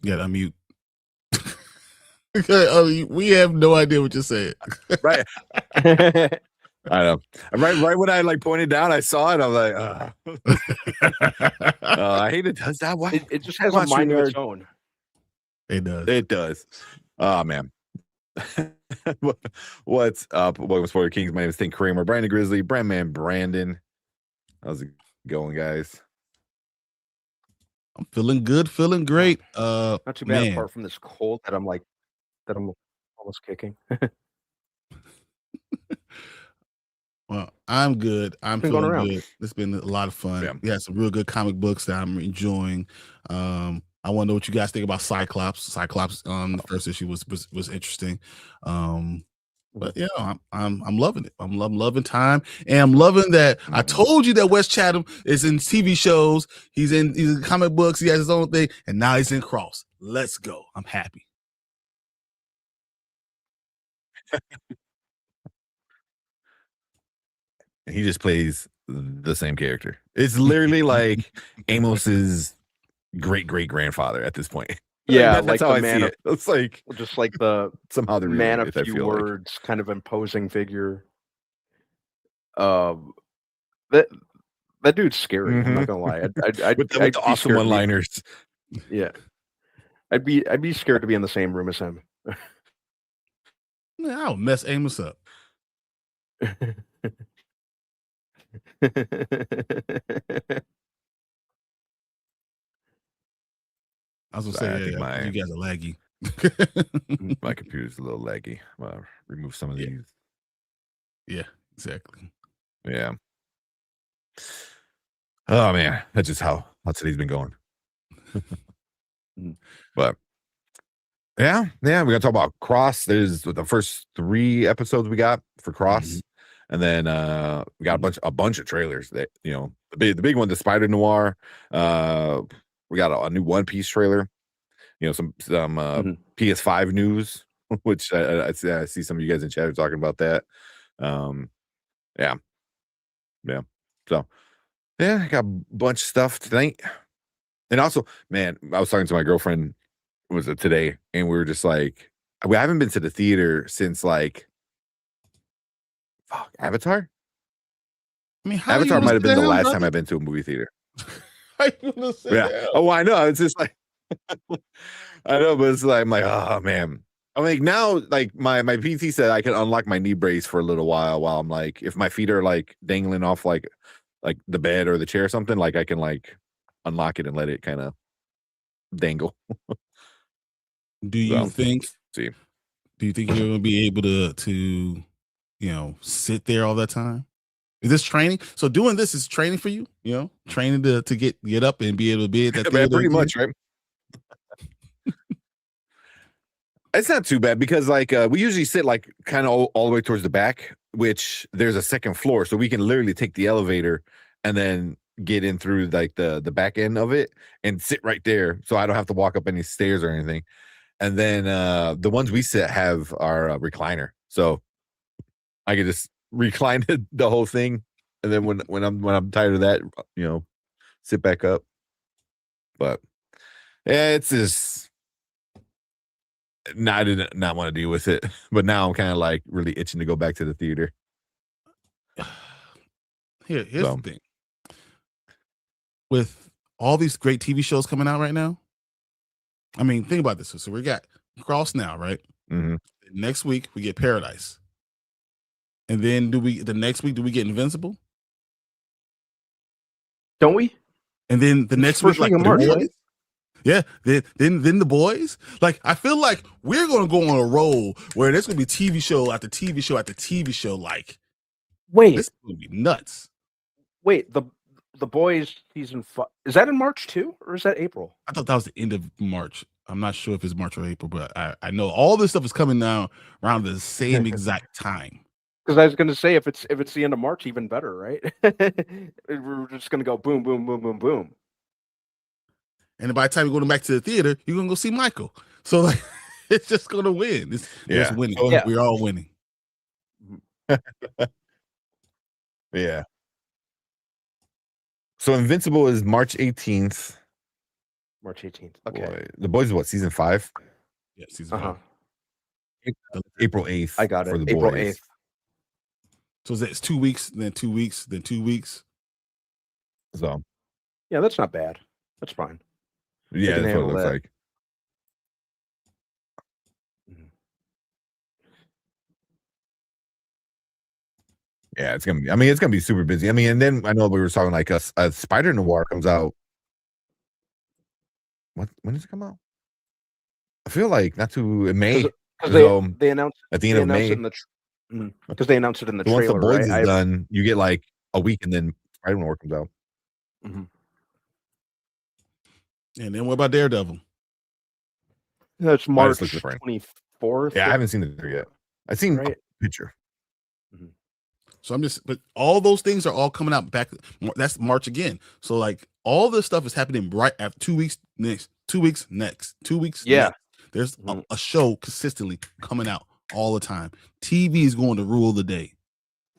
You gotta unmute. Okay, we have no idea what you're saying. Right. I know. Right when I like pointed down, I saw it. I'm like, I hate it. Does that? Why? It just has a mind of its own. It does. It does. Oh man. What's up? Welcome to Spoiler Kings. My name is Think Kramer, Brandon Grizzly, Brandman Brandon. How's it going, guys? I'm feeling good, feeling great. Not too bad, apart from this cold that I'm almost kicking. Well, I'm good. I'm feeling good. It's been a lot of fun. Yeah. We had some real good comic books that I'm enjoying. I want to know what you guys think about Cyclops. Cyclops the first issue was interesting. But yeah, I'm loving it. I'm loving time, and I'm loving that I told you that Wes Chatham is in TV shows. He's in comic books. He has his own thing, and now he's in Cross. Let's go. I'm happy. He just plays the same character. It's literally like Amos's great grandfather at this point. Yeah, that's how I see it. It's like just like the somehow the man of few words, kind of imposing figure. That dude's scary. I'm not gonna lie. I'd with the awesome one-liners. Yeah, I'd be scared to be in the same room as him. I'll mess Amos up. I was gonna say, yeah, you guys are laggy. My computer's a little laggy. I'll remove some of these. Yeah, exactly. Yeah. Oh man, that's just how today's been going. But yeah, we're gonna talk about Cross. There's the first 3 episodes we got for Cross, and then we got a bunch of trailers. That the big one, the Spider-Noir. We got a new One Piece trailer. Some PS5 news, which I see some of you guys in chat are talking about that. Yeah. So I got a bunch of stuff tonight. And also, man, I was talking to my girlfriend today, and we were just like, we haven't been to the theater since like Avatar. I mean, Avatar might have been the last time I've been to a movie theater. Yeah. Oh, I know. It's just like I know, but it's like I'm like, oh man. I'm like now, like my PT said I can unlock my knee brace for a little while I'm like, if my feet are like dangling off like the bed or the chair or something, like I can like unlock it and let it kind of dangle. Do you think you're gonna be able to sit there all that time? Is this training? So doing this is training for you, training to get up and be able to be at that pretty much, right? It's not too bad because like we usually sit like kind of all the way towards the back, which there's a second floor, so we can literally take the elevator and then get in through like the back end of it and sit right there, so I don't have to walk up any stairs or anything. And then the ones we sit have our recliner, so I can just recline the whole thing, and then when I'm tired of that, sit back up. But yeah, it's just. I did not want to deal with it, but now I'm kind of like really itching to go back to the theater. Here's the thing. With all these great TV shows coming out right now, I mean, think about this. So we got Cross now, right? Mm-hmm. Next week we get Paradise, and then the next week do we get Invincible? Don't we? And then the next week, like March, right? Yeah, then the boys. Like I feel like we're gonna go on a roll where there's gonna be TV show after TV show after TV show. Like, wait, this is gonna be nuts. Wait, the boys season 5 is that in March too, or is that April? I thought that was the end of March. I'm not sure if it's March or April, but I know all this stuff is coming now around the same exact time. Because I was going to say if it's the end of March, even better, right? We're just going to go boom, boom, boom, boom, boom. And by the time you're going back to the theater, you're going to go see Michael. So like, it's just going to win. It's winning. Yeah. We're all winning. Yeah. So Invincible is March 18th. March 18th. Okay. Boy, The Boys is what, season 5? Yeah, season 5. April 8th. I got it. For The April Boys. 8th. So it's 2 weeks, then 2 weeks, then 2 weeks. So Yeah, that's not bad. That's fine. yeah, can that's what it handle looks that. like. Yeah, it's gonna be. I mean, it's gonna be super busy. I mean, and then I know we were talking like a Spider-Noir comes out. When does it come out? I feel like not too in May. Because they announced at the end of May. Because they announced it in the So once trailer. The Boys right? is done, you get like a week, and then Spider-Noir comes out. Mhm. And then what about Daredevil? That's March just looked different. 24th. Yeah, I haven't seen it there yet. I've seen a picture. So but all those things are all coming out back. That's March again. So like all this stuff is happening right after 2 weeks next, 2 weeks next, 2 weeks. Yeah. Next. There's a show consistently coming out all the time. TV is going to rule the day.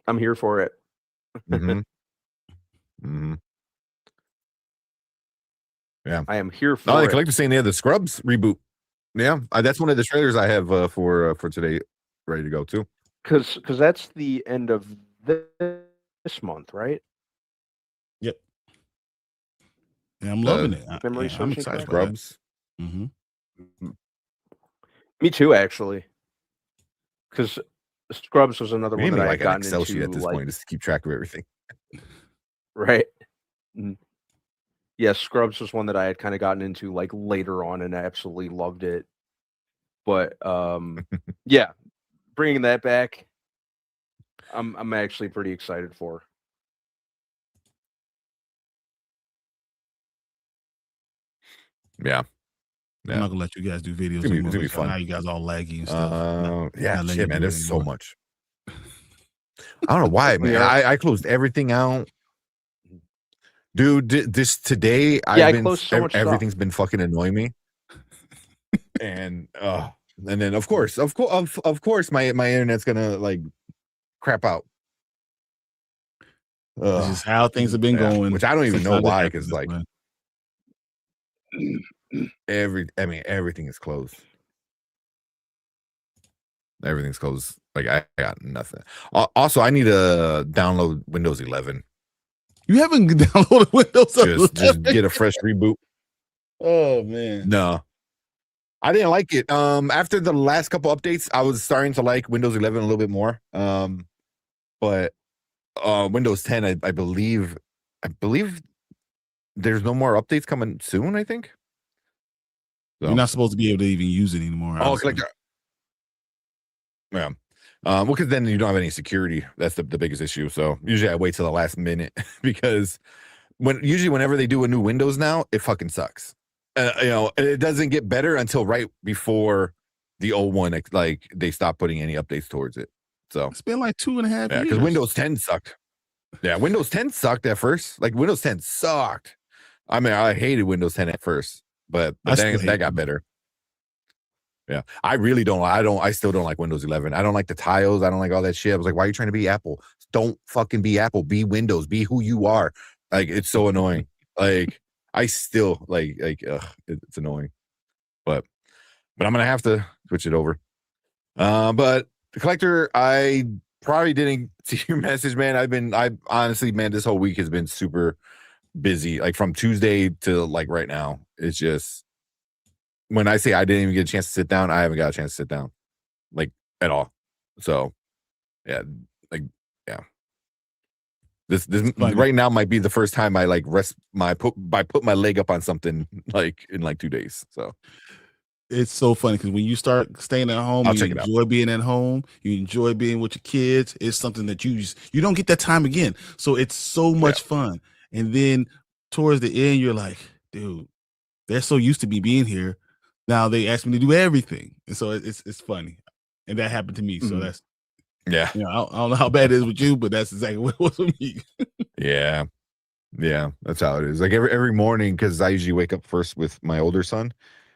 I'm here for it. Yeah, I am here for the it. collector's saying they have the Scrubs reboot. Yeah, that's one of the trailers I have for today, ready to go too. Because that's the end of this month, right? Yep. Yeah, I'm loving it. I'm excited. Scrubs. Me too, actually. Because Scrubs was another one that I like got an Excel sheet at this point just to keep track of everything. Right. Yeah, Scrubs was one that I had kind of gotten into like later on and I absolutely loved it. But yeah, bringing that back, I'm actually pretty excited for. Yeah. I'm not gonna let you guys do videos It's anymore. gonna be fun. Now you guys all laggy and stuff. Yeah, shit, man. There's so much. I don't know why, man. Yeah. I closed everything out. Dude, this today, I closed so much everything's stuff. been fucking annoying me. And then of course, my internet's gonna like crap out. This is how things have been going. Which I don't even know since why, happened because this like way. everything is closed. Everything's closed. Like I got nothing. Also, I need to download Windows 11. You haven't downloaded Windows 11? Just get a fresh reboot. Oh man. No. I didn't like it. After the last couple updates, I was starting to like Windows 11 a little bit more. But Windows 10, I believe there's no more updates coming soon, I think. So. You're not supposed to be able to even use it anymore. Oh, collector. Yeah. Well, because then you don't have any security. That's the biggest issue. So usually I wait till the last minute because whenever they do a new Windows now, it fucking sucks. It doesn't get better until right before the old one, like they stop putting any updates towards it. So it's been like 2.5 years. Because Windows 10 sucked. Yeah, Windows 10 sucked at first. Like Windows 10 sucked. I mean, I hated Windows 10 at first, but then that got better. Yeah, I really don't. I still don't like Windows 11. I don't like the tiles. I don't like all that shit. I was like, why are you trying to be Apple? Don't fucking be Apple. Be Windows. Be who you are. Like, it's so annoying. Like, I still it's annoying. But I'm gonna have to switch it over. But the collector, I probably didn't see your message, man. I honestly, man, this whole week has been super busy. Like from Tuesday to like right now, it's just. When I say I didn't even get a chance to sit down, I haven't got a chance to sit down, like at all. So, yeah, This right now might be the first time I like put my leg up on something like in like 2 days. So it's so funny because when you start staying at home, you enjoy being at home, you enjoy being with your kids. It's something that you don't get that time again. So it's so much fun. And then towards the end, you're like, dude, they're so used to me being here. Now they ask me to do everything, and so it's funny, and that happened to me. So that's I don't know how bad it is with you, but that's exactly what it was with me. yeah, that's how it is. Like every morning, because I usually wake up first with my older son,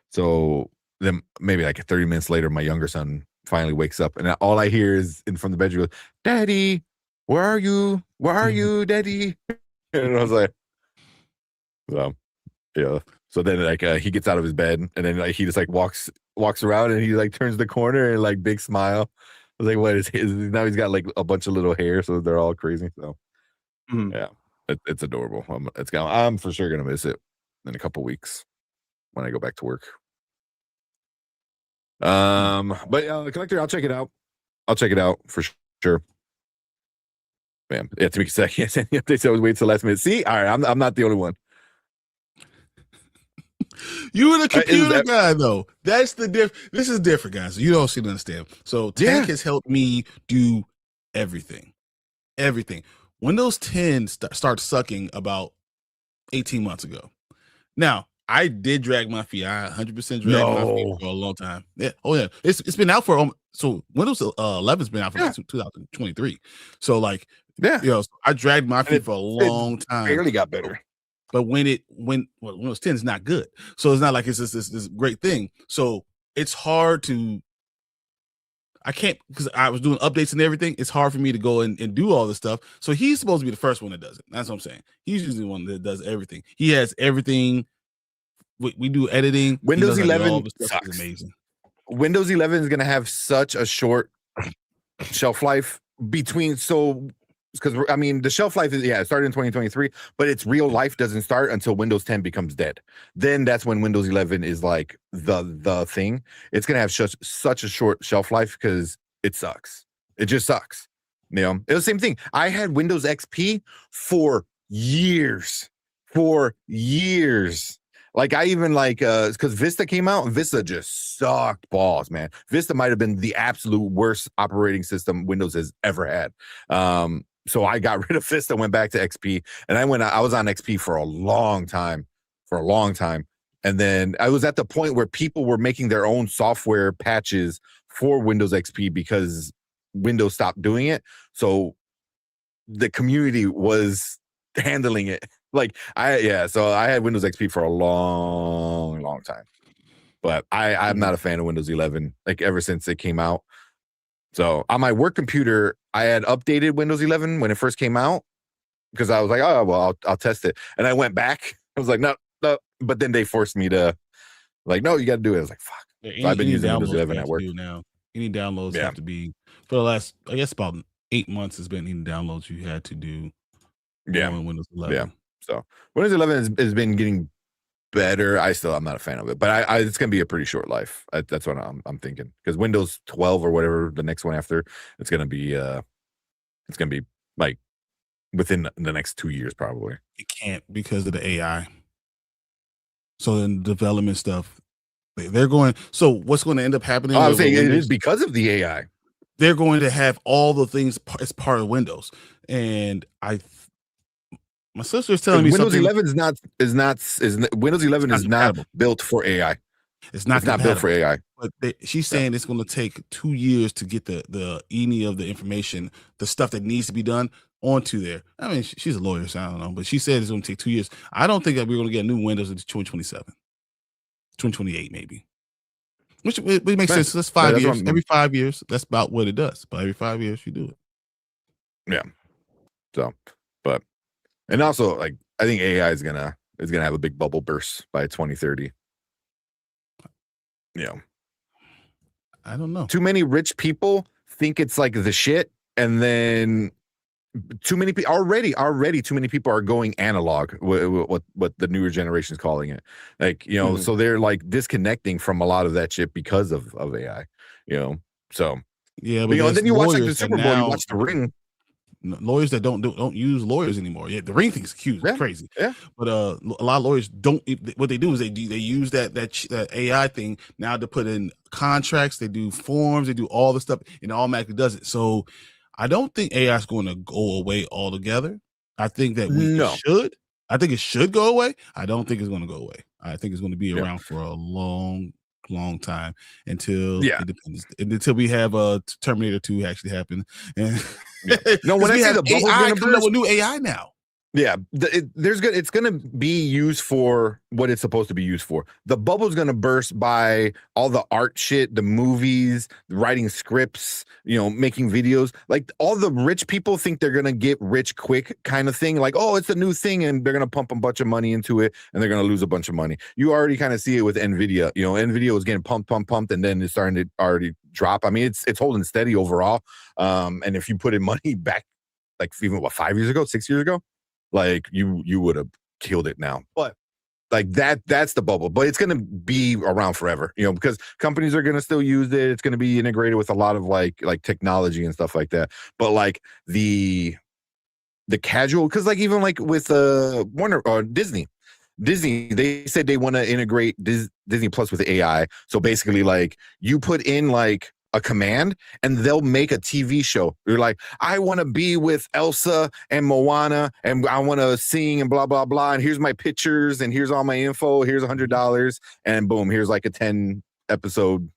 so then maybe like 30 minutes later, my younger son finally wakes up, and all I hear is from the bedroom, "Daddy, where are you? Where are you, Daddy?" And I was like, so yeah. So then like he gets out of his bed and then like he just like walks around and he like turns the corner and like big smile. I was like, what is his? Now he's got like a bunch of little hair, so they're all crazy. So yeah, it's adorable. I'm for sure gonna miss it in a couple weeks when I go back to work. But Collector, I'll check it out. I'll check it out for sure. Man, yeah, to be second, they said wait till last minute. See, all right, I'm not the only one. You were the computer guy, though. That's the This is different, guys. You don't seem to understand. So Tank has helped me do everything. Windows 10 started sucking about 18 months ago. Now, I did drag my feet. I 100% dragged my feet for a long time. Yeah. Oh yeah. It's been out for so Windows 11's been out for 2023. So like I dragged my feet for a long time. Barely got better. But Windows 10 is not good. So it's not like it's this great thing. So it's hard to I can't because I was doing updates and everything. It's hard for me to go and do all this stuff. So he's supposed to be the first one that does it. That's what I'm saying. He's usually the one that does everything. He has everything. We do editing. Windows 11 sucks. Is amazing. Windows 11 is going to have such a short shelf life between because I mean the shelf life is it started in 2023, but its real life doesn't start until Windows 10 becomes dead. Then that's when Windows 11 is like the thing. It's gonna have such a short shelf life because it sucks. It just sucks. You know, it's the same thing. I had Windows XP for years. Like I even because Vista came out and Vista just sucked balls, man. Vista might have been the absolute worst operating system Windows has ever had. So I got rid of Vista, went back to XP, and I was on XP for a long time. And then I was at the point where people were making their own software patches for Windows XP because Windows stopped doing it. So the community was handling it. So I had Windows XP for a long time. But I'm not a fan of Windows 11, like ever since it came out. So on my work computer, I had updated Windows 11 when it first came out because I was like, oh, well, I'll test it. And I went back. I was like, no. But then they forced me to no, you got to do it. I was like, fuck. So I've been using Windows 11 at work. Now. Any downloads have to be, for the last, I guess about 8 months has been any downloads you had to do on Windows 11. Yeah. So Windows 11 has been getting better. I'm not a fan of it, but it's gonna be a pretty short life. That's what I'm thinking, because Windows 12 or whatever the next one after, it's gonna be like within the next 2 years probably. It can't because of the AI. So then development stuff, they're going. So what's going to end up happening? I was saying it is because of the AI. They're going to have all the things as part of Windows, and my sister is telling me Windows something. 11 Windows 11 is not built for AI. It's not built for AI. But she's saying it's going to take 2 years to get the any of the information, the stuff that needs to be done onto there. I mean, she's a lawyer, so I don't know, but she said it's going to take 2 years. I don't think that we're going to get new Windows until 2027, 2028 maybe. Which makes sense. That's 5 years. Every 5 years, that's about what it does. But every 5 years, you do it. Yeah. So, but. And also, I think AI is gonna have a big bubble burst by 2030. Yeah, I don't know. Too many rich people think it's like the shit, and then too many people already. Too many people are going analog. What the newer generation is calling it. So they're like disconnecting from a lot of that shit because of AI. So yeah, but and then you watch the Super Bowl, you watch the Ring. Lawyers that don't use lawyers anymore. Yeah, the Ring thing's cute, crazy. Yeah, but a lot of lawyers don't. What they do is they use that AI thing now to put in contracts. They do forms. They do all the stuff, and it automatically does it. So I don't think AI is going to go away altogether. I think that should. I think it should go away. I don't think it's going to go away. I think it's going to be around for a long time until it depends. Until we have a Terminator 2 actually happen. And no, when I say the bubble's AI gonna coming up with new AI now. Yeah, it's going to be used for what it's supposed to be used for. The bubble's going to burst by all the art shit, the movies, writing scripts, making videos. Like all the rich people think they're going to get rich quick kind of thing. Like, oh, it's a new thing and they're going to pump a bunch of money into it and they're going to lose a bunch of money. You already kind of see it with Nvidia. Nvidia was getting pumped, and then it's starting to already drop. I mean, it's holding steady overall. And if you put in money back, like even 5 years ago, 6 years ago, like you would have killed it now. But like that's the bubble. But it's gonna be around forever, because companies are gonna still use it. It's gonna be integrated with a lot of like technology and stuff like that. But like the casual, because like even like with Warner or Disney, they said they want to integrate Disney Plus with AI. So basically, like you put in like a command and they'll make a TV show. You're like, I want to be with Elsa and Moana and I want to sing and blah, blah, blah. And here's my pictures and here's all my info. Here's $100 and boom, here's like a 10 episode,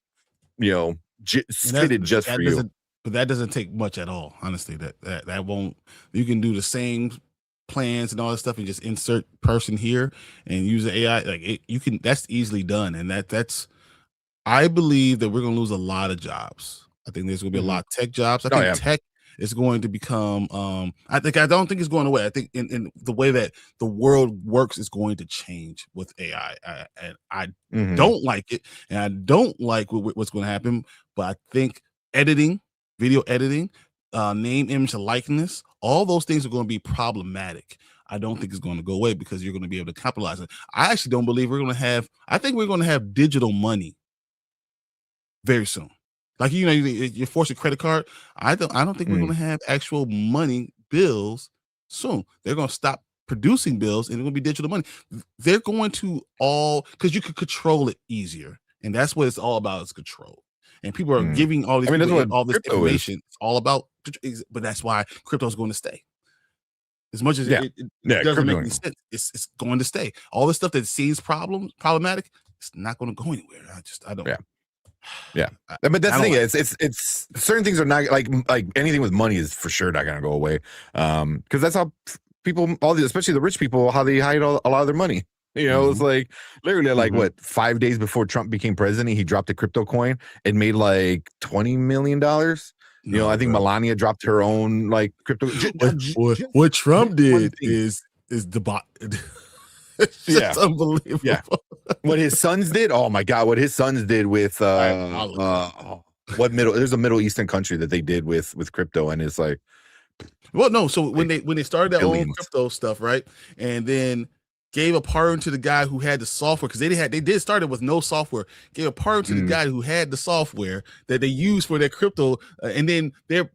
fitted just for you. But that doesn't take much at all. Honestly, that won't, you can do the same plans and all that stuff and just insert person here and use the AI. Like that's easily done. And that's, I believe that we're going to lose a lot of jobs. I think there's going to be a lot of tech jobs. I think tech is going to become, I don't think it's going away. I think in the way that the world works is going to change with AI. And I don't like it. And I don't like what's going to happen. But I think editing, video editing, name, image, and likeness, all those things are going to be problematic. I don't think it's going to go away because you're going to be able to capitalize it. I actually don't believe I think we're going to have digital money very soon. Like, you're forcing a credit card. I don't think we're going to have actual money bills soon. They're going to stop producing bills and it's going to be digital money. They're going to because you could control it easier. And that's what it's all about, is control. And people are giving all these all this information. It's all about, but that's why crypto is going to stay. As much as it doesn't make any sense, it's going to stay. All the stuff that seems problematic, it's not going to go anywhere. I don't. Yeah, but that's the thing. It's certain things are not like anything with money is for sure not going to go away. Because that's how people, especially the rich people, how they hide a lot of their money. It's like literally like what 5 days before Trump became president, he dropped a crypto coin and made like $20 million. I think Melania dropped her own like crypto. What Trump did is it's unbelievable. Yeah. What his sons did, oh my god, what his sons did with there's a Middle Eastern country that they did with crypto, and it's like, well, no, so when they started that whole crypto stuff, right, and then gave a pardon to the guy who had the software, because they did start it with no software, gave a pardon to the guy who had the software that they used for their crypto, and then their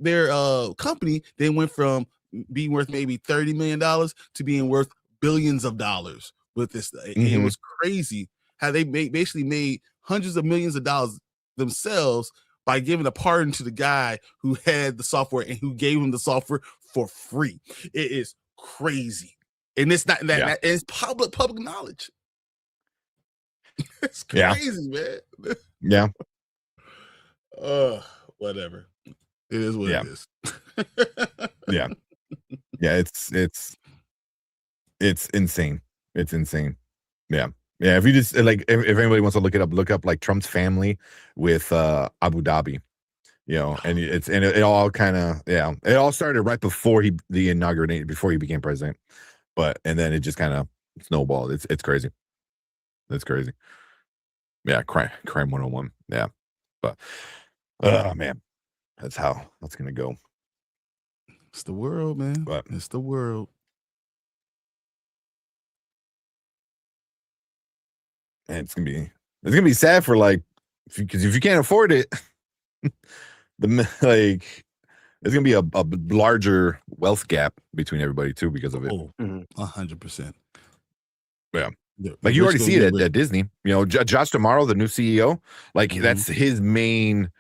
company then went from being worth maybe $30 million to being worth billions of dollars with this. It was crazy how they basically made hundreds of millions of dollars themselves by giving a pardon to the guy who had the software and who gave him the software for free. It is crazy. And it's not that it's public knowledge. It's crazy, man. Yeah. Whatever. It is what it is. Yeah. It's insane. It's insane. Yeah. Yeah. If you just like, if anybody wants to look up like Trump's family with Abu Dhabi, and it all kind of, it all started right before before he became president. And then it just kind of snowballed. It's crazy. That's crazy. Yeah. Crime 101. Yeah. But, man, that's how that's going to go. It's the world, man. But it's the world. And it's gonna be sad for because if you can't afford it, there's gonna be a larger wealth gap between everybody too because of it. 100%. Yeah, like you already see it at Disney. Josh Tomorrow, the new CEO, that's his main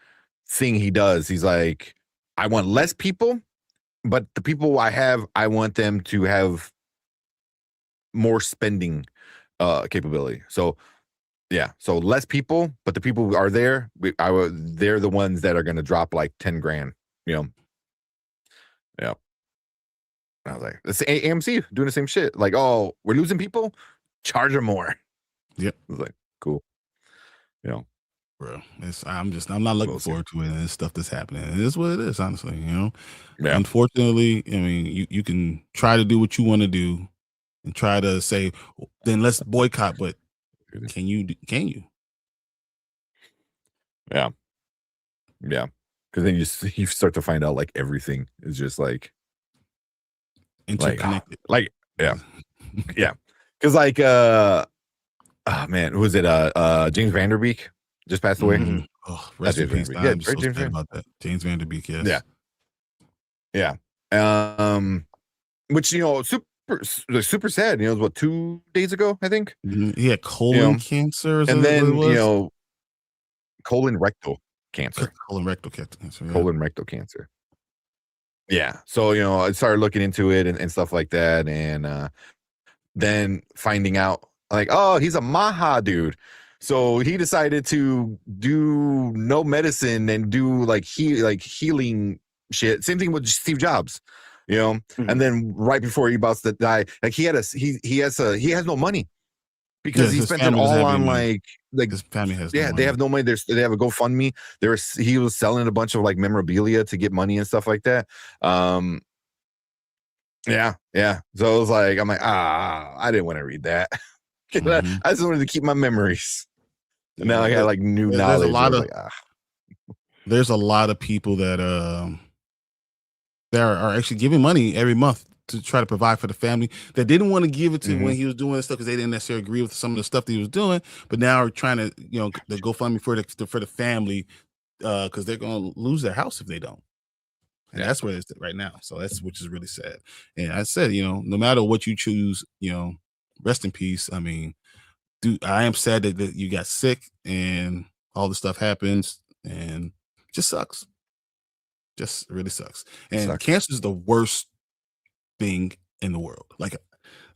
thing he does. He's like, I want less people, but the people I want them to have more spending capability. So less people, but the people who are there, they're the ones that are going to drop like 10 grand. Yeah. I was like, it's AMC doing the same shit. Like, oh, we're losing people, charge them more. Yep. I was like, cool. You know, bro, I'm not looking forward to it, and it's stuff that's happening. It is what it is, honestly. You know, unfortunately, I mean, you can try to do what you want to do and try to say, then let's boycott, but can you? Yeah. Because then you start to find out like everything is just like interconnected. Yeah. Because like oh man, who was it? James Van Der Beek just passed away. Mm-hmm. Oh, rest in peace. I'm so sad about that. James Van Der Beek, yes. Yeah. Which super sad. You know, it was what, 2 days ago, I think. He had colon cancer, and then colon rectal cancer. Colon rectal cancer. Yeah. Colon rectal cancer. Yeah. So I started looking into it and stuff like that, and then finding out like, oh, he's a Maha dude. So he decided to do no medicine and do like healing shit. Same thing with Steve Jobs, And then right before he about to die, like he has no money because he spent it all on like his family has. Yeah, they have no money. They have a GoFundMe. He was selling a bunch of like memorabilia to get money and stuff like that. Yeah. So it was like, I'm like, I didn't want to read that. I just wanted to keep my memories. And now I got like new knowledge. There's a lot of people that are actually giving money every month to try to provide for the family that didn't want to give it to when he was doing this stuff because they didn't necessarily agree with some of the stuff that he was doing, but now are trying to the GoFundMe for the family because they're going to lose their house if they don't. And that's where it's right now. So which is really sad. And I said, no matter what you choose, rest in peace. I mean, I am sad that you got sick and all this stuff happens, and it just sucks. Just really sucks. And cancer is the worst thing in the world. Like,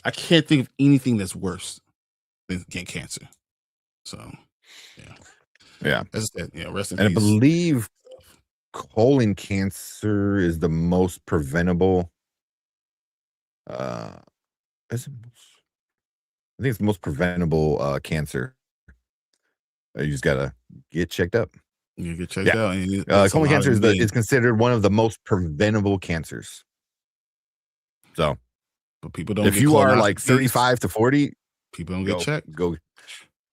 I can't think of anything that's worse than cancer. So, yeah. As I said, rest in peace. And I believe colon cancer is the most preventable. I think it's the most preventable cancer. You just gotta get checked up. You get checked out. And colon cancer is considered one of the most preventable cancers. So, but people don't. If you are like 35 to 40, people don't get checked.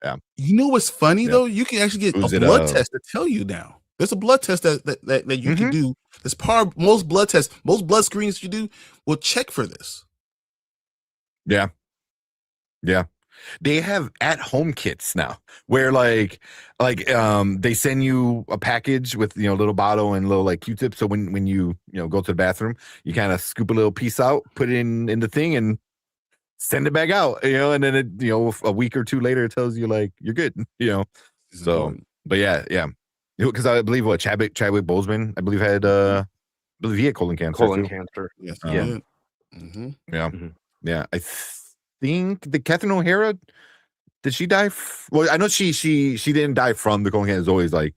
Yeah. You know what's funny though? You can actually get a blood test to tell you now. There's a blood test that you can do. That's part of most blood tests. Most blood screens you do will check for this. Yeah. They have at-home kits now where like they send you a package with little bottle and little like Q-tips. So when you go to the bathroom, you kind of scoop a little piece out, put it in the thing, and send it back out. And then it a week or two later it tells you like you're good. So but yeah. Because I believe Chadwick Boseman, I believe he had colon cancer. Yes. Yeah. I think the Catherine O'Hara, did she die? Well, I know she didn't die from the colon cancer. It's always like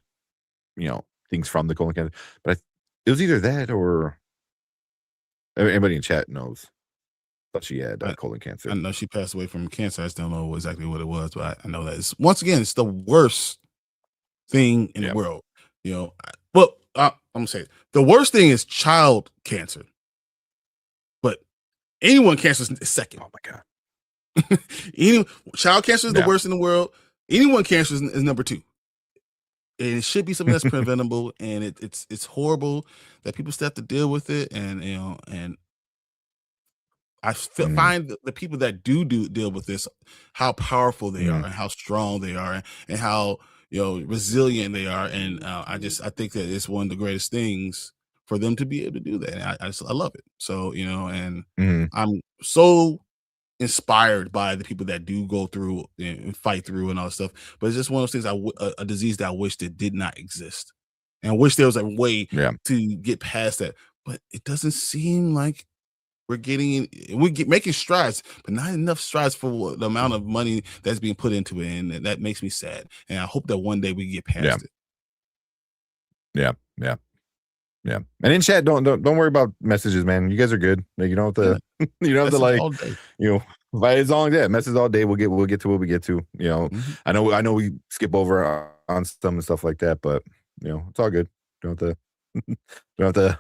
things from the colon cancer, but it was either that or anybody in chat knows. I thought she had colon cancer. I know she passed away from cancer. I just don't know exactly what it was, but I know that it's the worst thing in the world. But I'm gonna say the worst thing is child cancer, but anyone cancer is second. Oh my god. Child cancer is the worst in the world. Anyone cancer is number 2, and it should be something that's preventable. And it's horrible that people still have to deal with it. And and I find the people that do deal with this, how powerful they are, and how strong they are, and how resilient they are. And I think that it's one of the greatest things for them to be able to do that. And I love it. So and I'm so inspired by the people that do go through and fight through and all that stuff, but it's just one of those things. A disease that I wish that did not exist, and I wish there was a way to get past that. But it doesn't seem like we're making strides, but not enough strides for the amount of money that's being put into it, and that makes me sad. And I hope that one day we get past it. Yeah. Yeah, and in chat, don't worry about messages, man. You guys are good. Like, you don't have to, you don't have to like, but as long as messages all day, we'll get to what we get to. You know, I know we skip over on some and stuff like that, but you know, it's all good. Don't have to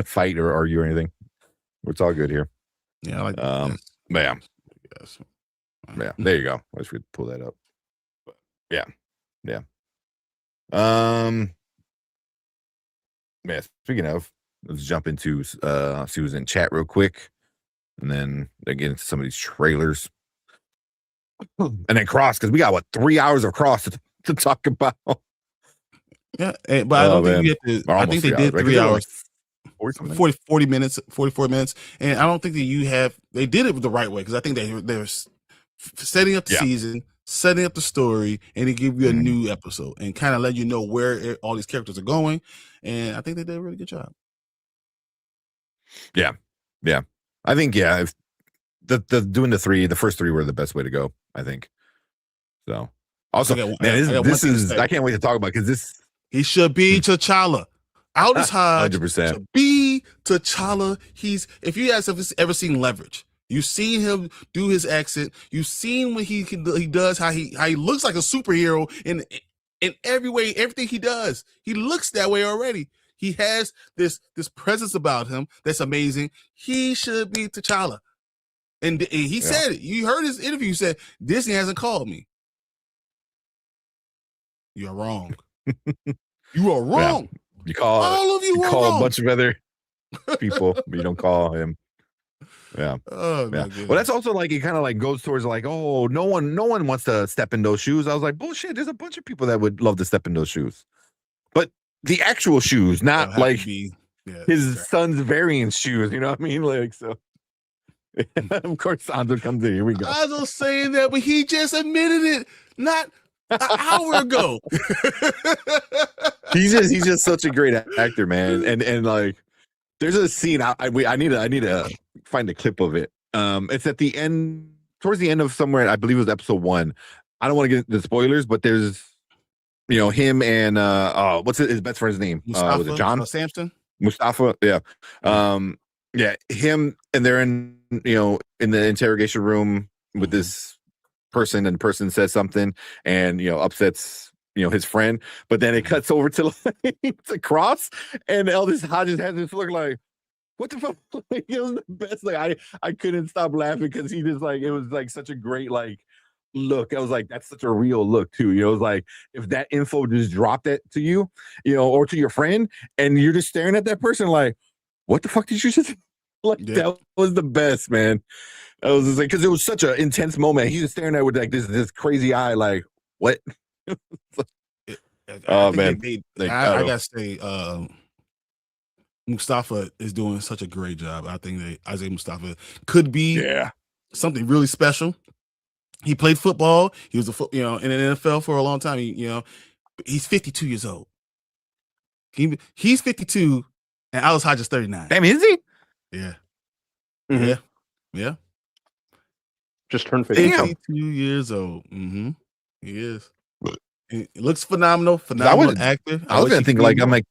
fight or argue or anything. It's all good here. Yeah, I like but yeah, there you go. I just pull that up. But yeah. Yeah, speaking of, let's jump into see who's in chat real quick, and then get into some of these trailers, and then Cross, because we got 3 hours of Cross to talk about. Yeah, but I don't think you have to. I think they did 3 hours, 40 minutes, 44 minutes, and I don't think that they did it the right way, because I think they're setting up the season, setting up the story, and they give you a new episode and kind of let you know where all these characters are going. And I think they did a really good job. Yeah. I think if the doing the first three were the best way to go, I think. So also, I can't wait to talk about, because he should be T'Challa. Aldous Hodge 100% should be T'Challa. If you guys have ever seen Leverage, you've seen him do his accent. You've seen what he does, how he looks like a superhero in every way, everything he does. He looks that way already. He has this presence about him that's amazing. He should be T'Challa. And he said it. You heard his interview. He said, Disney hasn't called me. You're wrong. You are wrong. Yeah. You call all of you call a bunch of other people, but you don't call him. Yeah. Oh, yeah. Well, that's also like, it kind of like goes towards like, oh, no one wants to step in those shoes. I was like, bullshit. There's a bunch of people that would love to step in those shoes, but the actual shoes, not like his son's variant shoes. You know what I mean? Like, so of course, Sandro comes in. Here we go. I was saying that, but he just admitted it not an hour ago. He's just such a great actor, man. And like, there's a scene I need to find a clip of it. It's at the end, towards the end of somewhere. I believe it was episode 1. I don't want to get the spoilers, but there's, him and what's his best friend's name? Mustafa, was it John Samson? Mustafa, yeah. Him, and they're in the interrogation room with this person, and the person says something and upsets his friend, but then it cuts over to to Cross, and Aldous Hodges has this look like, what the fuck? Like, it was the best. Like, I couldn't stop laughing, because he just like, it was like such a great like look. I was like, that's such a real look too. It was like, if that info just dropped it to you, or to your friend, and you're just staring at that person like, what the fuck did you just like? That was the best, man. I was just like, because it was such an intense moment. He's just staring at it with like this crazy eye, like, what? Oh man, I gotta say, Mustafa is doing such a great job. I think that Isaiah Mustafa could be something really special. He played football. He was in the NFL for a long time. He's 52 years old. He's 52, and Aldous Hodges is 39. Damn, is he? Yeah. Mm-hmm. Yeah. Just turned 52 years old. Mm-hmm. He is. He looks phenomenal. Phenomenal actor. I was gonna think like, I'm like,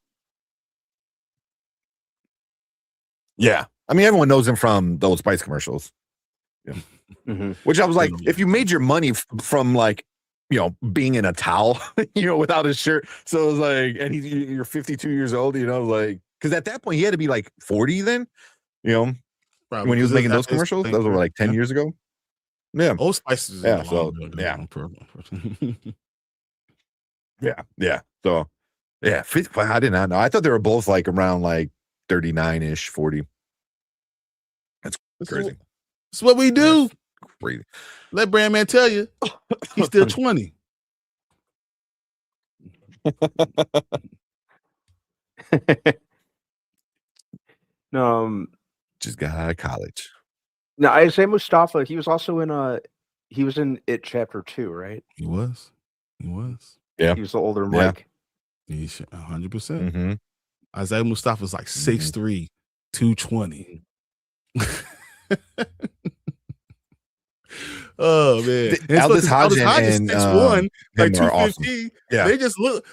yeah. I mean, everyone knows him from the Old Spice commercials. Yeah. Mm-hmm. Which I was like, if you made your money from like, being in a towel, without his shirt. So it was like, and you're 52 years old, like, because at that point he had to be like 40 then, Probably. when he was making those commercials. Those were like 10 years ago. Yeah. Old Spice is yeah. So yeah. yeah. So yeah, 50, I did not know. I thought they were both like around like 39-ish, 40. That's crazy. That's what we do. That's crazy. Let Brand Man tell you, he's still 20. No, just got out of college. No, Isaiah Mustafa, he was also in he was in It Chapter 2, right? He was. Yeah. He was the older Mike. He's 100%. Mm-hmm. Isaiah Mustafa is like 6'3", 220. Oh man, Aldous Hodges and 6'1", like 250. Awesome. Yeah, they just look.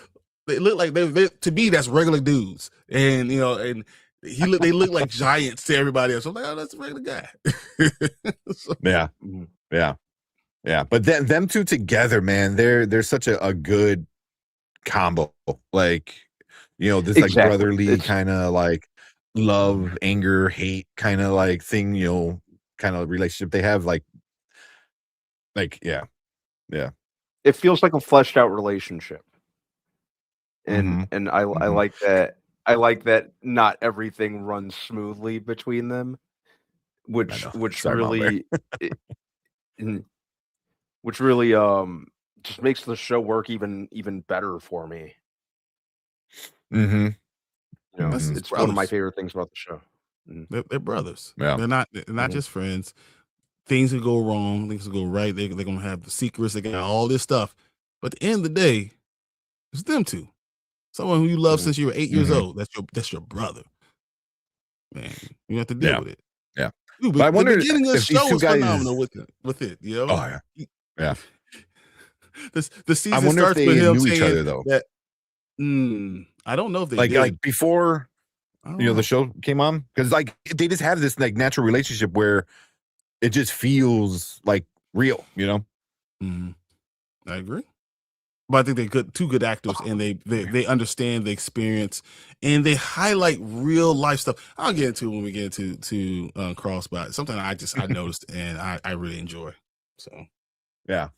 they look like they to me that's regular dudes, and and they look like giants to everybody else. I'm like, oh, that's a regular guy. So, Yeah, yeah. But then them two together, man, they're such a good combo. Like, this like Exactly. brotherly kind of like love, anger, hate kind of like thing. Kind of relationship they have. Like yeah. It feels like a fleshed out relationship, Mhm. and I like that. I like that not everything runs smoothly between them, which know. which Sorry, Mom Bear. really which really just makes the show work even better for me. Mm-hmm. It's one of my favorite things about the show. They're brothers. Yeah. They're not just friends. Things will go wrong. Things will go right. They're gonna have the secrets. They got all this stuff. But at the end of the day, it's them two. Someone who you love since you were 8 years old. That's your brother. Man, you have to deal with it. Yeah. Dude, But I wonder the beginning of the if these show two was guys- phenomenal with it. Oh yeah. The season I wonder if starts they with him knew each saying other though. that. I don't know if they Like did. before I don't know. the show came on, because like they just have this like natural relationship where it just feels like real. I agree. But I think they're two good actors, and they understand the experience, and they highlight real life stuff. I'll get into it when we get into Cross, but something I noticed and I really enjoy. So Yeah.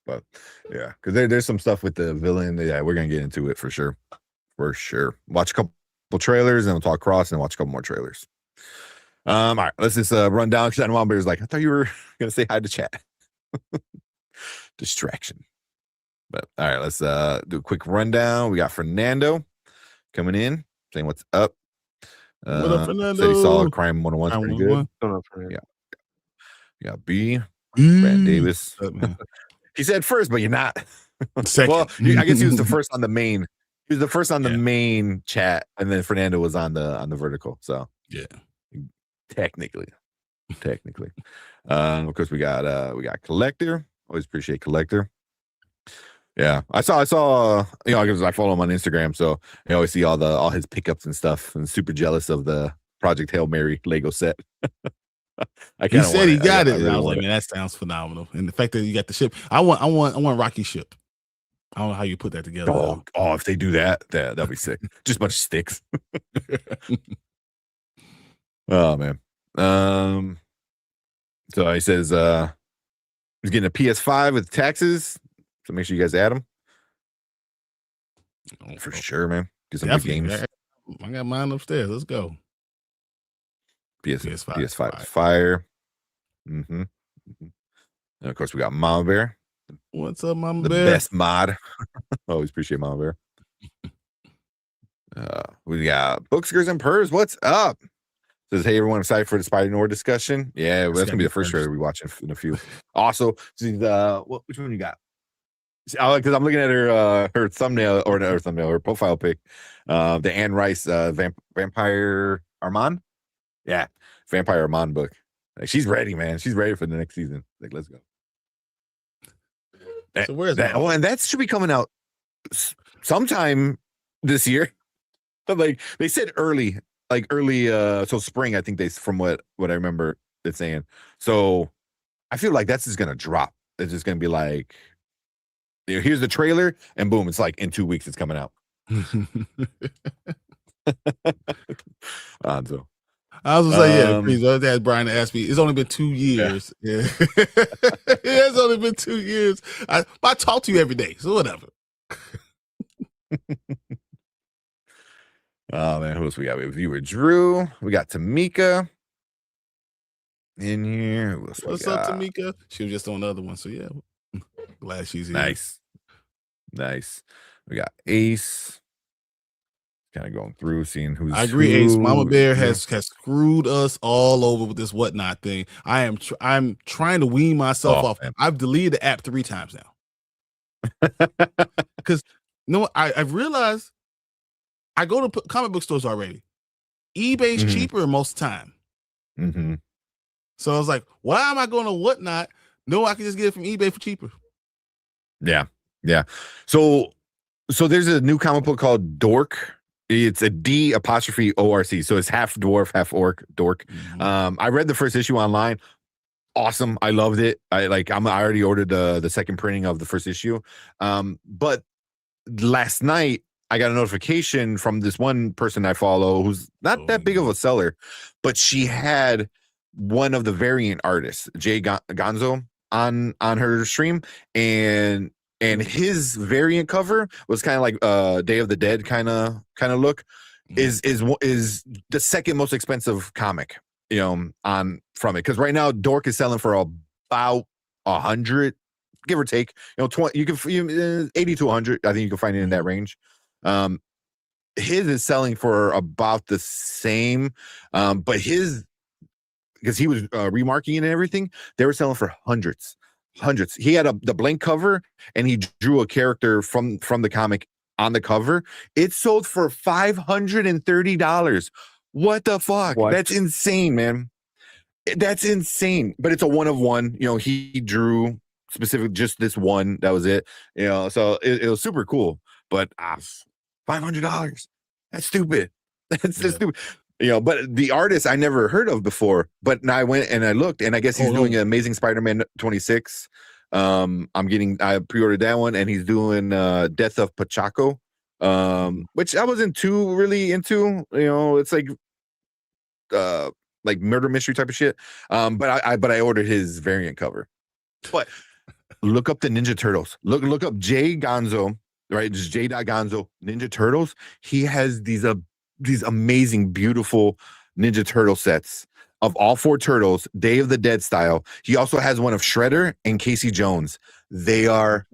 But yeah, because there's some stuff with the villain. Yeah, we're gonna get into it for sure. Watch a couple trailers, and we'll talk Cross, and watch a couple more trailers. All right, let's just run down, because I know Bear's like, I thought you were gonna say hi to chat. Distraction. But all right, let's do a quick rundown. We got Fernando coming in saying what's up. What up, Fernando? Said he saw Crime 101's pretty good. Yeah. You got B. Brad Davis. He said first, but you're not. Second. Well, I guess he was the first on the main. He was the first on the main chat, and then Fernando was on the vertical. So yeah, technically. Of course, we got Collector. Always appreciate Collector. Yeah, I saw. Because I follow him on Instagram, so I always see all his pickups and stuff, and super jealous of the Project Hail Mary Lego set. He said he got it. Really I was like, man, that sounds phenomenal. And the fact that you got the ship, I want Rocky ship. I don't know how you put that together. Oh, if they do that'll be sick. Just a bunch of sticks. Oh man. So he says he's getting a PS5 with taxes. So make sure you guys add them. For sure, man. Get some good games. I got mine upstairs. Let's go. PS5 is fire. And of course, we got Mama Bear. What's up, Mama the Bear? Best mod. Always appreciate Mama Bear. We got Bookskers and Purrs. What's up? Says, hey, everyone, excited for the Spider-Noir discussion? Yeah, that's gonna be the first trailer we watch in a few. Also, which one you got? Because I'm looking at her thumbnail, or her thumbnail, her profile pic. The Anne Rice Vampire Armand. Yeah, Vampire Armand book. Like, she's ready, man. She's ready for the next season. Like, let's go. So where's that? Oh, and that should be coming out sometime this year. But like they said early, so spring. I think from what I remember it saying. So I feel like that's just gonna drop. It's just gonna be like, here's the trailer, and boom, it's like in 2 weeks it's coming out. So. I was gonna say, please. The other day, Brian asked me. It's only been 2 years. Yeah. It's only been 2 years. I talk to you every day, so whatever. Oh man, who else we got? We have viewer Drew. We got Tamika in here. What's up, Tamika? She was just on the other one, so yeah. Glad she's here. Nice. We got Ace. Kind of going through, seeing who's. I agree, Ace. Mama Bear has screwed us all over with this whatnot thing. I'm trying to wean myself off. Man. I've deleted the app 3 times now. Because I've realized I go to comic book stores already. eBay's cheaper most of the time. So I was like, why am I going to whatnot? No, I can just get it from eBay for cheaper. Yeah. So So there's a new comic book called Dork. It's a D''ORC. So it's half dwarf, half orc, Dork. I read the first issue online. Awesome. I loved it. I already ordered the second printing of the first issue. But last night I got a notification from this one person I follow who's not that big of a seller, but she had one of the variant artists, Jay Gonzo, on her stream, and his variant cover was kind of like Day of the Dead kind of look. Is the second most expensive comic, from it, because right now Dork is selling for about 100, give or take, 20. You can 80 to 100. I think you can find it in that range. His is selling for about the same, but his, because he was remarking it and everything, they were selling for hundreds. He had the blank cover and he drew a character from the comic on the cover. It sold for $530. What the fuck? What? That's insane, man. That's insane. But it's a one of one. He drew specific just this one. That was it. So it was super cool. But $500. That's stupid. That's just stupid. But the artist I never heard of before. But now I went and I looked, and I guess he's doing Amazing Spider-Man 26. I pre-ordered that one, and he's doing Death of Pachaco, which I wasn't too really into. It's like murder mystery type of shit. But I ordered his variant cover. But look up the Ninja Turtles. Look up Jay Gonzo, right? Just J.Gonzo, Ninja Turtles. He has these amazing, beautiful Ninja Turtle sets of all 4 turtles, Day of the Dead style. He also has one of Shredder and Casey Jones. They are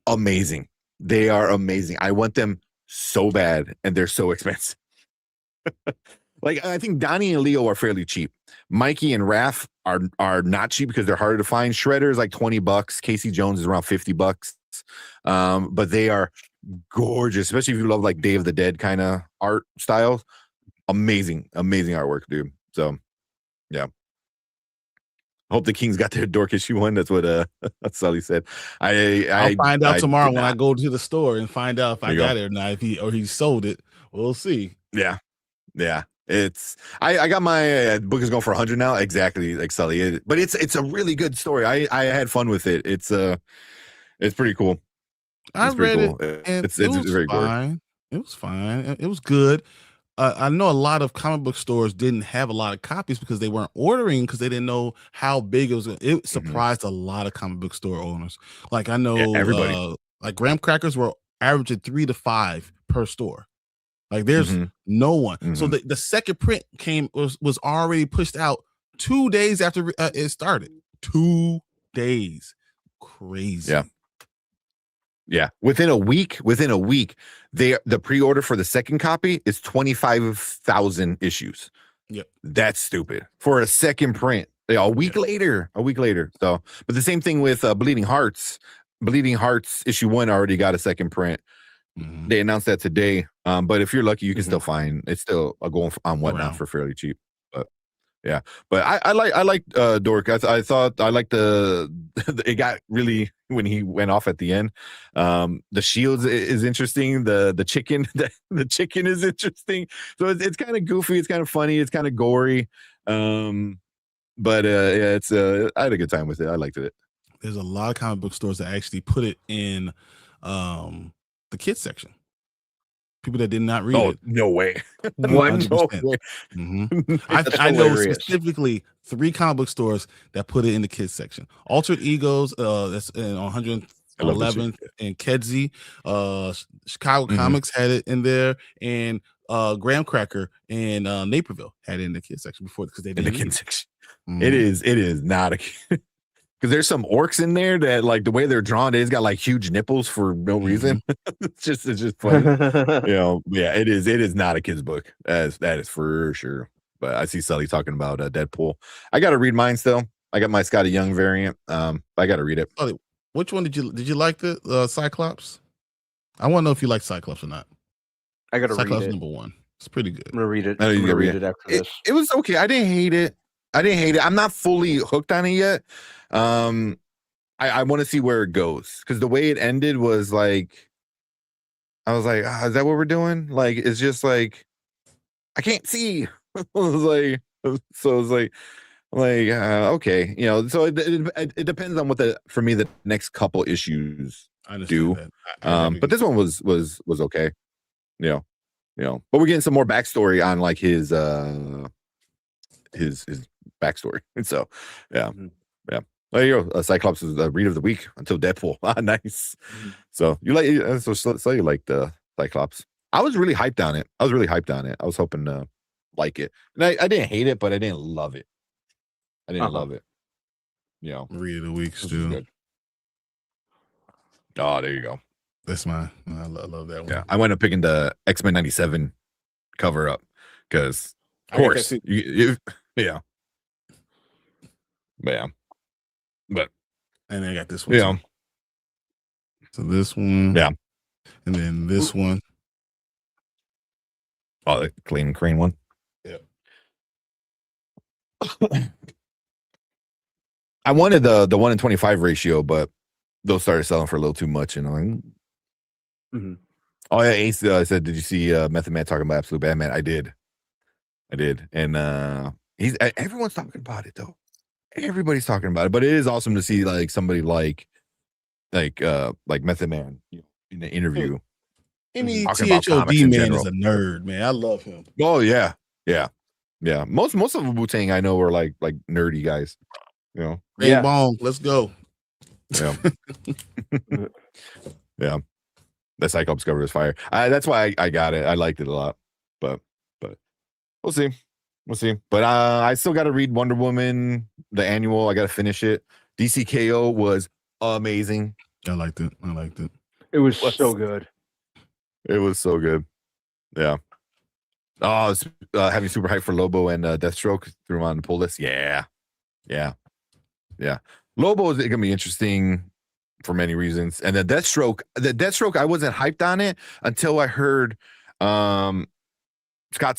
amazing. They are amazing. I want them so bad, and they're so expensive. I think Donnie and Leo are fairly cheap. Mikey and Raph are not cheap because they're harder to find. Shredder is like $20. Casey Jones is around $50. But they are gorgeous, especially if you love like Day of the Dead kind of art styles. Amazing artwork, dude. So yeah. Hope the Kings got their Dork issue one. That's what Sully said. I'll find out tomorrow when I go to the store and find out if I got it or not. If he sold it, we'll see. Yeah. It's I got my book is going for 100 now, exactly like Sully. But it's a really good story. I had fun with it. It's pretty cool. I read it, and it's very fine. It was fine. It was good. I know a lot of comic book stores didn't have a lot of copies because they weren't ordering because they didn't know how big it was. It surprised a lot of comic book store owners. Like I know everybody. Like graham crackers were averaging 3 to 5 per store. Like there's no one. So the second print was already pushed out 2 days after it started. 2 days. Crazy. Yeah. Within a week, the pre-order for the second copy is 25,000 issues. Yep. That's stupid. For a second print. A week later. So, but the same thing with Bleeding Hearts. Bleeding Hearts issue 1 already got a second print. They announced that today. But if you're lucky, you can still find it's still going on whatnot for fairly cheap. But yeah, but I like Dork. I thought I liked it got really when he went off at the end. The shields is interesting. The chicken the chicken is interesting. So it's kind of goofy. It's kind of funny. It's kind of gory. But it's I had a good time with it. I liked it. There's a lot of comic book stores that actually put it in the kids section. People that did not read it. No way. What? No way. I know specifically 3 comic book stores that put it in the kids section. Altered Egos, that's in 111th and Kedzie. Chicago Comics had it in there, and Graham Cracker and Naperville had it in the kids section before because they didn't. In the kids section. It is not a kid. Because there's some orcs in there that like the way they're drawn, they've got like huge nipples for no reason. it's just funny. Yeah, it is not a kid's book. That is for sure. But I see Sully talking about Deadpool. I got to read mine still. I got my Scotty Young variant. I got to read it. Sully, which one did you like the Cyclops? I want to know if you like Cyclops or not. I got to read it. Cyclops #1. It's pretty good. I'm gonna read it. I'm gonna read it after this. It was okay. I didn't hate it. I'm not fully hooked on it yet. I want to see where it goes because the way it ended was like I was like, is that what we're doing? Like, it's just like I can't see. I was like, so it's like okay, so it depends on what for me the next couple issues I understand do. that. But this one was okay. But we're getting some more backstory on like his backstory. And so yeah. There you go. Cyclops is the read of the week until Deadpool. Nice. So you like so you like the Cyclops. I was really hyped on it. I was hoping to like it. And I didn't hate it, but I didn't love it. Love it. Read of the week still. Oh, there you go. That's mine. I love that one. Yeah, I went up picking the X-Men 97 cover up because, of course, yeah. But and I got this one. Yeah. Too. So this one. Yeah. And then this one. Oh, the Clean Crane one. Yeah. I wanted the 1-in-25 ratio, but those started selling for a little too much, Oh yeah, Ace said, "Did you see Method Man talking about Absolute Batman?" I did, and everyone's talking about it though. Everybody's talking about it, but it is awesome to see like somebody like Method Man in the interview. Any THOB man is a nerd, man. I love him. Oh yeah. Most of the Wu-Tang I know are like nerdy guys. Ray Bong, let's go. Yeah. Yeah. The Cyclops cover is fire. That's why I got it. I liked it a lot. But we'll see. But I still got to read Wonder Woman, the annual. I got to finish it. DCKO was amazing. I liked it. It was so good. It was so good. Yeah. Oh, having super hype for Lobo and Deathstroke threw him on the pull list. Yeah. Lobo is going to be interesting for many reasons. And the Deathstroke, I wasn't hyped on it until I heard Scott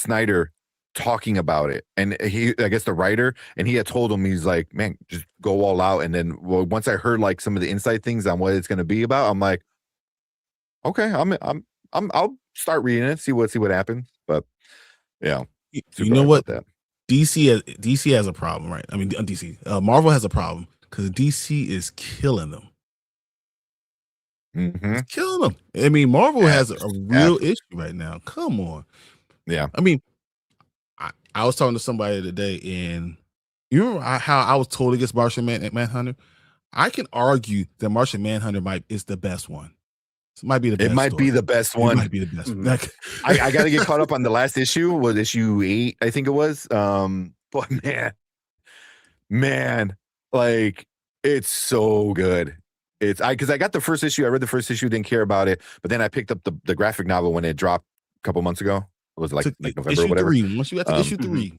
Snyder talking about it. And I guess the writer, and he had told him, he's like, man, just go all out. And then once I heard like some of the inside things on what it's going to be about, I'm like, okay, I'll start reading it, see what happens. But yeah, you know what? DC has a problem, right? I mean, DC, Marvel has a problem because DC is killing them. It's killing them. I mean, Marvel has a real issue right now. Come on. Yeah. I mean, I was talking to somebody today, and you remember how I was totally against Martian Manhunter? I can argue that Martian Manhunter is the best one. It might be the best. It might be the best one. It might be the best. I got to get caught up on the last issue. Was issue 8, I think it was. But man, like it's so good. Because I got the first issue. I read the first issue, didn't care about it, but then I picked up the graphic novel when it dropped a couple months ago. It was like November or whatever. 3. Once you got to issue 3.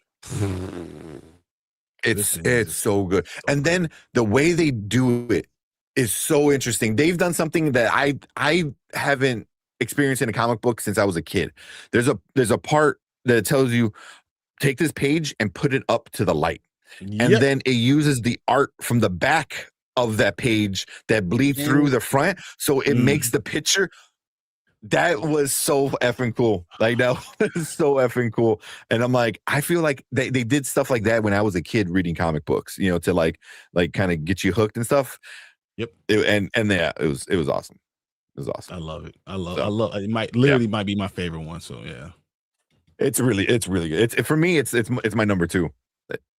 It's so good. And then the way they do it is so interesting. They've done something that I haven't experienced in a comic book since I was a kid. There's a part that tells you, take this page and put it up to the light. And then it uses the art from the back of that page that bleeds through the front. So it makes the picture. That was so effing cool. Like that was so effing cool. And I'm like, I feel like they did stuff like that when I was a kid reading comic books, to like kind of get you hooked and stuff. Yep. It was awesome. It was awesome. I love it. I love it. It might be my favorite one. So yeah. It's really good. For me, it's my number 2.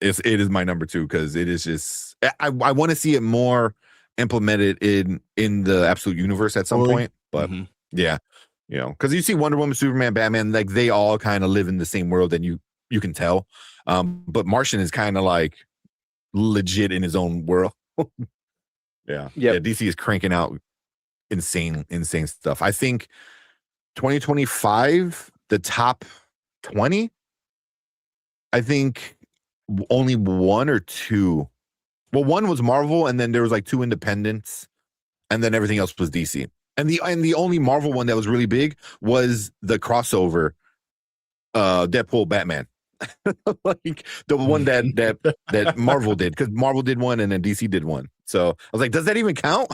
It is my number 2 because it is just I want to see it more implemented in the Absolute Universe at some point. But yeah, because you see Wonder Woman, Superman, Batman, like they all kind of live in the same world, and you can tell. But Martian is kind of like legit in his own world. Yeah. DC is cranking out insane stuff. I think 2025, the top 20, I think only 1 or 2. Well, 1 was Marvel, and then there was like 2 independents, and then everything else was DC. And the only Marvel one that was really big was the crossover, Deadpool Batman. Like the one that Marvel did, because Marvel did one and then DC did one. So I was like, does that even count?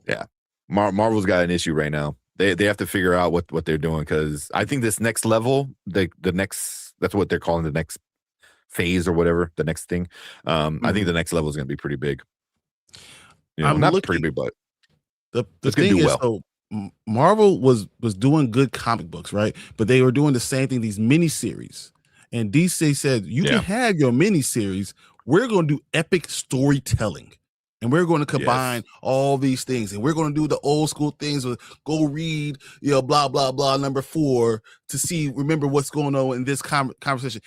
Yeah. Marvel's got an issue right now. They have to figure out what they're doing, because I think this next level, the next, that's what they're calling the next phase or whatever, the next thing. I think the next level is going to be pretty big. I'm not looking, pretty big, but the it's gonna thing do is, well. so Marvel was doing good comic books, right? But they were doing the same thing, these miniseries. And DC said, you can have your miniseries. We're going to do epic storytelling. And we're going to combine all these things. And we're going to do the old school things of go read, blah, blah, blah, number 4 to remember what's going on in this conversation.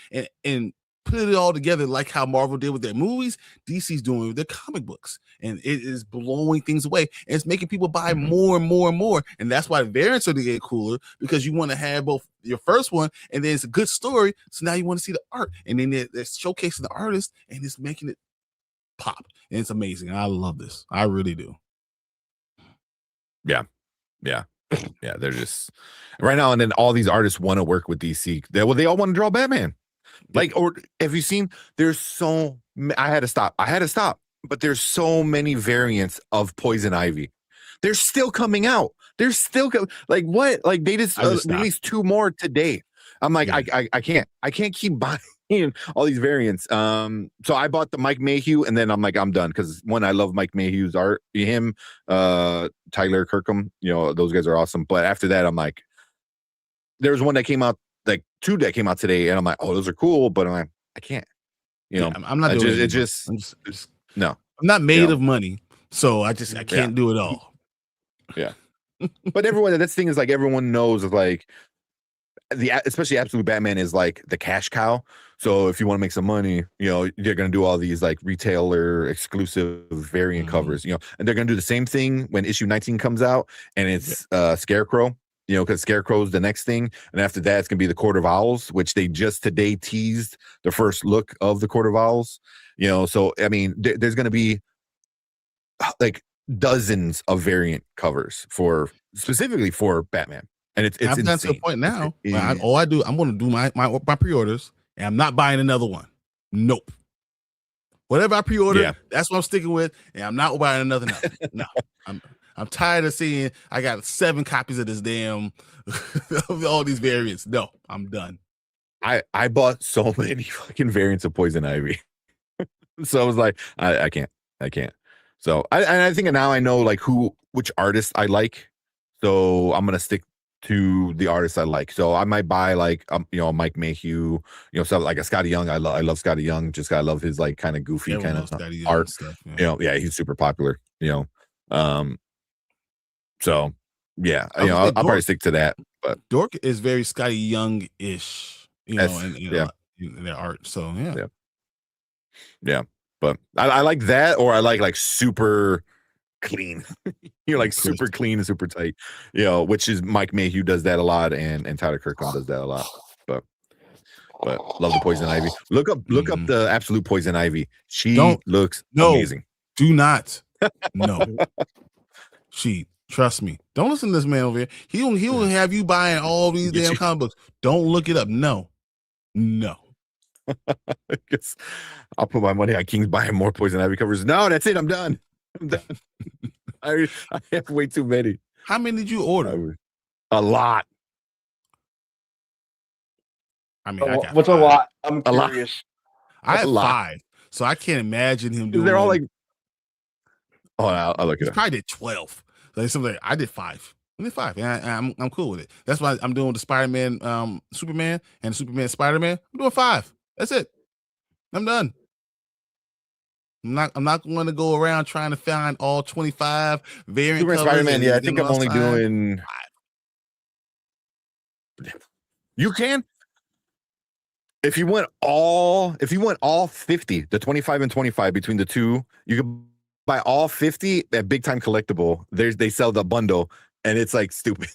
And put it all together like how Marvel did with their movies. DC's doing with their comic books. And it is blowing things away. And it's making people buy more and more and more. And that's why variants are to get cooler, because you want to have both your first one and then it's a good story. So now you want to see the art. And then they're showcasing the artist and it's making it pop. And it's amazing. I love this. I really do. Yeah. They're just right now. And then all these artists want to work with DC. They all want to draw Batman. Like, or have you seen? There's I had to stop. But there's so many variants of Poison Ivy. They're still coming out. They're still like what? Like they just released 2 more today. I'm like, I can't keep buying all these variants. So I bought the Mike Mayhew, and then I'm like, I'm done, because one, I love Mike Mayhew's art. Him, Tyler Kirkham, those guys are awesome. But after that, I'm like, there's one that came out, like 2 that came out today, and I'm like, oh, those are cool, but I'm like, I can't. I'm not doing it. No, I'm not made of money, so I can't do it all. Yeah. But everyone, that's the thing, is like everyone knows, like especially Absolute Batman is like the cash cow. So if you want to make some money, you're going to do all these like retailer exclusive variant covers, and they're going to do the same thing when issue 19 comes out, and it's Scarecrow, because Scarecrow's the next thing. And after that, it's going to be the Court of Owls, which they just today teased the first look of the Court of Owls, so, I mean, there's going to be like dozens of variant covers specifically for Batman. And it's I've gotten to the point now where I'm going to do my pre-orders, and I'm not buying another one. Nope. Whatever I pre-order, that's what I'm sticking with, and I'm not buying another. No. I'm tired of seeing I got 7 copies of this damn of all these variants. No, I'm done. I bought so many fucking variants of Poison Ivy. So I was like, I can't. So I think now I know like which artist I like. So I'm gonna stick to the artists I like. So I might buy like Mike Mayhew, so like a Scotty Young. I love Scotty Young. Just I love his like kind of goofy kind of art stuff. He's super popular. So yeah, I'll probably stick to that. But Dork is very Scotty Young-ish, in their art. So yeah. But I like that, or I like super clean. Like super clean and super tight. Which is Mike Mayhew does that a lot, and Tyler Kirkham does that a lot. But love the Poison Ivy. Look up the Absolute Poison Ivy. She looks amazing. Do not. No. Trust me. Don't listen to this man over here. He will have you buying all these damn comic books. Don't look it up. No. I guess I'll put my money on King's buying more Poison Ivy covers. No, that's it. I'm done. I have way too many. How many did you order? A lot. I mean, what's 5. A lot? I'm curious. I have 5, so I can't imagine him doing. They're all like. Oh, I'll look it up. Probably did 12. Like I did 5. I did 5, and I'm cool with it. That's why I'm doing the Spider-Man, Superman, and Superman Spider-Man. I'm doing 5. That's it. I'm done. I'm not going to go around trying to find all 25 variant covers. Spider-Man, I think I'm only doing 5. You can. If you went all 50, the 25 and 25 between the two, you can buy all 50 at Big Time Collectible. They sell the bundle, and it's like stupid.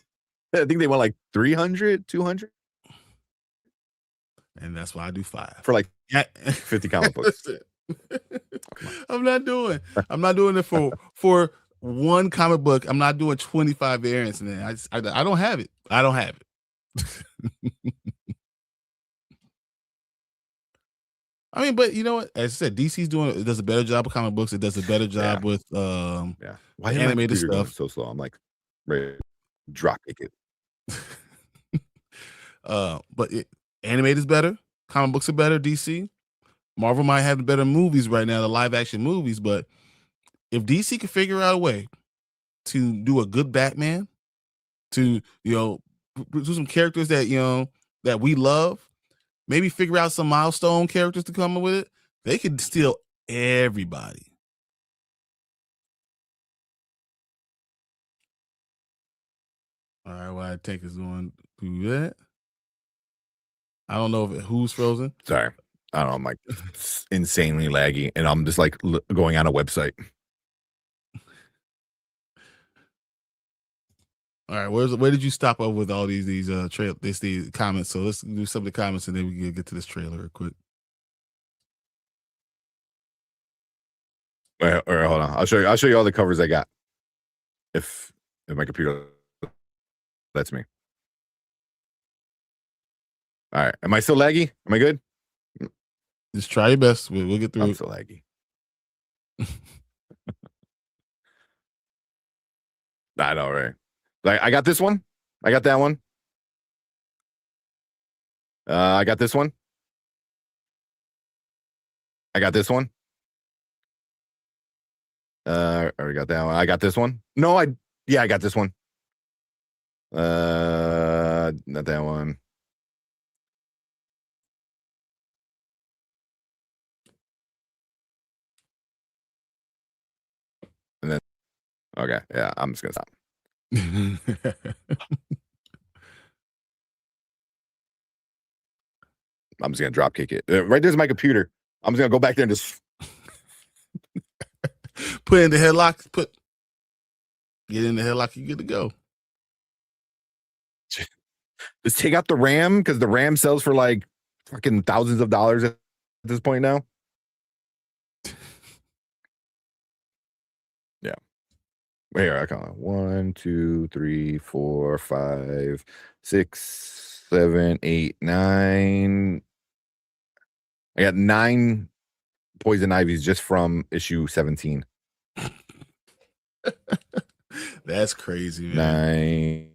I think they want like 300, 200. And that's why I do 5 for like 50 comic books. I'm not doing it for one comic book. I'm not doing 25 variants, and then I don't have it. I don't have it. I mean, but you know what? As I said, DC's does a better job with comic books. It does a better job with Why is my animated computer going stuff. so slow? I'm like, ready to drop kick it. But animated is better. Comic books are better. DC, Marvel might have the better movies right now, the live action movies. But if DC could figure out a way to do a good Batman, to do some characters that that we love, maybe figure out some milestone characters to come with it, they could steal everybody. All right, well, I take is going to do that. I don't know who's frozen. Sorry. I don't know. I'm like insanely laggy, and I'm just like going on a website. All right, where did you stop up with all these comments? So let's do some of the comments, and then we can get to this trailer real quick. All right, hold on. I'll show you all the covers I got. If my computer lets me. All right. Am I still laggy? Am I good? Just try your best. We'll get through. I'm so laggy. I know, right? Like, I got this one. I got that one. I got this one. I got this one. I already got that one. I got this one. No, I got this one. Not that one. And then, okay, yeah, I'm just gonna stop. I'm just gonna drop kick it. Right there's my computer. I'm just gonna go back there and just put in the headlock. Get in the headlock. You good to go. Just take out the RAM, because the RAM sells for like fucking thousands of dollars at this point now. Yeah. Here, I count 1, 2, 3, 4, 5, 6, 7, 8, 9. I got 9 poison ivies just from issue 17. That's crazy, man.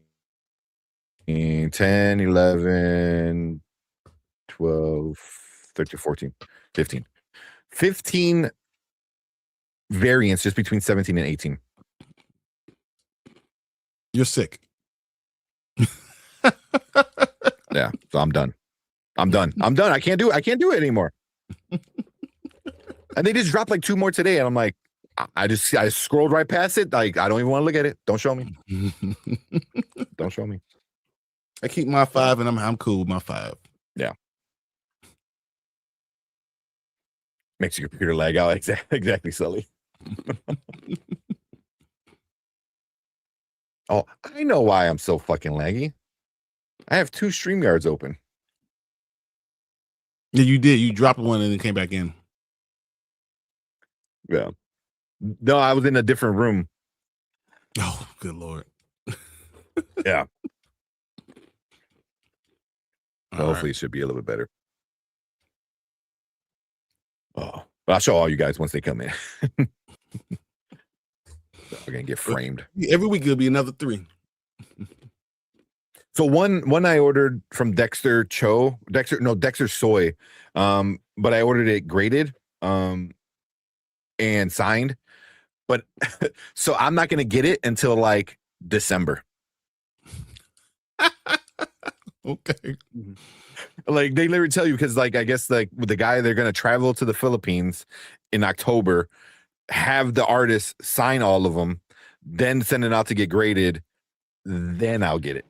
9, 10, 11, 12, 13, 14, 15. 15 variants just between 17 and 18. You're sick. Yeah, so I'm done. I can't do it anymore. And they just dropped like 2 more today, and I'm like, I scrolled right past it. Like, I don't even want to look at it. Don't show me. Don't show me. I keep my 5, and I'm cool with my 5. Yeah. Makes your computer lag out. Exactly, Sully. Oh, I know why I'm so fucking laggy. I have 2 StreamYards open. Yeah, you did. You dropped one and then came back in. Yeah. No, I was in a different room. Oh, good Lord. Yeah. So hopefully right. it should be a little bit better. Oh, but I'll show all you guys once they come in. We're gonna get framed. Every week it'll be another 3. So one I ordered from Dexter Soy. But I ordered it graded and signed. But so I'm not gonna get it until like December. Okay. Like, they literally tell you, because like, I guess like with the guy, they're gonna travel to the Philippines in October, have the artist sign all of them, then send it out to get graded, then I'll get it.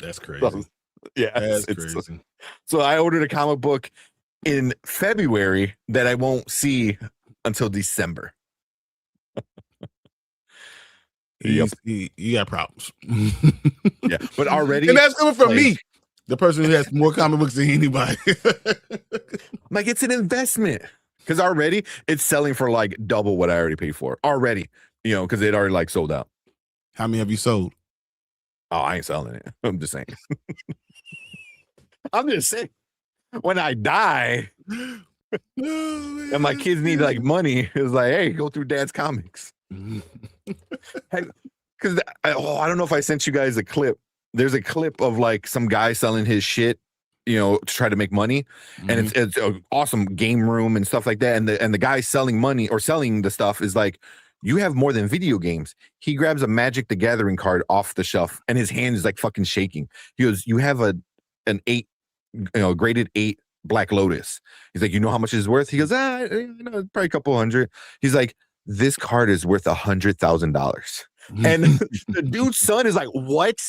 That's crazy. So, yeah, That's crazy. So I ordered a comic book in February that I won't see until December. You got problems. Yeah, but already, and that's coming from me, the person who has more comic books than anybody. Like, it's an investment, because already it's selling for like double what I already paid for already. Because it already like sold out. How many have you sold? Oh, I ain't selling it. I'm just saying. I'm just saying. when I die and my kids need like money, it's like, hey, go through Dad's comics. Because I don't know if I sent you guys a clip. There's a clip of like some guy selling his shit, to try to make money, and it's an awesome game room and stuff like that. And the guy selling money or selling the stuff is like, you have more than video games. He grabs a Magic the Gathering card off the shelf, and his hand is like fucking shaking. He goes, "You have an 8, graded 8 Black Lotus." He's like, "You know how much it's worth?" He goes, probably a couple hundred. He's like, "This card is worth $100,000." And the dude's son is like, "What?"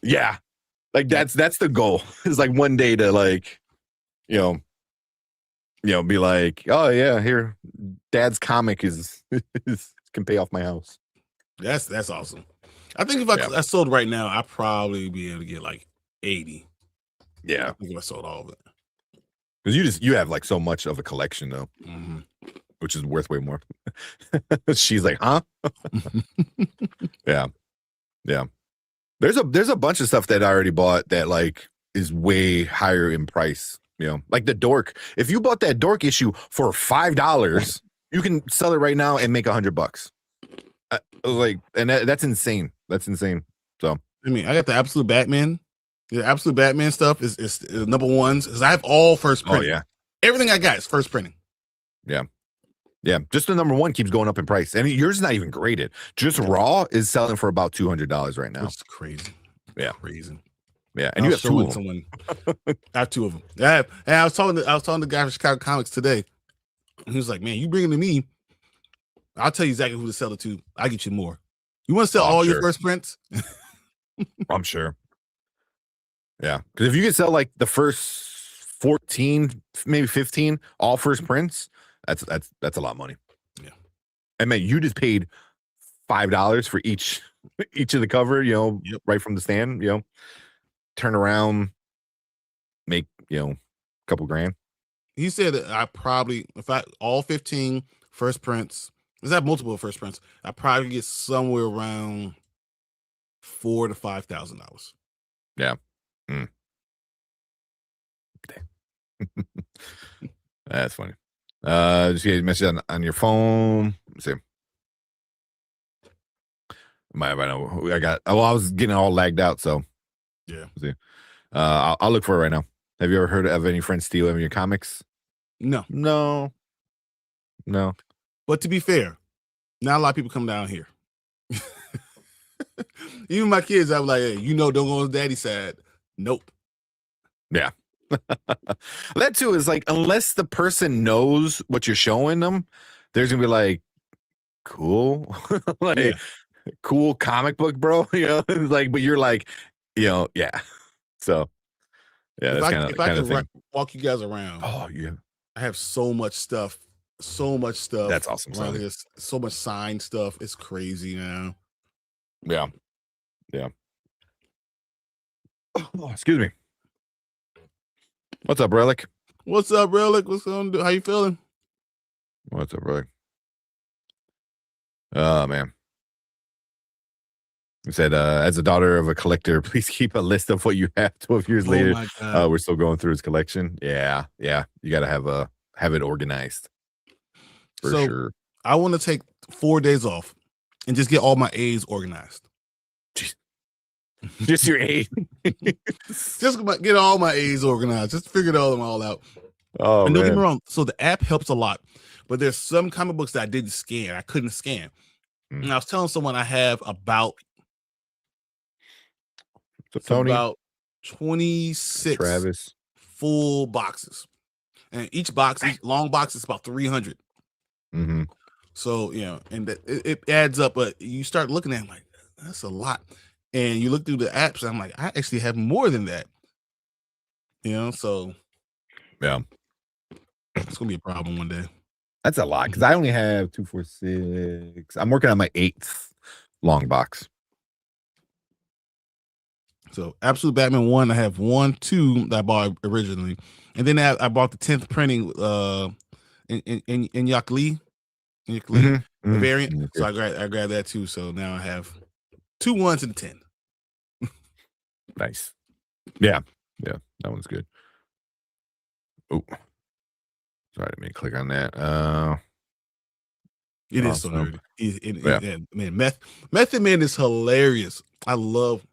Yeah, like that's the goal. It's like one day to like, be like, "Oh yeah, here, Dad's comic is can pay off my house." That's awesome. I think if I sold right now, I'd probably be able to get like 80. Yeah, I think if I sold all of it, because you have like so much of a collection though, which is worth way more. She's like, huh? Yeah. There's a bunch of stuff that I already bought that like is way higher in price. Like the Dork. If you bought that Dork issue for $5, you can sell it right now and make $100. And that's insane. That's insane. So I mean, I got the Absolute Batman. The Absolute Batman stuff is number ones because I have all first printing. Oh yeah, everything I got is first printing. Yeah, just the number one keeps going up in price. And yours is not even graded. Just raw is selling for about $200 right now. It's crazy. Yeah, crazy. Yeah, and you have two of them. I have two of them. Yeah, and I was talking to the guy from Chicago Comics today. He was like, "Man, you bring it to me, I'll tell you exactly who to sell it to. I get you more. You want to sell all your first prints?" I'm sure. Yeah, because if you can sell like the first 14, maybe 15, all first prints, that's a lot of money. Yeah, and man, you just paid $5 for each of the cover. Right from the stand. Turn around, make a couple grand. He said that I probably, if I all 15 first prints, because I have multiple first prints, I probably get somewhere around $4,000 to $5,000. Yeah. That's funny. Just get a message on your phone. Let's see. I was getting all lagged out, so yeah. See. I'll look for it right now. Have you ever heard of any friends steal any of your comics? No. But to be fair, not a lot of people come down here. Even my kids, I was like, "Hey, don't go on Daddy's side." Nope. Yeah. That too is like, unless the person knows what you're showing them, there's gonna be like, cool, cool comic book, bro. Like, but you're like, yeah. So, yeah, if that's I can walk you guys around. Oh yeah, I have so much stuff. That's awesome. So much signed stuff. It's crazy now. Yeah. Oh, excuse me. What's up, Relic? What's up, Relic? What's going on? How you feeling? What's up, Relic? Oh man. He said, as a daughter of a collector, please keep a list of what you have 12 years later. We're still going through his collection. Yeah. You got to have it organized. For sure. I want to take 4 days off and just get all my A's organized. Jeez. Just your A's. Just get all my A's organized. Just figure them all out. Oh, and don't get me wrong. So the app helps a lot, but there's some comic books that I didn't scan. I couldn't scan. And I was telling someone I have about 26 Travis full boxes, and each long box is about 300. So and it adds up, but you start looking at it like, that's a lot, and you look through the apps, and I'm like, I actually have more than that. So yeah, it's gonna be a problem one day. That's a lot because I only have 2, 4, 6. I'm working on my 8th long box. So Absolute Batman 1, I have 1, 2 that I bought originally, and then I bought the 10th printing in Yak Lee variant. So I grabbed that too. So now I have 2 1s and 10. Nice. Yeah. Yeah, that one's good. Oh, sorry, I didn't mean to click on that. It is so awesome. nerdy. Yeah, man, Method Man is hilarious. I love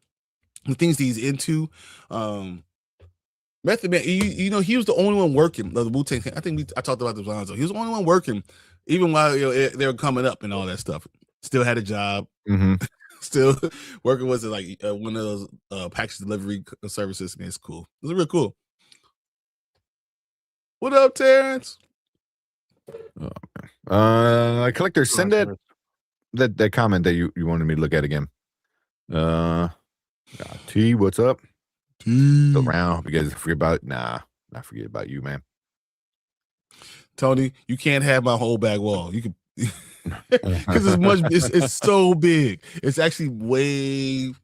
the things he's into. Method Man, you know, he was the only one working. The Wu-Tang, I think I talked about this lines. He was the only one working, even while they were coming up and all that stuff. Still had a job. Mm-hmm. Still working was like one of those package delivery services. Man, it's cool. It's real cool. What up, Terrence? Collector, send that comment that you wanted me to look at again. T, what's up? Still around. You guys forget about not forget about you, man. Tony, you can't have my whole back wall. You can because it's so big. It's actually way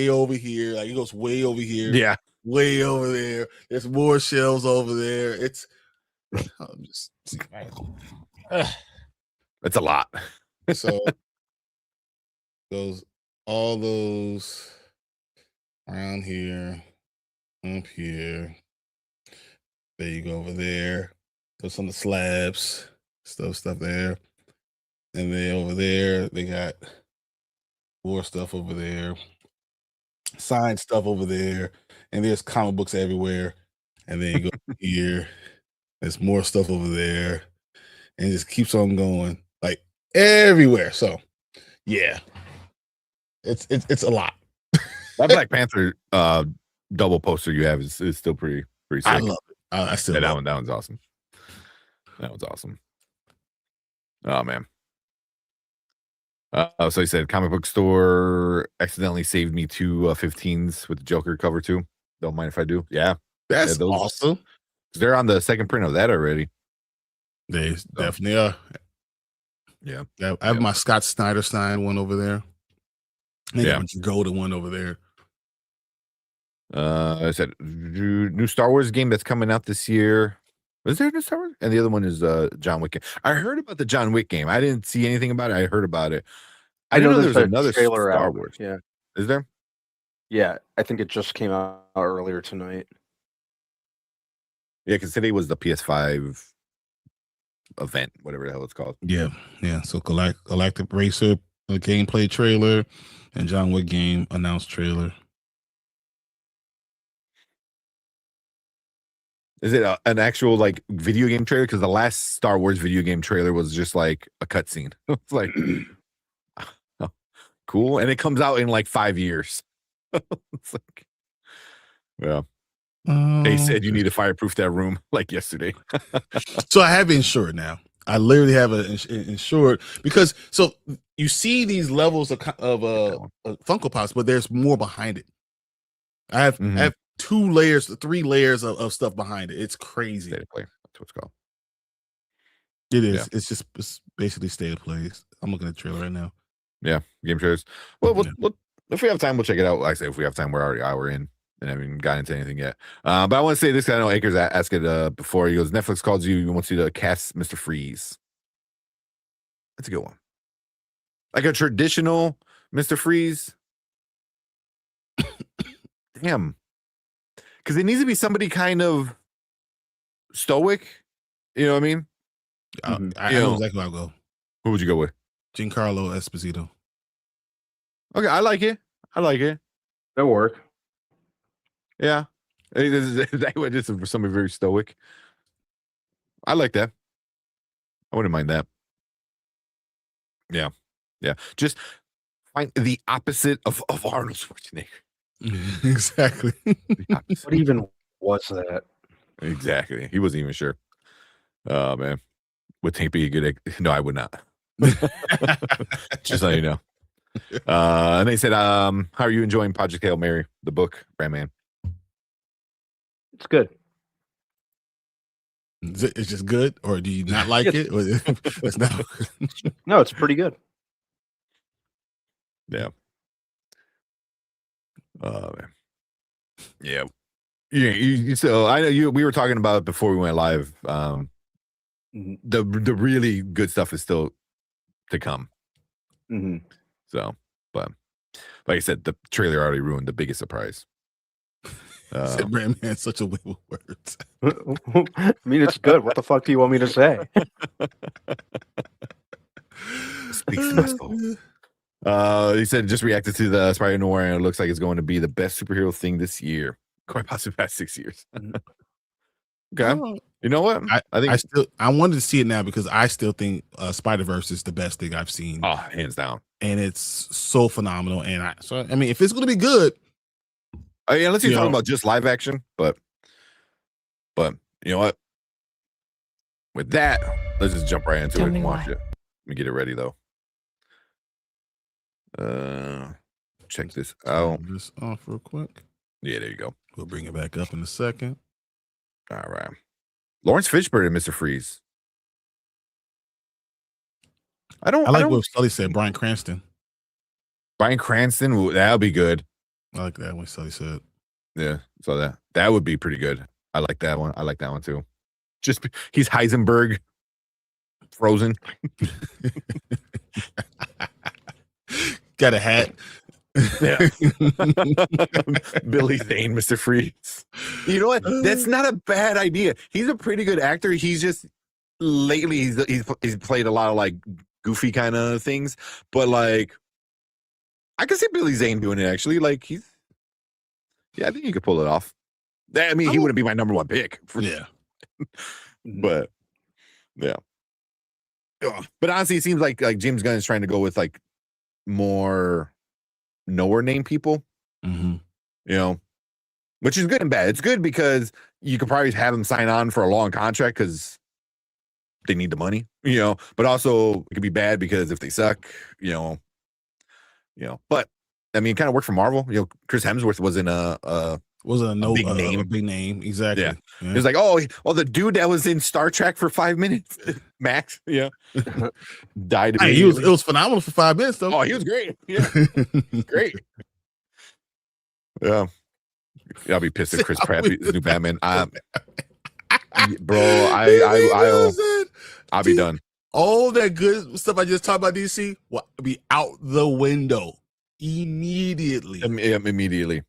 over here. Like it goes way over here. Yeah. Way over there. There's more shelves over there. It's it's a lot. So all those around here, up here. There you go over there. There's some of the slabs, stuff there. And then over there, they got more stuff over there. Signed stuff over there. And there's comic books everywhere. And then you go here. There's more stuff over there. And it just keeps on going. Like everywhere. So yeah. It's a lot. That Black Panther double poster you have is still pretty sick. I love it. I still love that one's awesome. That was awesome. Oh man. So he said comic book store accidentally saved me 2 15s with the Joker cover too. Don't mind if I do. Yeah. That's awesome. They're on the second print of that already. They definitely are. Yeah. I have my Scott Snyder signed one over there. And a golden one over there. I said new Star Wars game that's coming out this year. Was there a new Star Wars? And the other one is John Wick. I heard about the John Wick game. I didn't see anything about it. I heard about it. I didn't know there was another Star Wars. Yeah. Is there? Yeah, I think it just came out earlier tonight. Yeah, because today was the PS5 event, whatever the hell it's called. Yeah. So Galactic Racer gameplay trailer and John Wick game announced trailer. Is it an actual like video game trailer? Because the last Star Wars video game trailer was just like a cutscene. It's like oh, cool, and it comes out in like 5 years. It's like, yeah. They said you need to fireproof that room like yesterday. So I have insured now. I literally have insured because so you see these levels of Funko Pops, but there's more behind it. I have 3 layers of stuff behind it. It's crazy. State of play. That's what it's called. It is. Yeah. It's basically state of play. I'm looking at the trailer right now. Yeah, game trailers. Well, if we have time, we'll check it out. Like I say, if we have time, we're already an hour in and I haven't gotten into anything yet. But I want to say this. I know Akers asked it before. He goes, Netflix calls you. He wants you to cast Mr. Freeze. That's a good one. Like a traditional Mr. Freeze. Damn. Because it needs to be somebody kind of stoic. You know what I mean? I know exactly where I'll go. Who would you go with? Giancarlo Esposito. Okay, I like it. That'll work. Yeah. That would just for somebody very stoic. I like that. I wouldn't mind that. Yeah. Just find the opposite of Arnold Schwarzenegger. Exactly. What even was that? Exactly. He wasn't even sure. Oh man. Would Tank be a good? No, I would not. Just so you know. And they said, how are you enjoying Project Hail Mary, the book, Brandman? It's good. It's just good, or do you not like it? It's not. No, it's pretty good. Yeah. Man. Yeah. So I know we were talking about it before we went live. The really good stuff is still to come. So, but like I said, the trailer already ruined the biggest surprise. Said Brand Man, such a way with words. I mean, it's good. What the fuck do you want me to say? Speaks to my soul. He said just reacted to the Spider-Noir and it looks like it's going to be the best superhero thing this year. Quite possibly past 6 years. Okay. Oh, You know what? I think I wanted to see it now because I still think Spider-Verse is the best thing I've seen. Oh, hands down. And it's so phenomenal. And I mean, if it's gonna be good. Unless you're talking about just live action, but you know what? With that, let's just jump right into it and watch it. Let me get it ready though. Check this out. Turn this off real quick. Yeah, there you go. We'll bring it back up in a second. All right. Lawrence Fishburne and Mr. Freeze. I like what Sully said. Bryan Cranston. Bryan Cranston, that'll be good. I like that when Sully said. Yeah, so that would be pretty good. I like that one. I like that one too. Just he's Heisenberg, frozen. Got a hat. Yeah. Billy Zane, Mr. Freeze. You know what? That's not a bad idea. He's a pretty good actor. He's just lately he's played a lot of like goofy kind of things, but like I can see Billy Zane doing it actually. Like I think he could pull it off. I mean, he wouldn't be my number one pick. But yeah. But honestly, it seems like James Gunn is trying to go with like more knower name people, you know, which is good and bad. It's good because you could probably have them sign on for a long contract because they need the money, you know, but also it could be bad because if they suck, you know, but I mean, it kind of worked for Marvel. You know, Chris Hemsworth wasn't a big name. A big name, exactly. Yeah. It was like, the dude that was in Star Trek for 5 minutes, Max, died. Hey, it was phenomenal for 5 minutes though. Oh, he was great. Yeah, great. Yeah, I'll be pissed if Chris Pratt is new Batman. Bro, I'll be done. All that good stuff I just talked about DC will be out the window immediately. Immediately.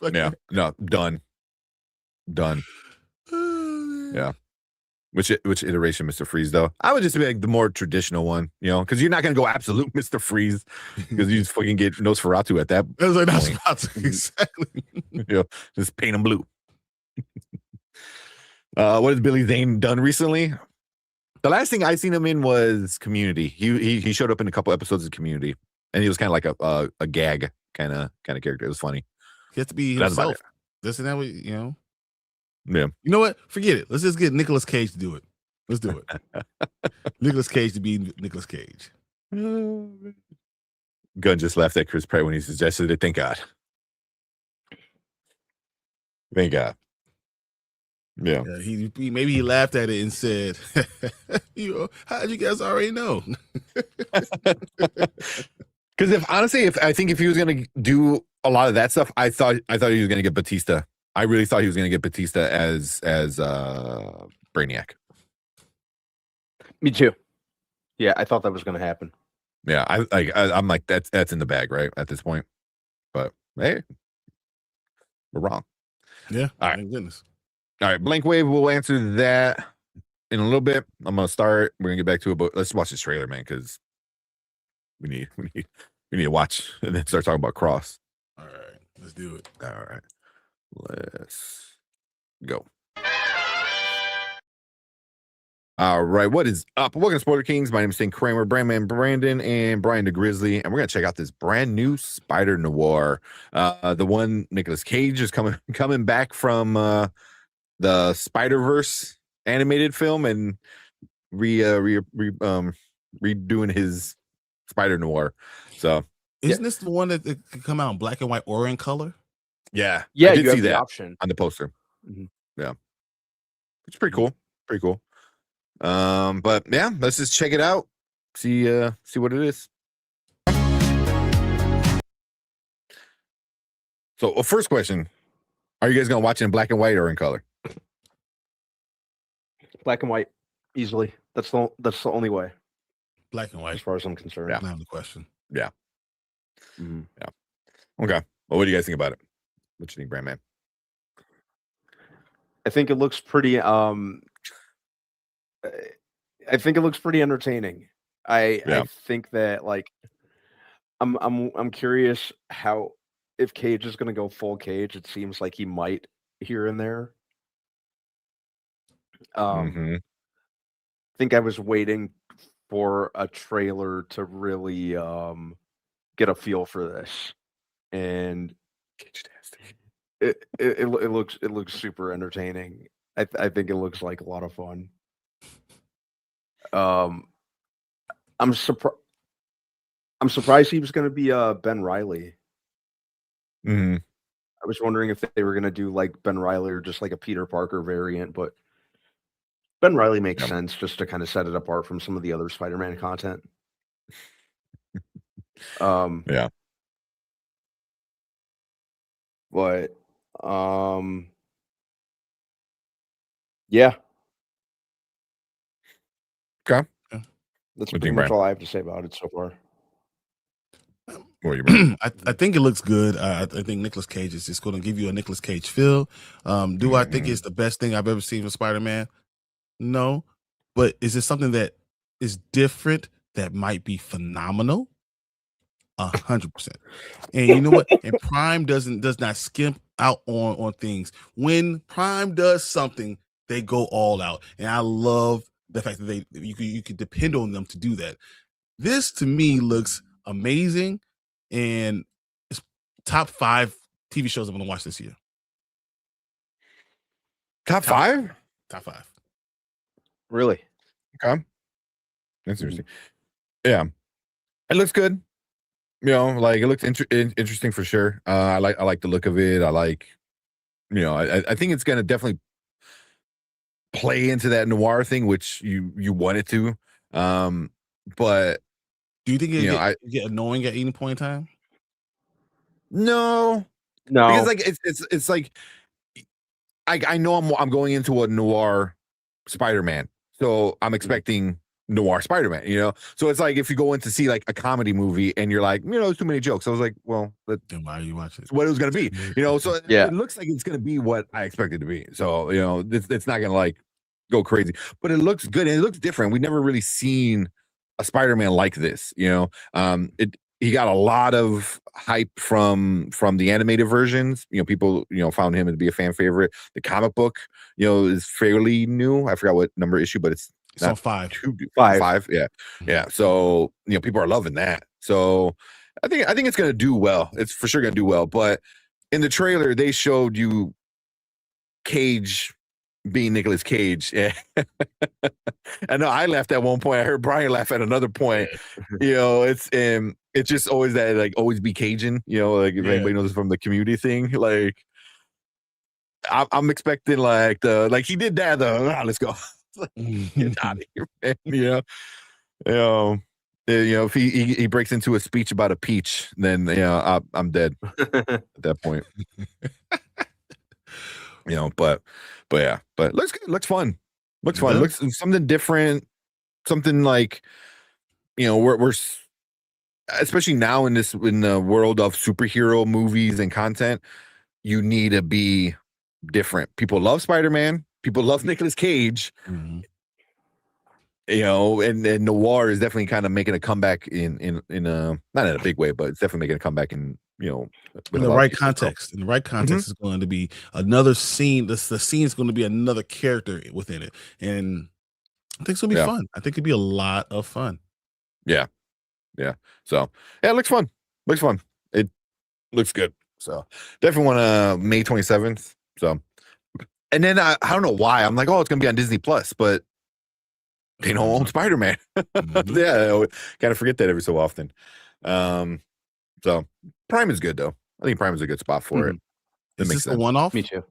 Yeah, no, done. Yeah. Which iteration, Mr. Freeze, though? I would just be like the more traditional one, you know, because you're not gonna go absolute Mr. Freeze because you just fucking get Nosferatu at that. That's like Nosferatu, exactly. Just paint them blue. What has Billy Zane done recently? The last thing I seen him in was Community. He showed up in a couple episodes of Community, and he was kind of like a gag kind of character. It was funny. He has to be himself. Isn't that what you know? Yeah. You know what? Forget it. Let's just get Nicolas Cage to do it. Let's do it. Nicolas Cage to be Nicolas Cage. Gunn just laughed at Chris Pratt when he suggested it. Thank God. Thank God. Yeah. Maybe he laughed at it and said, how'd you guys already know? Because if he was gonna do a lot of that stuff, I thought he was gonna get Batista. I really thought he was gonna get Batista as Brainiac. Me too. Yeah, I thought that was gonna happen. Yeah, I'm like that's in the bag right at this point. But hey, we're wrong. Yeah. All right. Thank goodness. All right, Blank Wave. We'll answer that in a little bit. I'm gonna start. We're gonna get back to it, but let's watch this trailer, man, because we need to watch and then start talking about Cross. All right, let's do it. All right, let's go. All right, what is up? Welcome to Spoiler Kings. My name is Stan Kramer, Brandman Brandon, and Brian the Grizzly, and we're gonna check out this brand new Spider-Noir. The one Nicolas Cage is coming back from the Spider-Verse animated film and redoing his Spider-Noir. So isn't this the one that could come out in black and white or in color? Yeah, I did you see have that the option on the poster. Mm-hmm. Yeah, it's pretty cool. But yeah, let's just check it out. See what it is. So, first question: are you guys gonna watch it in black and white or in color? Black and white, easily. That's the only way. Black and white, as far as I'm concerned. Yeah, not the question. Yeah. Mm-hmm. Yeah. Okay. Well, what do you guys think about it? What you think, Brandman? I think it looks pretty. I think it looks pretty entertaining. I think that like I'm curious how if Cage is going to go full Cage. It seems like he might here and there. Mm-hmm. I think I was waiting for a trailer to really get a feel for this, and it looks super entertaining. I think it looks like a lot of fun. I'm surprised he was going to be Ben Reilly. Mm-hmm. I was wondering if they were going to do like Ben Reilly or just like a Peter Parker variant, but Ben Reilly makes sense just to kind of set it apart from some of the other Spider-Man content. Yeah. But yeah. Okay. That's pretty much all I have to say about it so far. What you mean? I think it looks good. I think Nicolas Cage is just going to give you a Nicolas Cage feel. Do I think it's the best thing I've ever seen from Spider-Man? No. But is it something that is different that might be phenomenal? 100%. And you know what? And Prime does not skimp out on things. When Prime does something, they go all out. And I love the fact that you could depend on them to do that. This to me looks amazing. And it's top 5 TV shows I'm going to watch this year. Top 5? Top 5. Really? Okay. That's interesting. Yeah. It looks good. You know, like it looks interesting for sure. I like the look of it. I like, you know, I think it's going to definitely play into that noir thing, which you want it to. But do you think it get annoying at any point in time? No, because like it's like I know I'm going into a noir Spider-Man, so I'm expecting noir Spider-Man. You know, so it's like if you go in to see like a comedy movie and you're like, you know, there's too many jokes. I was like, well, then why are you watching? What it was gonna be, you know? So it looks like it's gonna be what I expected to be. So you know, it's not gonna like go crazy, but it looks good and it looks different. We've never really seen a Spider-Man like this, you know. He got a lot of hype from the animated versions. You know, people, you know, found him to be a fan favorite. The comic book, you know, is fairly new. I forgot what number issue, but it's on 5. 5. Yeah. So, you know, people are loving that. So I think it's gonna do well. It's for sure gonna do well. But in the trailer, they showed you Cage being Nicolas Cage. Yeah. I know I laughed at one point. I heard Brian laugh at another point. You know, it's just always that like always be Cajun, you know, like if anybody knows from the Community thing, like I'm expecting like he did that let's go. Get out of here, man. You know, if he breaks into a speech about a peach, then I'm dead at that point. You know, but looks good, looks fun. Looks fun. Looks something different. Something like, you know, we're especially now in the world of superhero movies and content, you need to be different. People love Spider-Man. People love Nicolas Cage. Mm-hmm. You know, and noir is definitely kind of making a comeback in a not in a big way, but it's definitely making a comeback in, you know, in the right context. In the right context is going to be another scene. The scene is going to be another character within it, and I think it's gonna be fun. I think it'd be a lot of fun. Yeah. So it looks fun. It looks good. So definitely want May 27th. So, and then I don't know why I'm like, oh, it's gonna be on Disney Plus, but they don't own Spider-Man. Yeah, kind of forget that every so often. So Prime is good though. I think Prime is a good spot for it. Is this a one-off? Me too.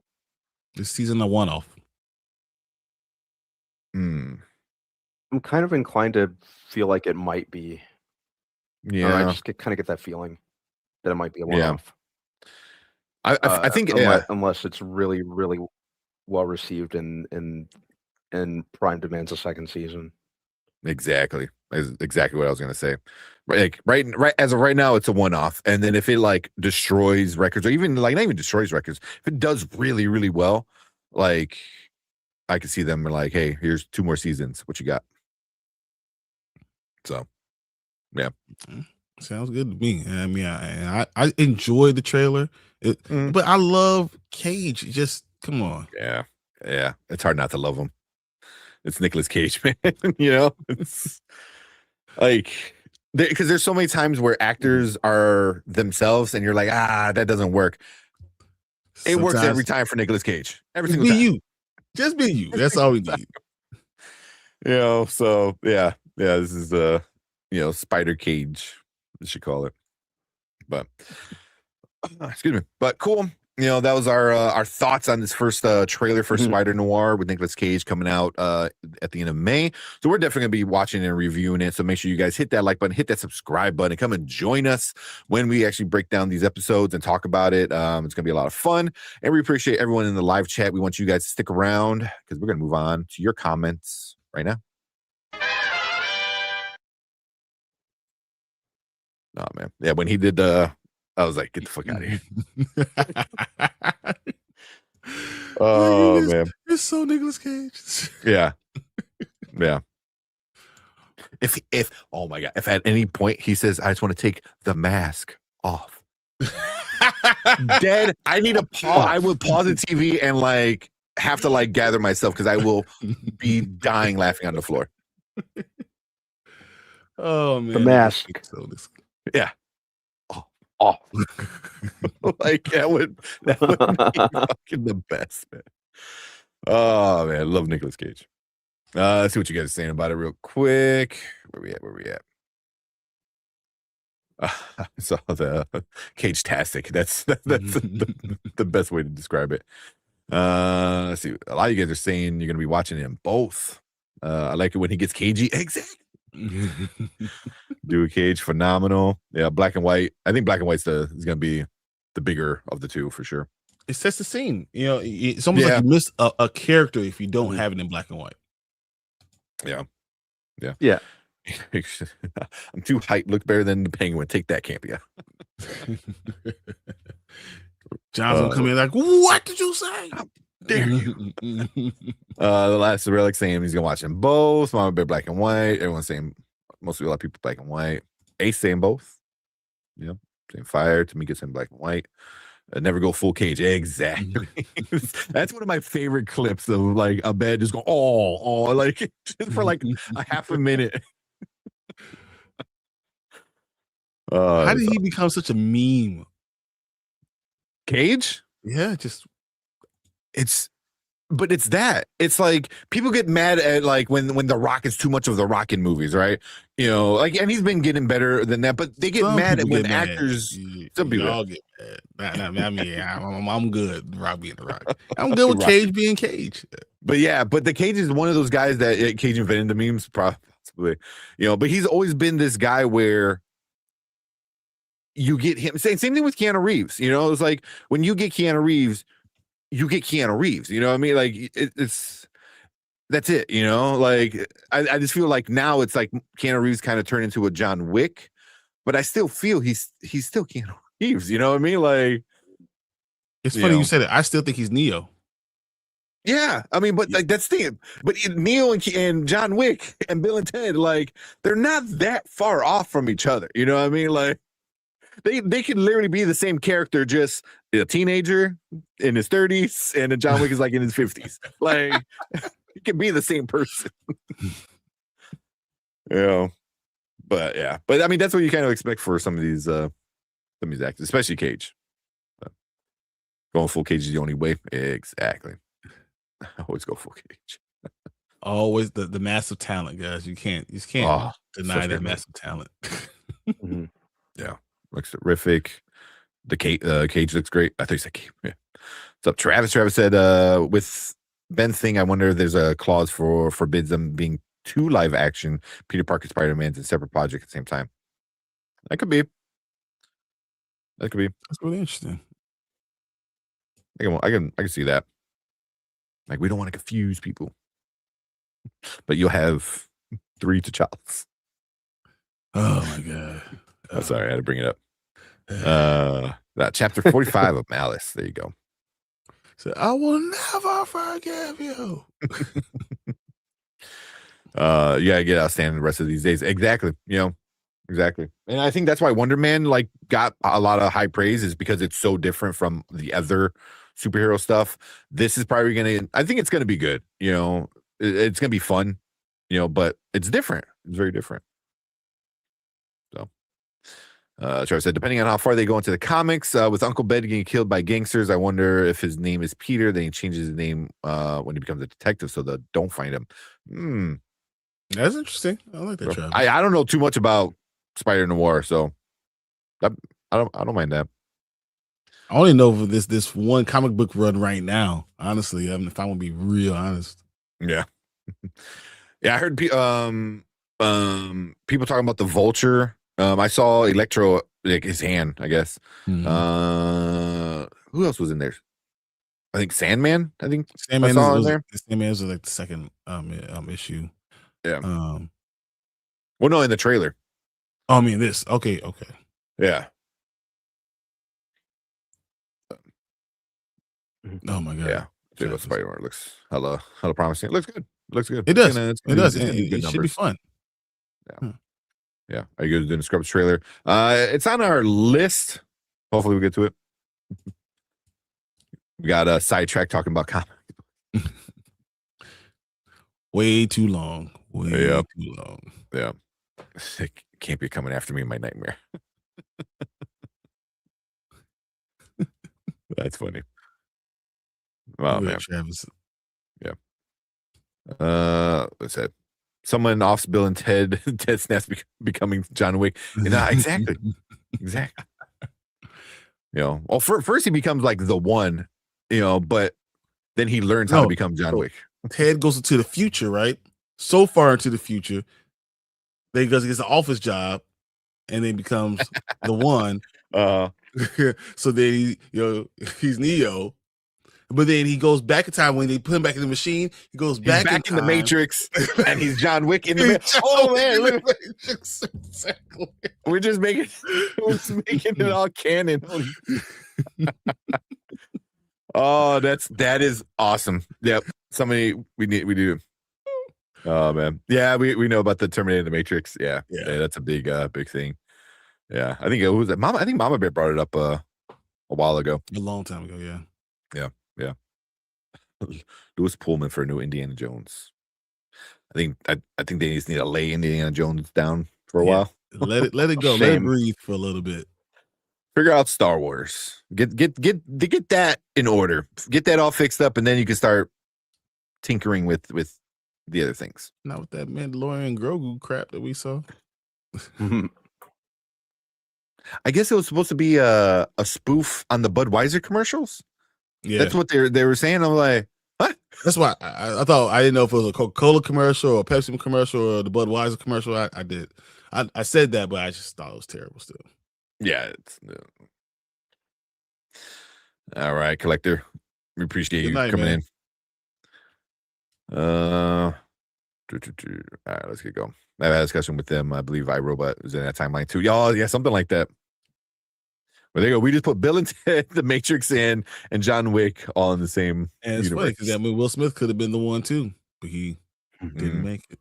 This season a one-off. I'm kind of inclined to feel like it might be. Yeah, I just kind of get that feeling that it might be a one-off. I think unless it's really, really well received and Prime demands a second season. Exactly what I was gonna say. Like right as of right now, it's a one-off, and then if it like destroys records, or even like not even destroys records, if it does really, really well, like I could see them like, hey, here's 2 more seasons. What you got? So, yeah. Sounds good to me. I mean, I enjoyed the trailer, Mm. but I love Cage. Just come on. Yeah. It's hard not to love him. It's Nicolas Cage, man. It's like because there's so many times where actors are themselves, and you're like, that doesn't work. It works every time for Nicolas Cage. Every single time. You. Just be you. That's all we need. So yeah. This is Spider Cage, we should call it. But excuse me. But cool. That was our thoughts on this first trailer for Spider-Noir with Nicolas Cage coming out at the end of May. So we're definitely going to be watching and reviewing it. So make sure you guys hit that like button, hit that subscribe button, and come and join us when we actually break down these episodes and talk about it. It's going to be a lot of fun. And we appreciate everyone in the live chat. We want you guys to stick around because we're going to move on to your comments right now. Oh, man. Yeah, when he did I was like, get the fuck out of here. Oh, man. It's so Nicolas Cage. Yeah. If oh my God, if at any point he says, I just want to take the mask off. Dead. I need a pause. I will pause the TV and like have to like gather myself because I will be dying laughing on the floor. Oh man. The mask. Yeah. Oh. Like that would be fucking the best, man. Oh man, I love Nicolas Cage. Let's see what you guys are saying about it real quick. Where we at? So the Cage-tastic. That's the best way to describe it. Let's see. A lot of you guys are saying you're gonna be watching it in both. I like it when he gets cagey. Exactly. Do a Cage, phenomenal. Yeah, black and white. I think black and white's is gonna be the bigger of the two for sure. It sets the scene. It's almost like you miss a character if you don't have it in black and white. Yeah. I'm too hyped. Look better than the Penguin. Take that, Campia. John's gonna come in like, what did you say? How dare you? The last relic saying he's gonna watch them both. Mama Bear black and white. Everyone's saying mostly a lot of people black and white. Ace saying both. Yeah, saying fire. Tamika saying black and white. Never go full Cage. Exactly. That's one of my favorite clips of like a bed just go like just for like a half a minute. How did he become such a meme? Cage? Yeah, just but it's that. It's like people get mad at like when The Rock is too much of The Rock in movies, right? Like, and he's been getting better than that, but they get mad at when actors. Some people all get mad. I mean, I'm good. The Rock being The Rock. I'm good with Cage being Cage. But the Cage is one of those guys that Cage invented the memes, possibly. But he's always been this guy where you get him. Same thing with Keanu Reeves. It's like when you get Keanu Reeves, you get Keanu Reeves. You know what I mean? Like that's it. Like I just feel like now it's like Keanu Reeves kind of turned into a John Wick, but I still feel he's still Keanu Reeves. You know what I mean? Like it's funny you said it. I still think he's Neo. Yeah, I mean, but like that's the thing. But Neo and John Wick and Bill and Ted, like they're not that far off from each other. You know what I mean? Like they could literally be the same character, just a teenager in his 30s, and then John Wick is like in his 50s. Like it can be the same person. But I mean that's what you kind of expect for some of these actors, especially Cage. Going full Cage is the only way. Exactly. I always go full Cage. Always the massive talent, guys. You can't deny that massive talent. Yeah, looks terrific. The Cage looks great. I think it's like, yeah. What's up, Travis? Travis said, with Ben's thing, I wonder if there's a clause forbids them being two live action Peter Parker Spider-Mans in separate projects at the same time. That could be. That's really interesting. I can see that. Like, we don't want to confuse people, but you'll have 3 T'Challas. Oh my god! I'm sorry, I had to bring it up. That chapter 45 of Malice. There you go. So I will never forgive you. You gotta get outstanding the rest of these days. Exactly. Exactly. And I think that's why Wonder Man like got a lot of high praise, is because it's so different from the other superhero stuff. This is probably I think it's gonna be good. It's gonna be fun, but it's different. It's very different. So Trevor said, depending on how far they go into the comics, with Uncle Ben getting killed by gangsters, I wonder if his name is Peter, then he changes his name when he becomes a detective so they don't find him. That's interesting. I like that, Travis. I don't know too much about Spider-Noir, so I don't mind that. I only know for this one comic book run right now. Honestly, if I want to be real honest. Yeah. Yeah, I heard people talking about the Vulture. I saw Electro, like his hand, I guess. Mhm. Who else was in there? I think Sandman. Sandman saw in there. Sandman was like the second issue. Yeah. Well, no, in the trailer. Oh, I mean this. Okay. Yeah. Oh my god. Yeah. Spider-Man looks hella promising. It looks good. It does. It does. It's gonna be good It should be numbers. fun. Yeah. Are you guys doing the Scrubs trailer? It's on our list. Hopefully we get to it. We got a sidetrack talking about comics. Way too long. Too long. Yeah. It can't be coming after me in my nightmare. That's funny. Oh, man. Travis. Yeah. What's that? Someone offs Bill and Ted. Ted Snaps becoming John Wick. Exactly. Well, first he becomes like the one, but then he learns how to become John Wick. Ted goes into the future, right? So far into the future, then he gets an office job, and then becomes the one. So then he's Neo, but then he goes back in time when they put him back in the machine. He goes back in the Matrix, and he's John Wick in the Matrix. Oh man, look. Exactly. We're just making it all canon. Oh, that is awesome. Yep. Somebody we do. Oh man. Yeah, we know about the Terminator in the Matrix. Yeah, that's a big thing. Yeah. I think it was Mama. I think Mama Bear brought it up a while ago. A long time ago, yeah. Louis Pullman for a new Indiana Jones. I think they just need to lay Indiana Jones down for a while. Let it go. Let it breathe for a little bit. Figure out Star Wars. Get that in order. Get that all fixed up, and then you can start tinkering with the other things. Not with that Mandalorian Grogu crap that we saw. I guess it was supposed to be a spoof on the Budweiser commercials. Yeah, that's what they were saying. I'm like, what? That's why I thought, I didn't know if it was a Coca-Cola commercial or a Pepsi commercial or the Budweiser commercial. I said that, but I just thought it was terrible still. Yeah. All right, Collector. We appreciate you coming in. All right, let's get going. I had a discussion with them. I believe iRobot was in that timeline too. Y'all, yeah, something like that. Well, there you go. We just put Bill and Ted, The Matrix and John Wick all in the same and it's universe. Funny because Will Smith could have been the one too, but he didn't make it.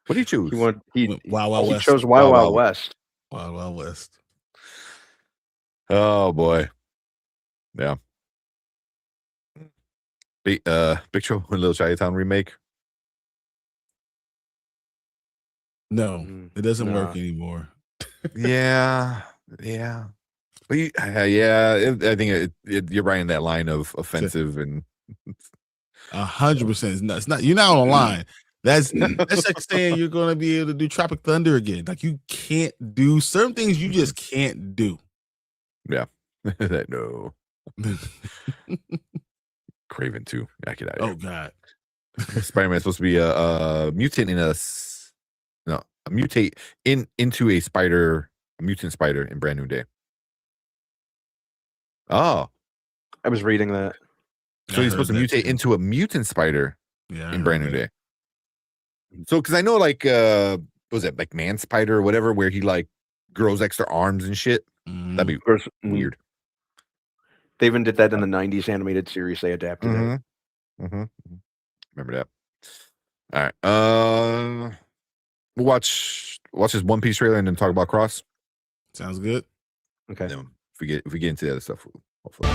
What did he choose? He West. chose Wild West. Wild West. Oh boy. Yeah. Big Trouble in Little Chinatown remake. No, it doesn't work anymore. Yeah. But I think you're right in that line of offensive and 100%. It's not. You're not on the line. That's like saying you're going to be able to do Tropic Thunder again. Like you can't do certain things. You just can't do. Yeah. No. Craven 2. I get out of here. Oh God. Spider-Man is supposed to be a mutant mutate into a mutant spider in Brand New Day. Oh, I was reading that. So he's supposed to mutate into a mutant spider in Brand New Day. So, because I know, like, what was it, like Man Spider or whatever, where he like grows extra arms and shit. That'd be weird. They even did that in the '90s animated series. They adapted it. Remember that? All right. We'll watch this One Piece trailer and then talk about Cross. Sounds good. Okay. Then if we get into the other stuff, we'll hopefully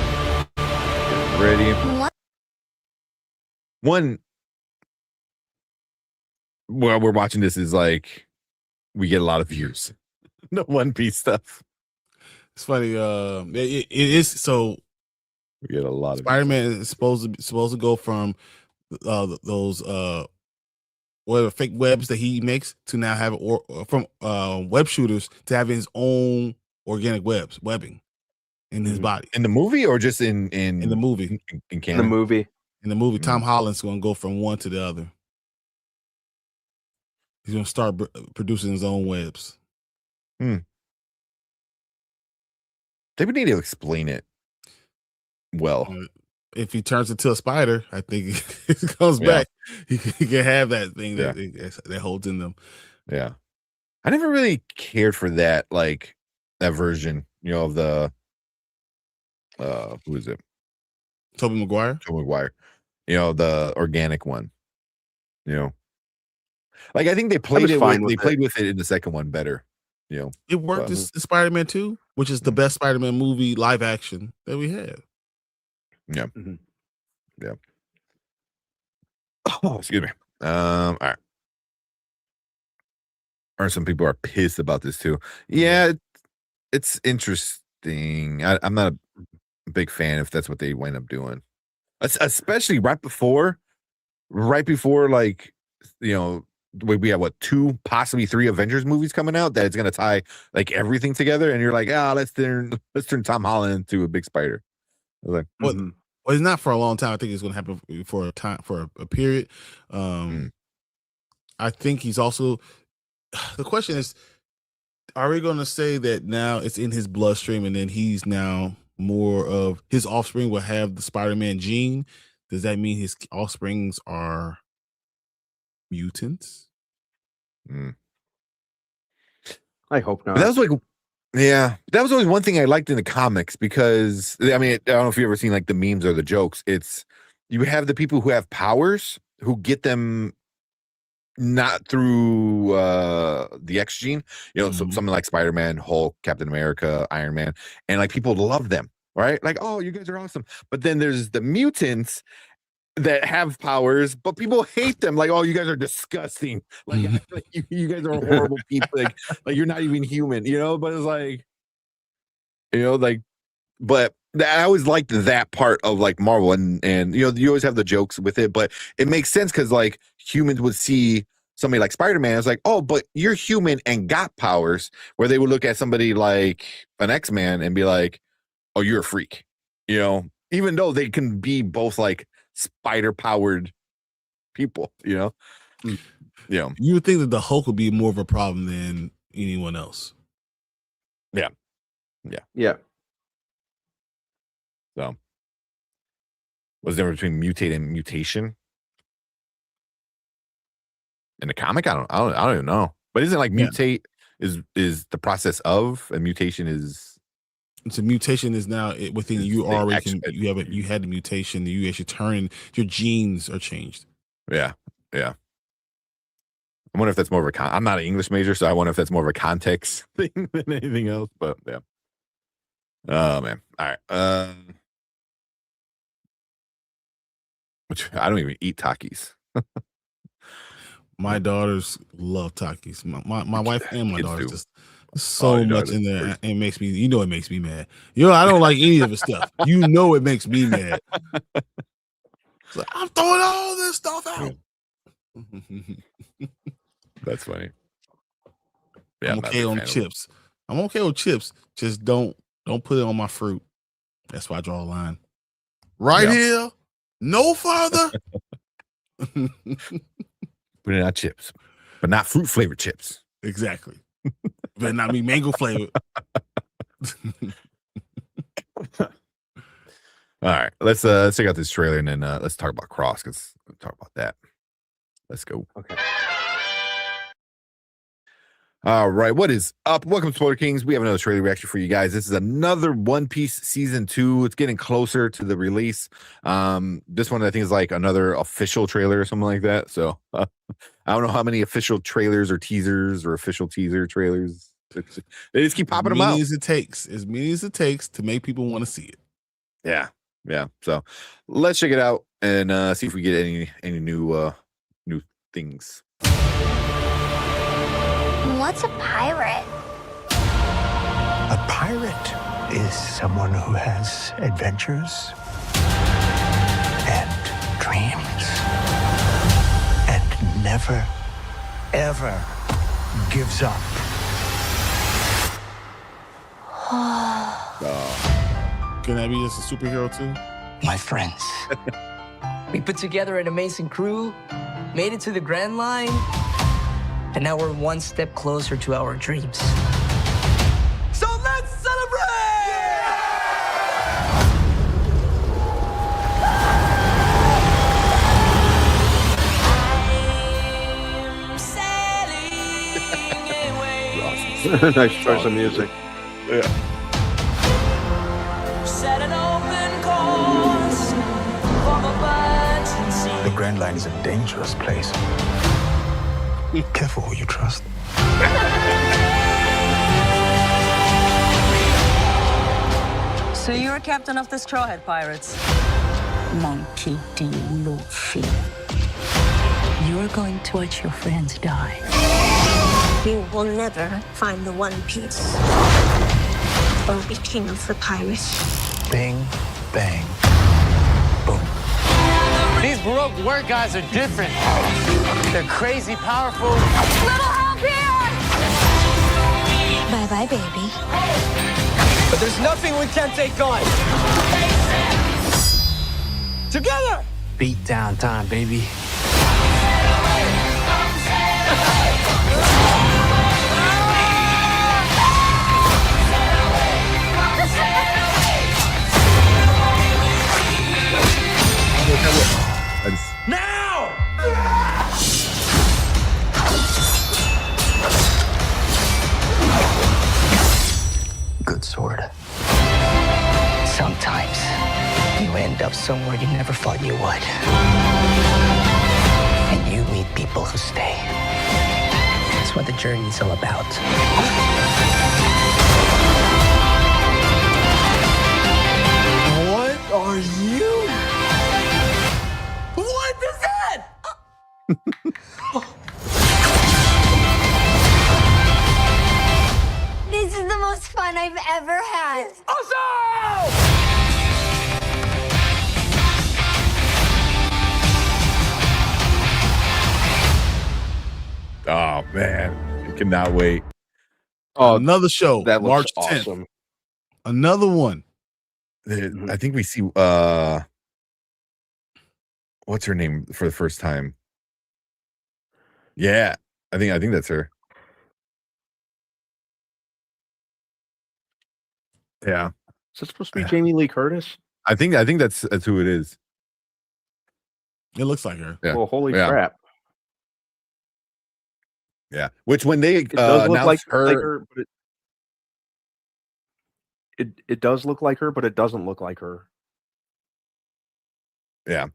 get ready. One. While we're watching this is like we get a lot of views. The One Piece stuff. It's funny. It is so. We get a lot of Spider-Man is supposed to go from those whatever fake webs that he makes to now have from web shooters to having his own organic webbing in his body. In the movie or just in the movie? In the movie. In the movie, Tom Holland's going to go from one to the other. He's going to start producing his own webs. They would need to explain it well. If he turns into a spider, I think he comes back. He can have that thing that holds in them. Yeah. I never really cared for that, like that version, of the who is it? Tobey Maguire. The organic one. Like I think they played with it in the second one better. It worked in Spider-Man 2, which is the best Spider-Man movie live action that we had. Yeah. Yeah. Oh, excuse me. All right. Or some people are pissed about this too. Yeah, it's interesting. I'm not a big fan if that's what they wind up doing, especially right before, like we have 2, possibly 3 Avengers movies coming out that it's gonna tie like everything together, and you're like, let's turn Tom Holland into a big spider. Like, well, it's not for a long time. I think it's going to happen for a time, for a period. I think he's also. The question is, are we going to say that now it's in his bloodstream, and then he's now more of his offspring will have the Spider-Man gene? Does that mean his offsprings are mutants? I hope not. But that was like. Yeah, that was always one thing I liked in the comics because I mean, I don't know if you've ever seen like the memes or the jokes. It's you have the people who have powers who get them not through the X gene, so something like Spider-Man, Hulk, Captain America, Iron Man, and like people love them, right? Like, oh, you guys are awesome. But then there's the mutants that have powers, but people hate them. Like, oh, you guys are disgusting. Like, you guys are horrible people. Like you're not even human, But it's like, but I always liked that part of like Marvel, and you always have the jokes with it, but it makes sense because like humans would see somebody like Spider-Man. It's like, oh, but you're human and got powers. Where they would look at somebody like an X-Man and be like, oh, you're a freak, even though they can be both like spider powered people, You would think that the Hulk would be more of a problem than anyone else. Yeah. So what's the difference between mutate and mutation in the comic? I don't even know. But isn't like mutate is the process of, and mutation is. So mutation is now within you already you had the mutation, you actually turn, your genes are changed. Yeah. I wonder if that's more of I'm not an English major, so I wonder if that's more of a context thing than anything else. But yeah. Oh man. All right. Which I don't even eat Takis. My daughters love Takis. My wife and my daughters just so much in there. It makes me, it makes me mad. I don't like any of his stuff. It makes me mad. So I'm throwing all this stuff out. That's funny. Yeah, I'm okay on chips. I'm okay with chips. Just don't put it on my fruit. That's why I draw a line. Here, no further. Put it on chips, but not fruit flavored chips. Exactly. But not me mango flavored. All right, let's check out this trailer and then let's talk about Cross, because we'll talk about that. Let's go. Okay. All right, what is up? Welcome to Spoiler Kings. We have another trailer reaction for you guys. This is another One Piece season 2. It's getting closer to the release. This one I think is like another official trailer or something like that. So I don't know how many official trailers or teasers or official teaser trailers. They just keep popping them out. As many as it takes to make people want to see it. Yeah. So let's check it out and see if we get any new things. What's a pirate? A pirate is someone who has adventures and dreams and never, ever gives up. Can I be just a superhero too? My friends, We put together an amazing crew, made it to the Grand Line, and now we're one step closer to our dreams. So let's celebrate! I'm sailing away. Nice choice of music. Yeah. Set an open course for the birds and sea. the Grand Line is a dangerous place. Be careful who you trust. So you're captain of the Strawhead Pirates? Monkey D. Luffy. You're going to watch your friends die. You will never find the One Piece or be king of the pirates. Bing, bang, boom. These Baroque work guys are different. They're crazy powerful. Little help here! Bye-bye, baby. But there's nothing we can't take on. Together! Beat down time, baby. Now! Good sword. Sometimes you end up somewhere you never thought you would. And you meet people who stay. That's what the journey's all about. What are you? What is that? This is the most fun I've ever had. Awesome! Oh man, I cannot wait. Oh, Another show, that looks March 10th. awesome. Another one. I think we see what's her name for the first time. Yeah, I think that's her. Yeah, Is it supposed to be Jamie Lee Curtis? I think that's who it is. It looks like her. Yeah. Well, holy Yeah. crap. Yeah, which when they It does look like announced her, her, but it does look like her, but it doesn't look like her. Yeah.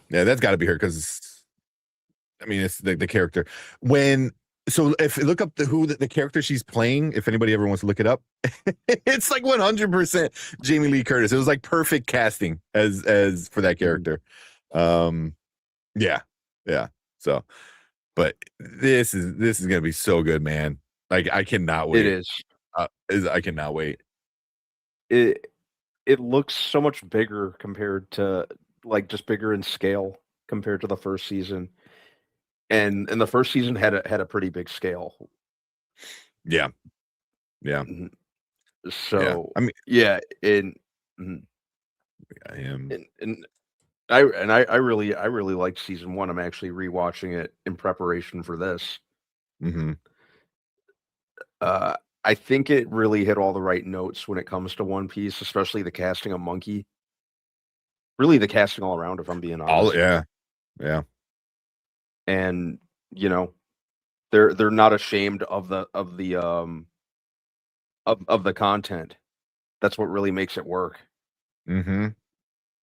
that's got to be her because I mean it's the character. So if you look up who the character she's playing, if anybody ever wants to look it up, it's like 100% Jamie Lee Curtis. It was like perfect casting as for that character. Yeah. So, but this is gonna be so good, man. Like I cannot wait. It is. I cannot wait. It looks so much bigger compared to just bigger in scale compared to the first season. And the first season had a pretty big scale. Yeah. So I mean, yeah, I am. and I really liked season 1. I'm actually rewatching it in preparation for this. Mm-hmm. I think it really hit all the right notes when it comes to One Piece, especially the casting of Monkey. Really, the casting all around, if I'm being honest. Yeah. And They're not ashamed of the of the content. That's what really makes it work. Mm-hmm.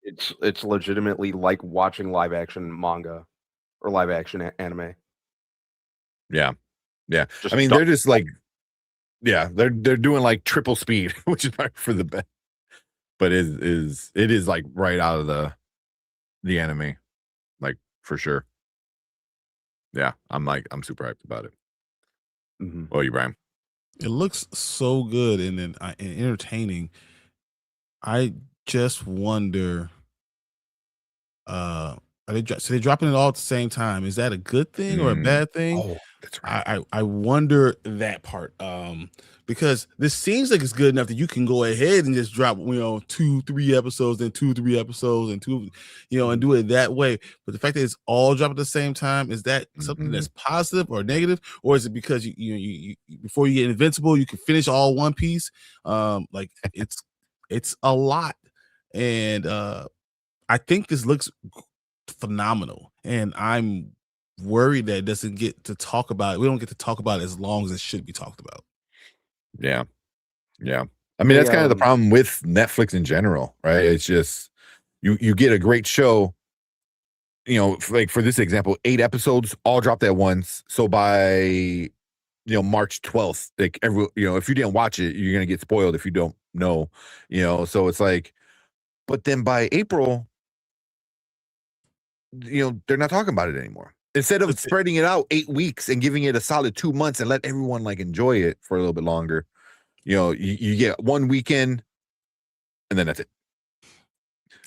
It's legitimately like watching live action manga or live action anime. Yeah. Yeah. Just I mean, dumb. they're just like, yeah, they're doing like triple speed, which is probably for the best. But it is like right out of the anime, like for sure. Yeah, I'm super hyped about it. Mm-hmm. Oh, you, Brian? It looks so good and entertaining. I just wonder, are they so they're dropping it all at the same time? Is that a good thing or a bad thing? Oh, that's right. I wonder that part. Because this seems like it's good enough that you can go ahead and just drop 2-3 episodes, then 2-3 episodes, and and do it that way. But the fact that it's all dropped at the same time, is that something that's positive or negative, or is it because you before you get Invincible, you can finish all One Piece? Like it's a lot, and I think this looks phenomenal, and I'm worried that it doesn't get to talk about it. We don't get to talk about it as long as it should be talked about. Yeah. Yeah. I mean, that's kind of the problem with Netflix in general, right? It's just you get a great show, like for this example, 8 episodes all dropped at once. So by March 12th, like if you didn't watch it, you're gonna get spoiled if you don't know, so it's like, but then by April, they're not talking about it anymore. Instead of spreading it out 8 weeks and giving it a solid 2 months and let everyone like enjoy it for a little bit longer, you get one weekend and then that's it.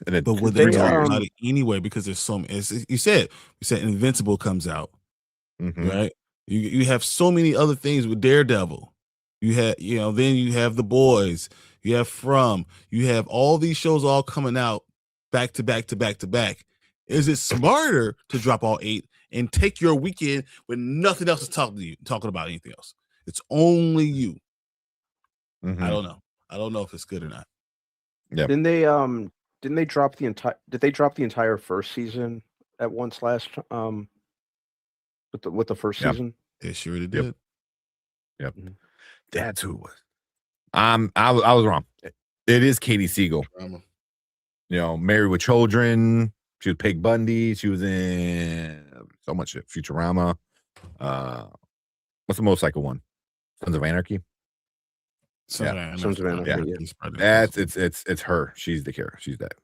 And then, but would they talk about it anyway? Because there's so many. You said Invincible comes out, right? You have so many other things with Daredevil. You have then you have The Boys. You have You have all these shows all coming out back to back to back to back. Is it smarter to drop all 8 and take your weekend when nothing else is talking about anything else? It's only you. I don't know. I don't know if it's good or not. Yeah. Didn't they drop the entire? Did they drop the entire first season at once last? With the first season. They sure did. Yep. That's who it was. I was wrong. It is Katie Siegel. Married with Children. She was Peg Bundy. She was in so much shit. Futurama. What's the motorcycle one? Sons of Anarchy. Sons of Anarchy. Yeah. That's it's her. She's the character. She's that.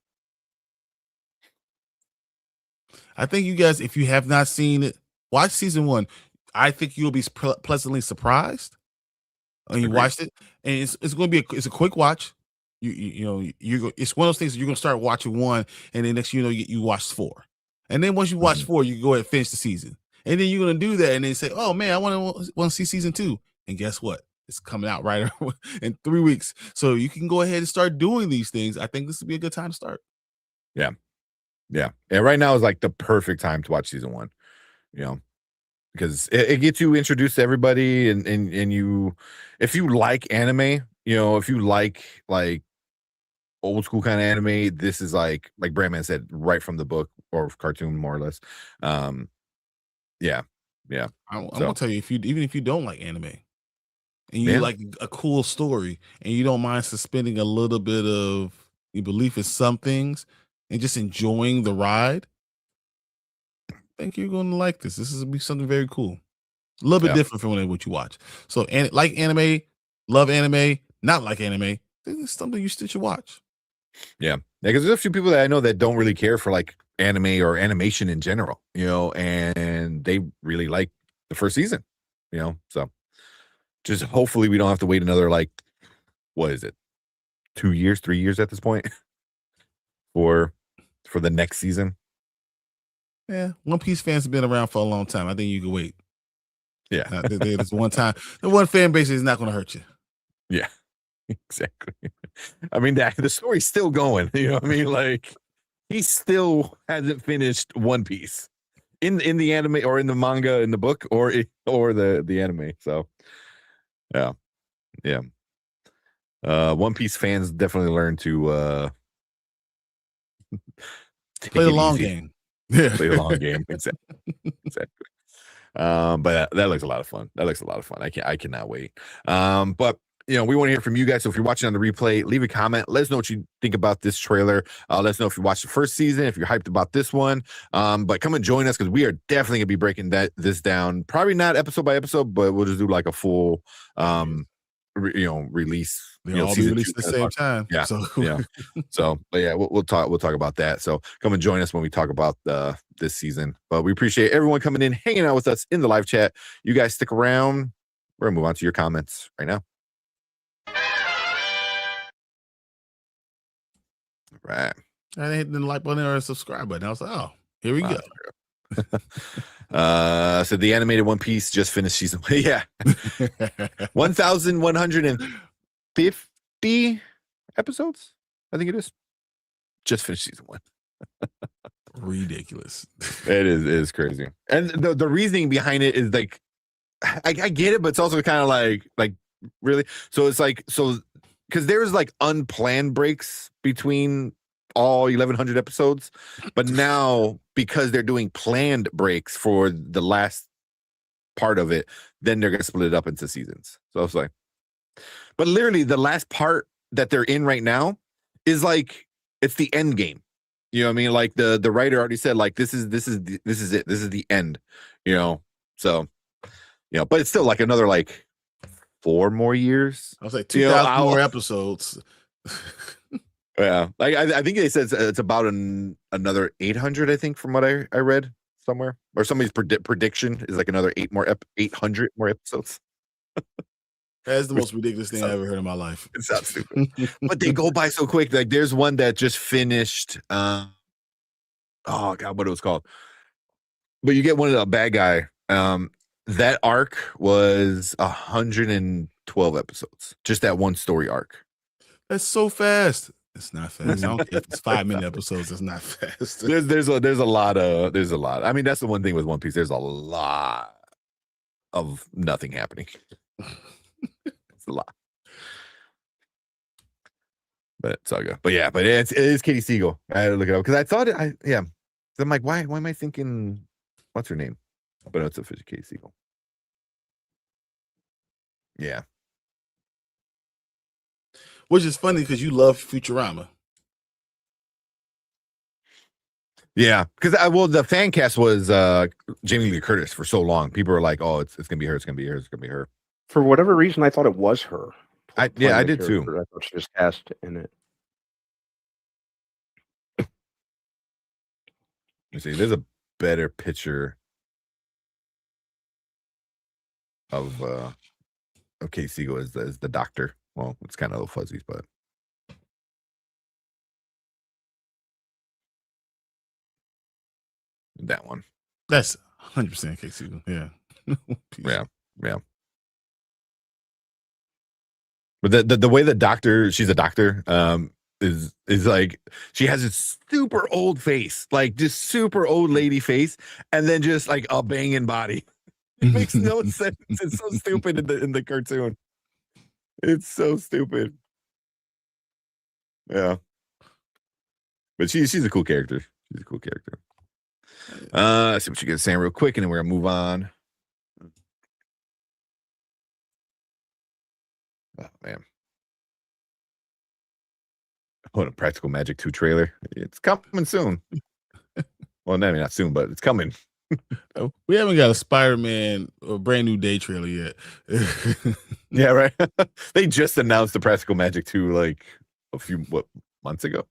I think you guys, if you have not seen it, watch season 1. I think you'll be pleasantly surprised when you watched it, and it's going to be it's a quick watch. It's one of those things that you're going to start watching 1, and then next you watch 4, and then once you watch 4, you go ahead and finish the season, and then you're going to do that, and then say, oh man, I want to see season 2, and guess what? It's coming out right in 3 weeks, so you can go ahead and start doing these things. I think this would be a good time to start. Yeah. Right now is like the perfect time to watch season 1, because it gets you introduced to everybody, and you, if you like anime, if you like old school kind of anime, this is like Brandman said, right from the book or cartoon, more or less. I'm gonna tell you, even if you don't like anime and you like a cool story and you don't mind suspending a little bit of your belief in some things and just enjoying the ride, I think you're going to like this. This is be something very cool, a little bit different from what you watch. So, like anime, love anime, not like anime, it's something you should watch. Yeah, because there's a few people that I know that don't really care for like anime or animation in general, and they really like the first season, so just hopefully we don't have to wait another, like, what is it, 2 years, 3 years at this point for the next season. Yeah, One Piece fans have been around for a long time. I think you can wait. Yeah, there's one time, the one fan base is not going to hurt you. Yeah, exactly. I mean, the story's still going. You know what I mean? Like, he still hasn't finished One Piece in the anime or in the manga, in the book, or the anime. So, yeah. One Piece fans definitely learn to play the long game. Yeah, play the long game. Exactly. But that looks a lot of fun. That looks a lot of fun. I cannot wait. But we want to hear from you guys. So if you're watching on the replay, leave a comment. Let us know what you think about this trailer. Let us know if you watched the first season, if you're hyped about this one. But come and join us because we are definitely gonna be breaking this down. Probably not episode by episode, but we'll just do like a full release. They'll all be released at the same time. Yeah. So yeah. So, but yeah, we'll talk about that. So come and join us when we talk about this season. But we appreciate everyone coming in, hanging out with us in the live chat. You guys stick around. We're gonna move on to your comments right now. Right. I hit the like button or a subscribe button. I was like, oh, here we go. So the animated One Piece just finished season 1. Yeah. 1,150 episodes, I think it is. Just finished season 1. Ridiculous. It is crazy. And the reasoning behind it is like, I get it, but it's also kind of like really. So it's like, because there's like unplanned breaks between all 1,100 episodes, but now because they're doing planned breaks for the last part of it, then they're gonna split it up into seasons. So it's like, but literally the last part that they're in right now is like it's the end game. You know what I mean? Like the writer already said, like this is it. This is the end. So but it's still like another like 4 more years. I was like 2,000 more episodes. Yeah, like I think they said it's about another 800. I think from what I read somewhere, or somebody's prediction is like another 800 more episodes. That's the most ridiculous thing I ever heard in my life. It's not stupid, but they go by so quick. Like there's one that just finished. Oh God, what it was called? But you get one of the bad guy. That arc was 112 episodes. Just that one story arc. That's so fast. It's not fast. I don't care if it's 5-minute episodes. It's not fast. There's a lot. I mean, that's the one thing with One Piece. There's a lot of nothing happening. It's a lot. But it's all good. But yeah, but it is Katie Siegel. I had to look it up because I thought So I'm like, why am I thinking what's her name? But it's officially Katie Siegel. Yeah. Which is funny because you love Futurama. Yeah, because the fan cast was Jamie Lee Curtis for so long. People were like, "Oh, it's gonna be her. It's gonna be her. It's gonna be her." For whatever reason, I thought it was her. I did too. I thought she was cast in it. You see, there's a better picture of Kate Siegel as the doctor. Well, it's kind of a little fuzzy, but that one. That's 100% Kate Siegel. Yeah. Yeah. But the way the doctor, she's a doctor, is like she has a super old face, like just super old lady face, and then just like a banging body. It makes no sense. It's so stupid in the cartoon. It's so stupid. Yeah. But she's a cool character. She's a cool character. Let's see what you guys are saying real quick, and then we're gonna move on. Oh man. What a Practical Magic 2 trailer. It's coming soon. Well, maybe not soon, but it's coming. We haven't got a Spider-Man or Brand New Day trailer yet. Yeah, right. They just announced the Practical Magic 2 like a few months ago.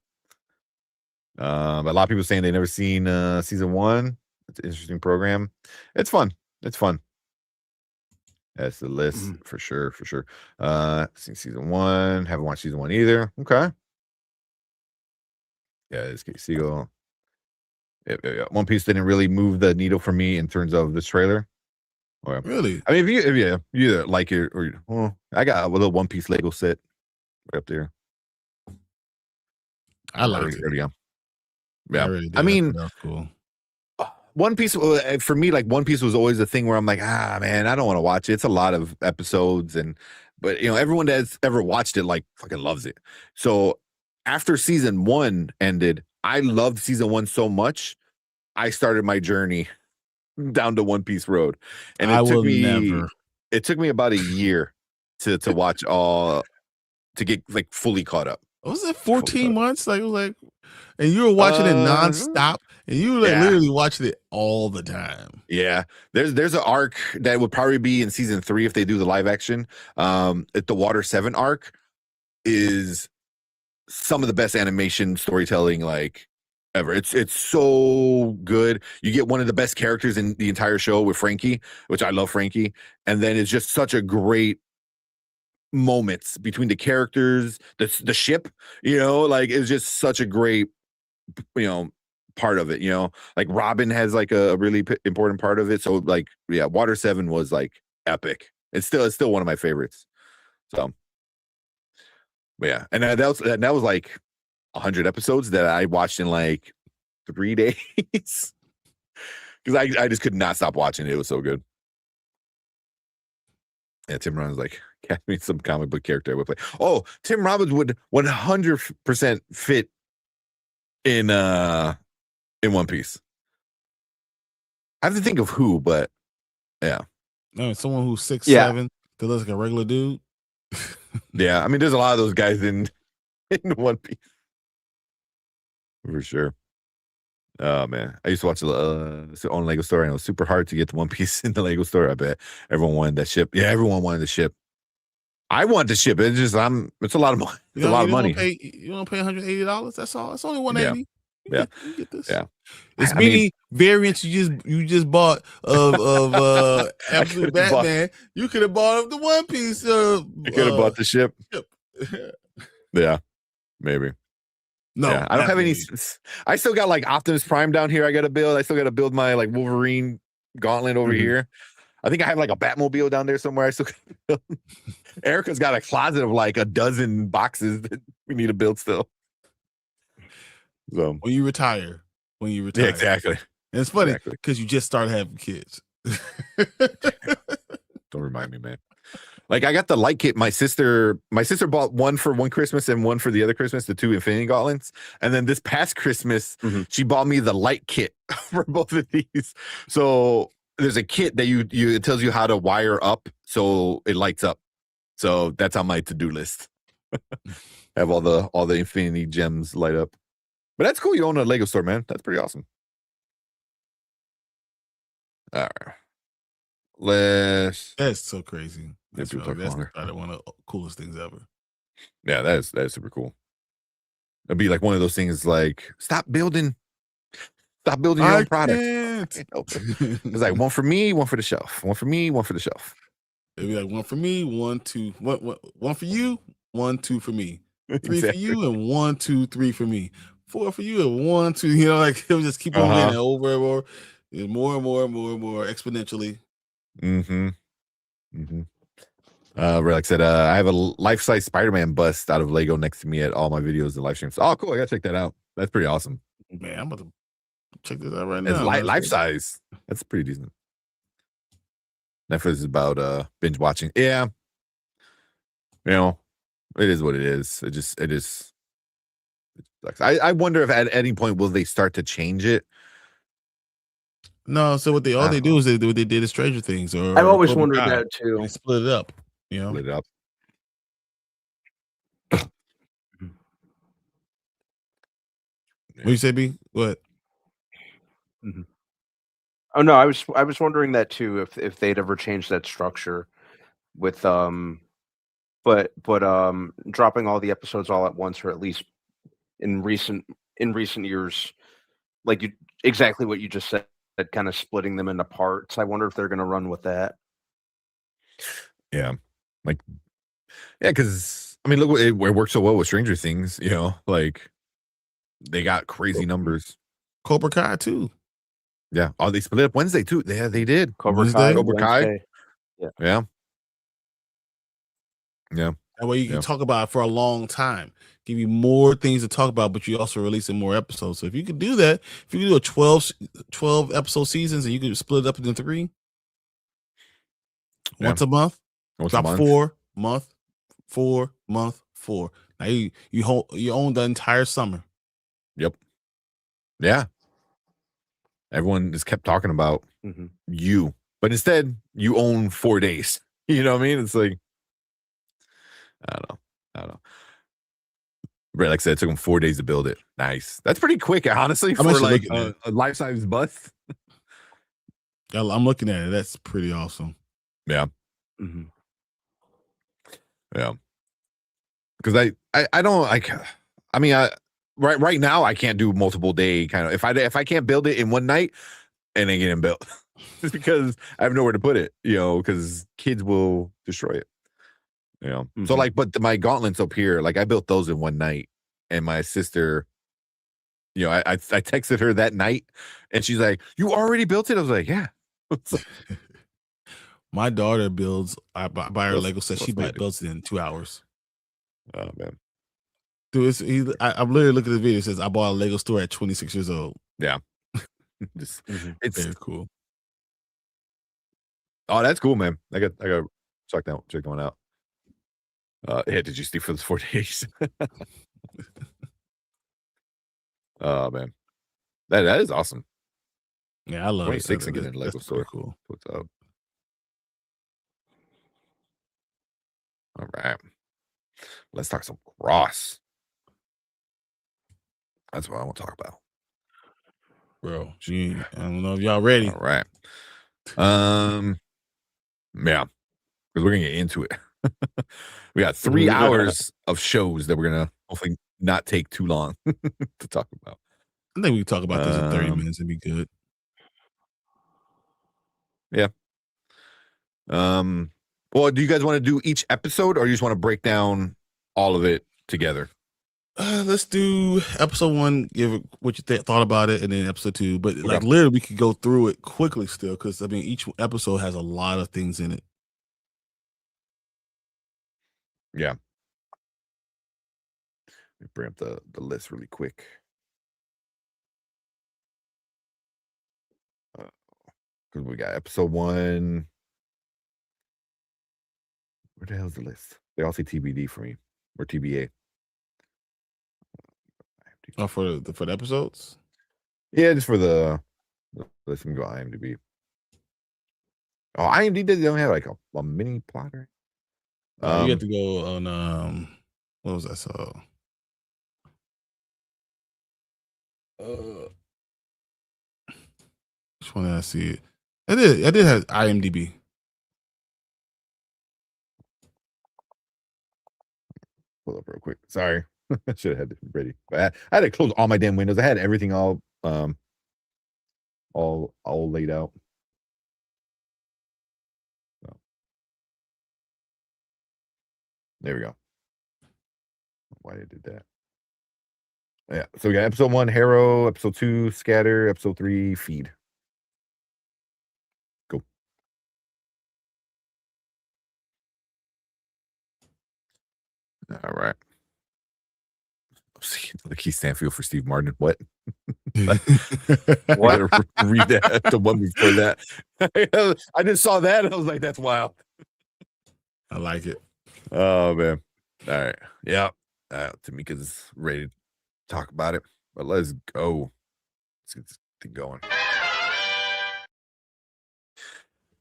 But a lot of people saying they've never seen season 1. It's an interesting program. It's fun. That's the list for sure. Seen season 1. Haven't watched season 1 either. Okay. Yeah, it's Kate Siegel. Yeah. One Piece didn't really move the needle for me in terms of this trailer. Really? I mean, if you either like it or I got a little One Piece Lego set right up there. I like it. Yeah. I mean, that's cool. One Piece for me, like One Piece was always a thing where I'm like, man, I don't want to watch it. It's a lot of episodes, but everyone that's ever watched it like fucking loves it. So after season 1 ended, I loved season 1 so much. I started my journey down to One Piece Road, and I it took will me never. it took me about a year to watch all to get like fully caught up. Was it Fully 14 caught months? Like it was like, and you were watching it up. nonstop, and you were like Yeah. literally watching it all the time. Yeah, there's an arc that would probably be in season 3 if they do the live action. The Water 7 arc is some of the best animation storytelling like ever. It's so good. You get one of the best characters in the entire show with Frankie, which I love Frankie, and then it's just such a great moments between the characters, the ship, like it's just such a great part of it, like Robin has like a really important part of it. So like, yeah, Water 7 was like epic. It's still one of my favorites. So but yeah, and that was like 100 episodes that I watched in like 3 days because I just could not stop watching it. It was so good. Yeah, Tim Robbins like cast me some comic book character I would play. Oh, Tim Robbins would 100% fit in One Piece. I have to think of who, but yeah. No, someone who's 6'7", that looks like a regular dude. Yeah, I mean, there's a lot of those guys in One Piece for sure. Oh man, I used to watch on Lego store, and it was super hard to get the One Piece in the Lego store. I bet everyone wanted that ship. Yeah, everyone wanted the ship. I want the ship. It's just it's a lot of money. It's a lot of money. You don't pay $180. That's all. It's only $180. Yeah. You get this. Yeah. It's many variants you just bought of Absolute Batman. You could have bought the One Piece. You could have bought the ship. Yeah, maybe. No, yeah, I don't have any. I still got like Optimus Prime down here. I got to build. I still got to build my like Wolverine gauntlet over here. I think I have like a Batmobile down there somewhere. I still got to build. Erica's got a closet of like a dozen boxes that we need to build still. So when you retire, yeah, exactly. And it's funny because you just started having kids. Don't remind me, man. Like I got the light kit. My sister bought one for one Christmas and one for the other Christmas, the 2 Infinity Gauntlets. And then this past Christmas, she bought me the light kit for both of these. So there's a kit that it tells you how to wire up so it lights up. So that's on my to-do list. Have all the Infinity gems light up. But that's cool. You own a Lego store, man. That's pretty awesome. All right. That's so crazy. That's probably one of the coolest things ever. Yeah, that is super cool. It'd be like one of those things like stop building your own product. It's like one for me, one for the shelf. One for me, one for the shelf. It'd be like one for me, 1, 2, one for you, 1, 2 for me. 3 for you, and 1, 2, 3 for me. 4 for you, and 1, 2. Like it would just keep on getting over and over, and more and more and more and more exponentially. Like I said, I have a life-size Spider-Man bust out of Lego next to me at all my videos and live streams. Oh, cool! I gotta check that out. That's pretty awesome. Man, I'm about to check this out right It's now. life size. That's pretty decent. Netflix is about binge watching. Yeah, it is what it is. It is. I wonder if at any point will they start to change it. No, so what they do is they did the Stranger Things. Or I've always wondered that too. They split it up. Split it up. What you say, B? What? Oh no, I was wondering that too. If they'd ever changed that structure with but dropping all the episodes all at once, or at least in recent years, like exactly what you just said, kind of splitting them into parts. I wonder if they're going to run with that. Yeah, because I mean, look, it worked so well with Stranger Things. Like they got crazy numbers. Cobra Kai too. Yeah. Oh, they split up Wednesday too. Yeah, they did. Cobra Kai. Yeah. That way you can talk about it for a long time. Give you more things to talk about, but you also releasing more episodes. So if you could do that, if you could do a 12 episode seasons and you could split it up into 3 once a month, drop 4 month, 4 month, 4. Now you own the entire summer. Yep. Yeah. Everyone just kept talking about Mhm. you, but instead you own 4 days. You know what I mean? It's like, I don't know. Right, like I said, it took them 4 days to build it. Nice. That's pretty quick, honestly, I'm for actually like looking at a life-size bus. I'm looking at it. That's pretty awesome. Yeah. Mhm. Yeah. Because I don't like. I mean, right now I can't do multiple day kind of. If I can't build it in one night, and then get it built, just because I have nowhere to put it, because kids will destroy it. So Mhm. like, but my gauntlets up here, like I built those in one night, and my sister, I texted her that night, and she's like, "You already built it?" I was like, "Yeah." My daughter builds. I buy her That's- Lego set. that's She amazing. builds it in 2 hours. Oh man. Dude, I'm literally looking at the video. It says I bought a Lego store at 26 years old. Yeah. Mhm. It's Very cool. Oh, that's cool, man. I got check that one out. Yeah, did you sleep for those 4 days? Oh man. That is awesome. Yeah, I love 26 it. and getting a Lego That's store. pretty cool. What's up? All right. Let's talk some cross. That's what I want to talk about. Bro, gee, I don't know if y'all ready. All right. Yeah, because we're gonna get into it. We got 3 hours of shows that we're gonna hopefully not take too long to talk about. I think we can talk about this in 30 minutes and be good. Yeah. Well, do you guys want to do each episode, or you just want to break down all of it together? Let's do episode 1. Give it what you thought about it, and then episode 2. But like Okay. literally, we could go through it quickly still, because I mean, each episode has a lot of things in it. Yeah. Let me bring up the list really quick. Because we got episode 1. Where the hell's the list? They all say TBD for me, or TBA. Oh, for the episodes. Yeah, just for the let's go IMDb. Oh, IMDb doesn't have like a mini plotter. You have to go on what was that? So which one did I see it? I did have IMDb. Pull up real quick. Sorry. I should have had it ready. But I had to close all my damn windows. I had everything all laid out. So. There we go. Why did I do that? Yeah. So we got episode 1, Harrow, episode 2, Scatter, episode 3, Feed. Go. All right. The Keith Stanfield for Steve Martin. What? What? Read that. The one before that. I just saw that and I was like, that's wild. I like it. Oh man. All right. Yeah. Tamika's ready to talk about it. But let's go. Let's get this thing going.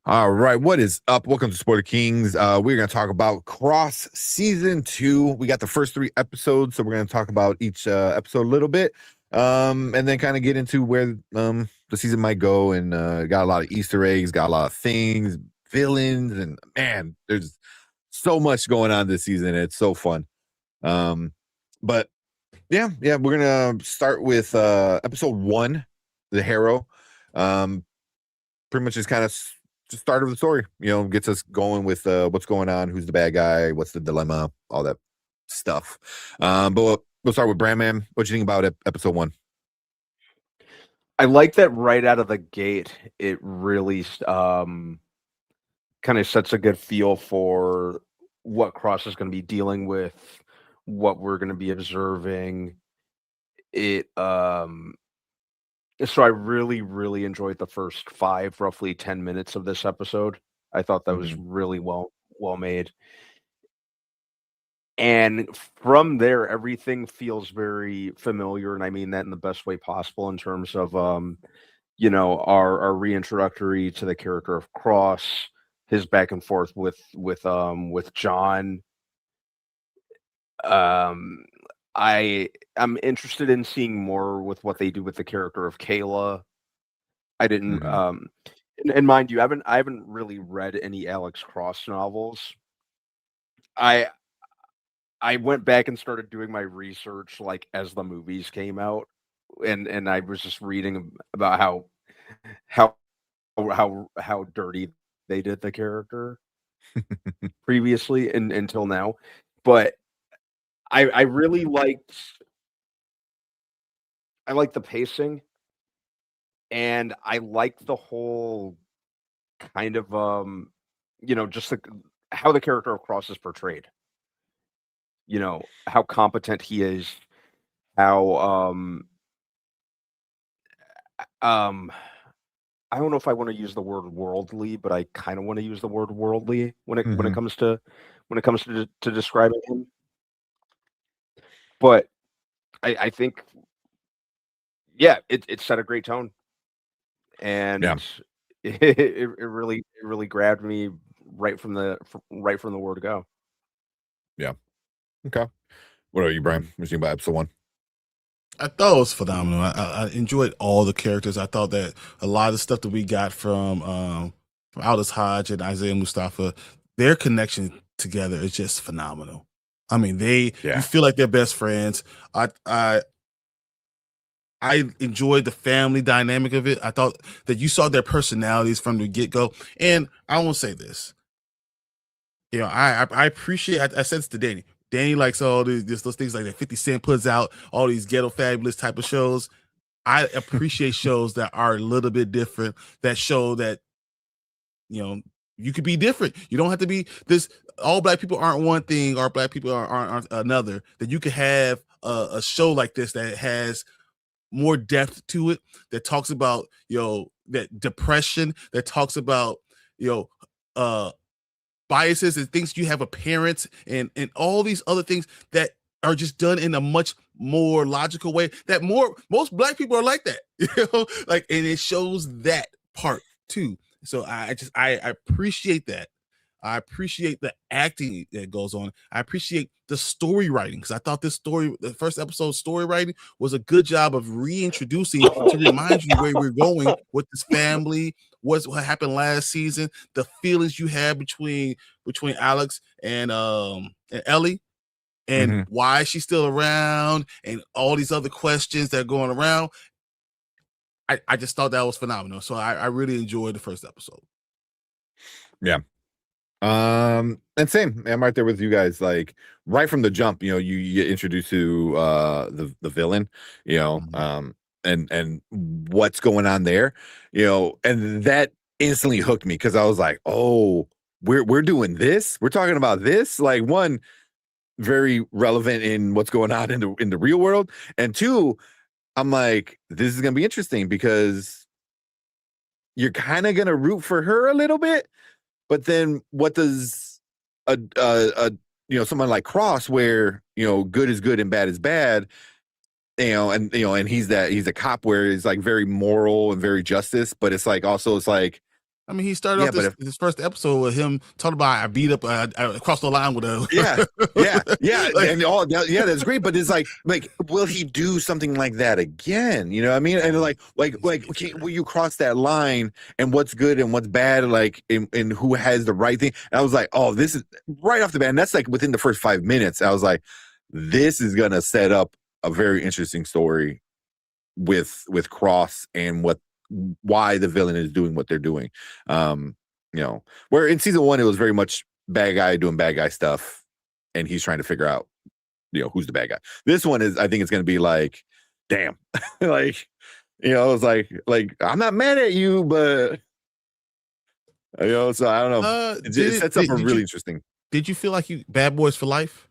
All right, what is up? Welcome to Spoiler Kings. We're going to talk about Cross Season 2. We got the first 3 episodes, so we're going to talk about each episode a little bit, and then kind of get into where the season might go. And got a lot of Easter eggs, got a lot of things, villains, and man, there's so much going on this season. It's so fun. But yeah, we're going to start with episode 1, the Harrow. Pretty much just kind of the start of the story, gets us going with what's going on, who's the bad guy, what's the dilemma, all that stuff. But we'll start with Brandman. What do you think about episode 1? I like that right out of the gate. It really kind of sets a good feel for what Cross is going to be dealing with, what we're going to be observing. It So I really, really enjoyed the first 5, roughly 10 minutes of this episode. I thought that was really well made. And from there, everything feels very familiar, and I mean that in the best way possible in terms of our reintroductory to the character of Cross, his back and forth with John. I'm interested in seeing more with what they do with the character of Kayla. I didn't and mind you, I haven't really read any Alex Cross novels. I went back and started doing my research like as the movies came out, and I was just reading about how dirty they did the character previously and until now. But I really liked the pacing, and I liked the whole kind of just how the character of Cross is portrayed. How competent he is, how I don't know if I want to use the word worldly, but I kind of want to use the word worldly when it comes to describing him. But I think, yeah, it set a great tone, and it really grabbed me right from the word go. Yeah. Okay. What about you, Brian? What do you think about episode 1? I thought it was phenomenal. I enjoyed all the characters. I thought that a lot of the stuff that we got from Aldous Hodge and Isaiah Mustafa, their connection together is just phenomenal. I mean, you feel like they're best friends. I enjoyed the family dynamic of it. I thought that you saw their personalities from the get-go. And I want to say this. I appreciate, I said this to Danny. Danny likes all those things like that 50 Cent puts out, all these ghetto fabulous type of shows. I appreciate shows that are a little bit different, that show that, you could be different. You don't have to be this, all black people aren't one thing, or black people aren't another. That you could have a show like this that has more depth to it, that talks about, that depression, that talks about, biases and things you have a parents and all these other things that are just done in a much more logical way that most black people are like that, and it shows that part too. So I appreciate that. I appreciate the acting that goes on. I appreciate the story writing, because I thought the first episode story writing was a good job of reintroducing to remind you where we're going with this family, what happened last season, the feelings you had between Alex and Ellie, and why she's still around, and all these other questions that are going around. I just thought that was phenomenal. So I really enjoyed the first episode. Yeah. And same, I'm right there with you guys. Like right from the jump, you get introduced to the villain, and what's going on there, and that instantly hooked me, because I was like, oh, we're doing this, we're talking about this, like, one, very relevant in what's going on in the real world, and two, I'm like, this is gonna be interesting, because you're kind of gonna root for her a little bit. But then what does someone like Cross, where, good is good and bad is bad, and he's a cop where he's like very moral and very justice, but it's like, also it's like, I mean, he started off this first episode with him talking about I beat up, I crossed the line with a yeah, that's great. But it's like, will he do something like that again? You know what I mean? And like, okay, will you cross that line, and what's good and what's bad, like, and who has the right thing? And I was like, oh, this is right off the bat. And that's like within the first 5 minutes. I was like, this is gonna set up a very interesting story with Cross and why the villain is doing what they're doing. Where in season 1 it was very much bad guy doing bad guy stuff, and he's trying to figure out who's the bad guy. This one is, I think it's going to be like, damn, like, it's like I'm not mad at you, but so I don't know. It sets up a really interesting. Did you feel like you Bad Boys for Life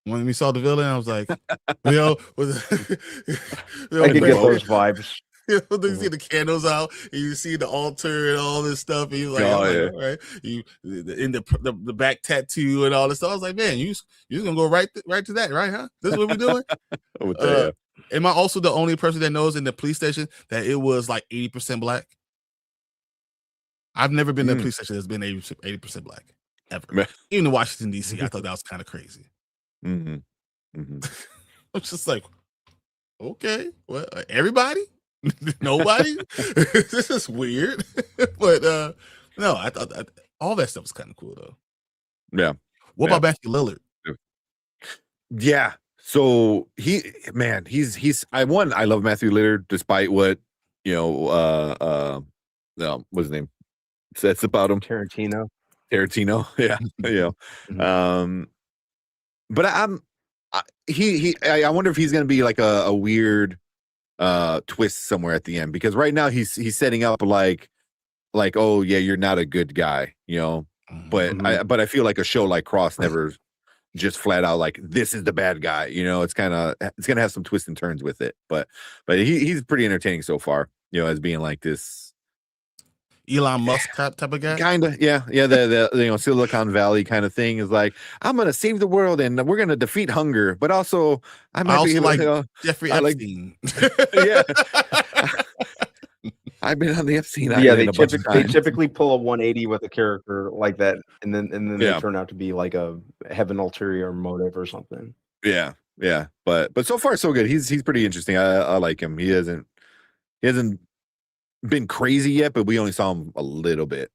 when we saw the villain? I was like, I could get those vibes. You see the candles out, and you see the altar and all this stuff, and you're like, all right, you in the back tattoo and all this stuff. I was like, man, you gonna go right to that, right? Huh? This is what we're doing. Am I also the only person that knows in the police station that it was like 80% black? I've never been to a police station that's been 80% black ever. Even in Washington, D.C., I thought that was kind of crazy. Mm-hmm. Mm-hmm. I'm just like, okay, well, everybody? Nobody? This is weird. But no, I thought all that stuff was kind of cool, though. Yeah. What about Matthew Lillard? Yeah. So he's I love Matthew Lillard despite what what's his name says about him. Tarantino. Yeah. But I wonder if he's gonna be like a weird twist somewhere at the end, because right now he's setting up like, oh yeah, you're not a good guy, but I feel like a show like Cross never just flat out like, this is the bad guy, it's gonna have some twists and turns with it, but he's pretty entertaining so far, as being like this Elon Musk type of guy. Kind of, yeah. The Silicon Valley kind of thing is like, I'm gonna save the world and we're gonna defeat hunger, but also I might be like able to, Jeffrey Epstein. Yeah. I've been on the Epstein. Yeah, they typically pull a 180 with a character like that, and then they turn out to be like have an ulterior motive or something. Yeah. But so far so good. He's pretty interesting. I like him. He hasn't been crazy yet, but we only saw him a little bit,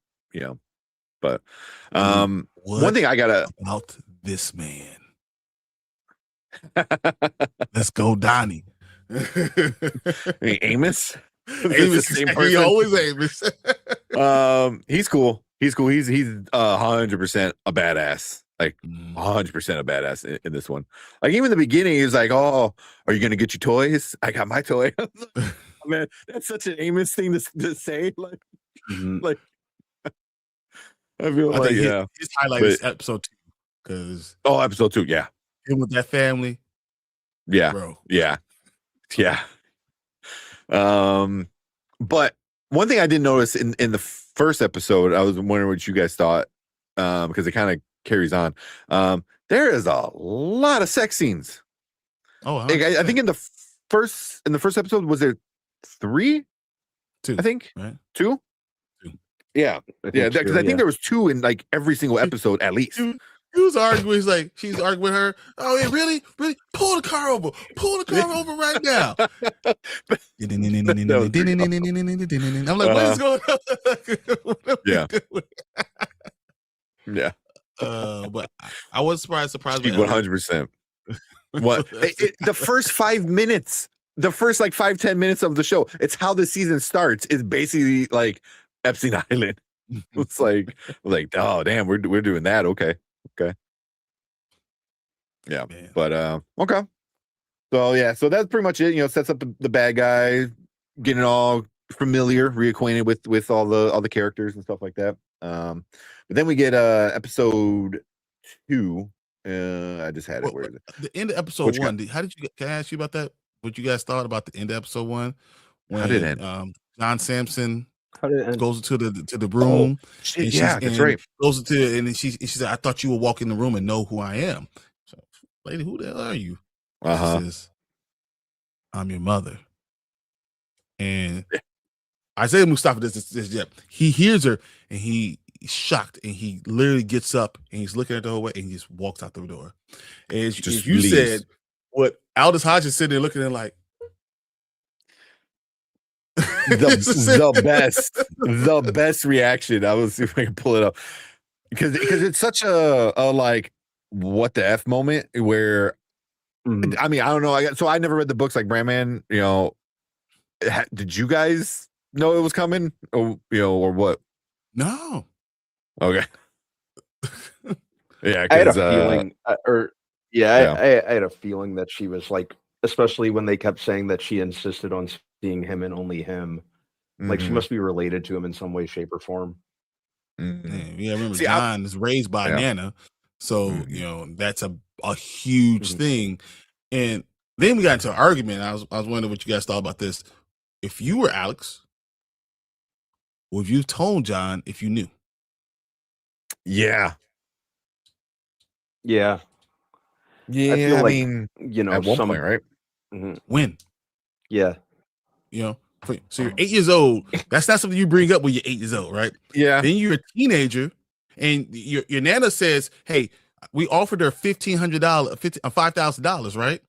But one thing I gotta about this man. Let's go, Donnie. Amos. Amos, he always Amos. He's cool. He's 100% a badass. Like 100% a badass in this one. Like even the beginning, he was like, "Oh, are you gonna get your toys? I got my toy." Man, that's such an Amos thing to say. Like, like I feel like his highlight is episode 2, because episode 2, yeah, him with that family, bro, yeah. But one thing I didn't notice in the first episode, I was wondering what you guys thought, because it kind of carries on. There is a lot of sex scenes. Like, I think in the first episode, was there 3? 2, I think, right? 2. Yeah, because I think there was 2 in like every single episode at least. He was arguing. She's arguing with her. Oh, yeah, really? Pull the car over right now. I'm like, what is going on? Yeah. But I was surprised. 100%. What? The first 5 minutes, the first like 5-10 minutes of the show, it's how the season starts. It's basically like Epstein Island. It's like, oh damn, we're doing that. Okay. Yeah, man. But okay. So that's pretty much it. Sets up the bad guy, getting all familiar, reacquainted with all the characters and stuff like that. But then we get episode 2. I just had it. Where is it? The end of episode 1. Can I ask you about that? What you guys thought about the end of episode 1? When how did it end? John Sampson goes to the room. That's right. Goes to and then she said, "I thought you would walk in the room and know who I am." So, lady, who the hell are you? She says, "I'm your mother." And Isaiah Mustafa does this. He hears her and he's shocked, and he literally gets up and he's looking at the whole way and he just walks out the door. And as you said, what Aldous Hodge is sitting there looking at like. the best reaction. I will see if I can pull it up, because it's such a like what the F moment where I mean, I don't know. I never read the books like Brandman. Did you guys know it was coming, or what? No. Okay. Yeah, I had a feeling, I had a feeling that she was like, especially when they kept saying that she insisted on seeing him and only him. Like she must be related to him in some way, shape, or form. Yeah, remember John is raised by Nana, so that's a huge thing. And then we got into an argument. I was wondering what you guys thought about this. If you were Alex, would you told John if you knew? Yeah. I mean, at one point, right? When? Yeah. You know, so you're 8 years old. That's not something you bring up when you're 8 years old, right? Yeah. Then you're a teenager, and your nana says, "Hey, we offered her $1,500, $5,000, right,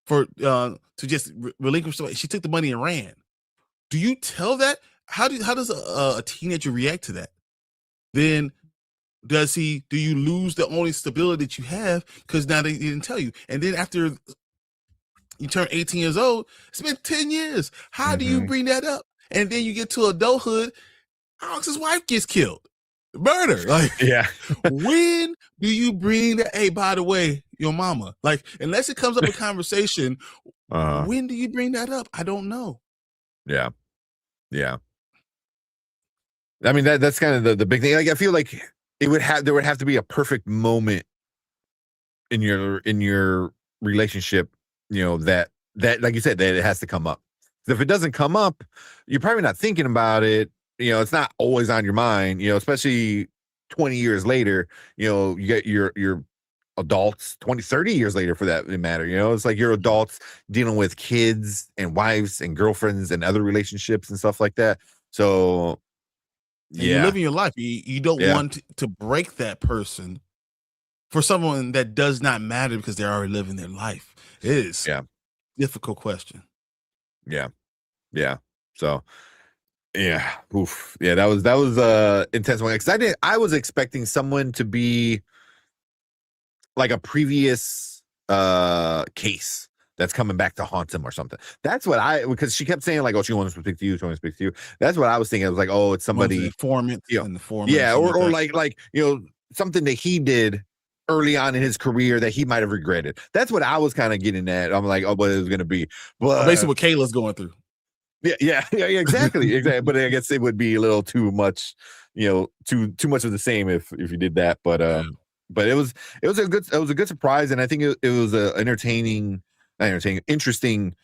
for to just relinquish." She took the money and ran. Do you tell that? How does a teenager react to that? Then do you lose the only stability that you have because now they didn't tell you? And then after you turn 18 years old, it's been 10 years. How do you bring that up? And then you get to adulthood, Alex's wife gets killed. Murder. Like, yeah. When do you bring that? Hey, by the way, your mama. Like, unless it comes up in conversation, when do you bring that up? I don't know. Yeah. Yeah. I mean, that's kind of the big thing. Like, I feel like there would have to be a perfect moment in your relationship, you know, that like you said, that it has to come up. If it doesn't come up, you're probably not thinking about it. You know, it's not always on your mind, you know, especially 20 years later, you know, you get your adults 20, 30 years later for that matter. You know, it's like you're adults dealing with kids and wives and girlfriends and other relationships and stuff like that. So and you're living your life. You don't want to break that person for someone that does not matter because they're already living their life. It is a difficult question. Yeah. Yeah. So yeah. Oof. Yeah, that was intense one. Because I was expecting someone to be like a previous case that's coming back to haunt him or something. That's what because she kept saying like, oh, she wants to speak to you, she wants to speak to you. That's what I was thinking. I was like, oh, it's somebody informant, you know, and the foreman. Yeah, or like you know, something that he did early on in his career that he might have regretted. That's what I was kind of getting at. I'm like, oh, what it was gonna be. But basically what Kayla's going through. Yeah, exactly. But I guess it would be a little too much, you know, too much of the same if you did that. But it was a good surprise, and I think it was a interesting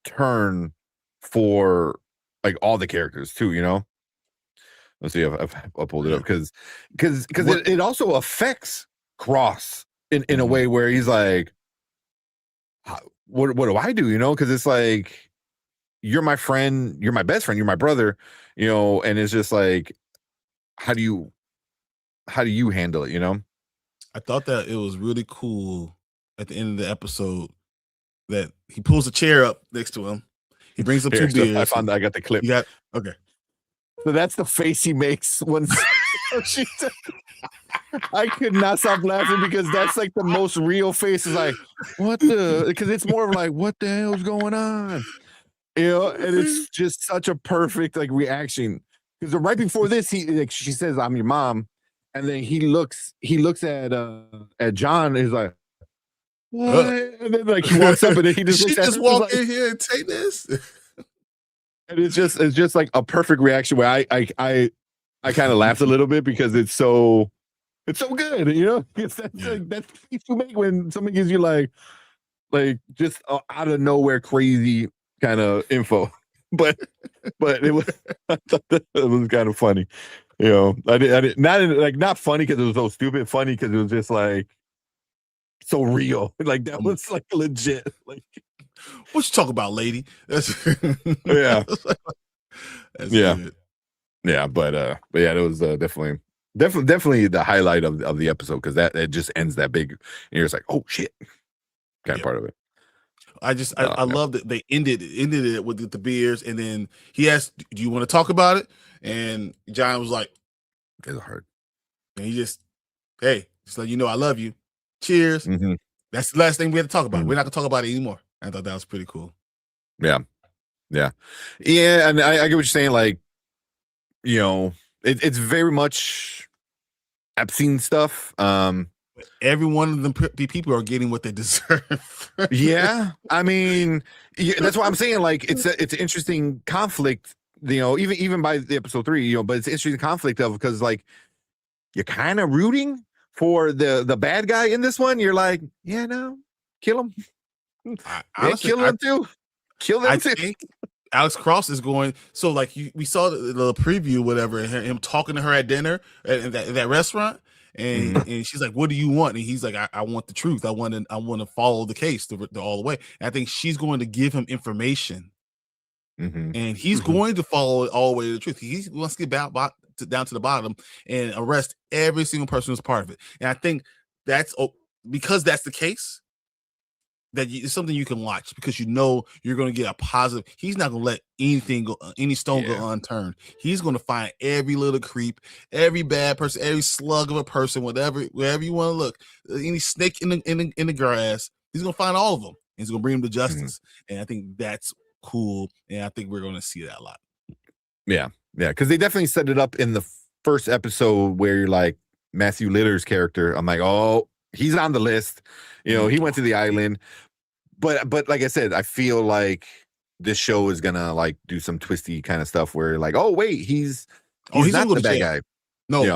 turn for like all the characters too. You know, let's see if I'll pull it up because it also affects Cross in a way where he's like, what do I do? You know, because it's like, you're my friend, you're my best friend, you're my brother, you know, and it's just like, how do you handle it, you know? I thought that it was really cool at the end of the episode that he pulls a chair up next to him. He brings up two beers. I got the clip. Okay. So that's the face he makes when I could not stop laughing because that's like the most real face. Is like, because it's more of like, what the hell's going on? You know, and it's just such a perfect like reaction. Because right before this, she says, "I'm your mom," and then he looks at John. And he's like, "What?" And then like he walks up, and then he just she just walk in here and take this. And it's just like a perfect reaction where I kind of laughed a little bit because it's so good, you know. That's the face you make when someone gives you like just out of nowhere crazy kind of info, but it was I thought that it was kind of funny, you know. I did not funny because it was so stupid, funny because it was just like so real, like that was like legit. Like, what you talk about, lady? That's yeah, that's yeah, good. Yeah. But yeah, it was definitely the highlight of the episode because it just ends that big, and you're just like, oh shit, kind of part of it. I love that they ended it with the beers, and then he asked, "Do you want to talk about it?" And John was like, "It's hard." And he just let you know I love you. Cheers. Mm-hmm. That's the last thing we had to talk about. We're not gonna talk about it anymore. I thought that was pretty cool. Yeah. And I get what you're saying. Like, you know, it's very much obscene stuff. Every one of them people are getting what they deserve. Yeah, I mean, that's what I'm saying. Like, it's an interesting conflict, you know, even by the episode 3, you know, but it's an interesting conflict because like you're kind of rooting for the bad guy in this one. You're like, yeah, no, kill him. Honestly, kill them too. Kill them too. Think Alex Cross is going. So like we saw the preview, whatever, him talking to her at dinner at that restaurant. and she's like, "What do you want?" And he's like, "I want the truth. I want to follow the case all the way." And I think she's going to give him information, and he's going to follow it all the way to the truth. He wants to get down to the bottom and arrest every single person who's part of it. And I think that's because that's the case. That it's something you can watch because you know you're going to get a positive. He's not going to let any stone go unturned. He's going to find every little creep, every bad person, every slug of a person, wherever you want to look, any snake in the grass. He's going to find all of them. And he's going to bring them to justice. And I think that's cool. And I think we're going to see that a lot. Yeah, because they definitely set it up in the first episode where you're like Matthew Litter's character. I'm like, oh, he's on the list. He went to the island. But like I said, I feel like this show is gonna like do some twisty kind of stuff where like, oh wait, he's not the bad guy. No, they're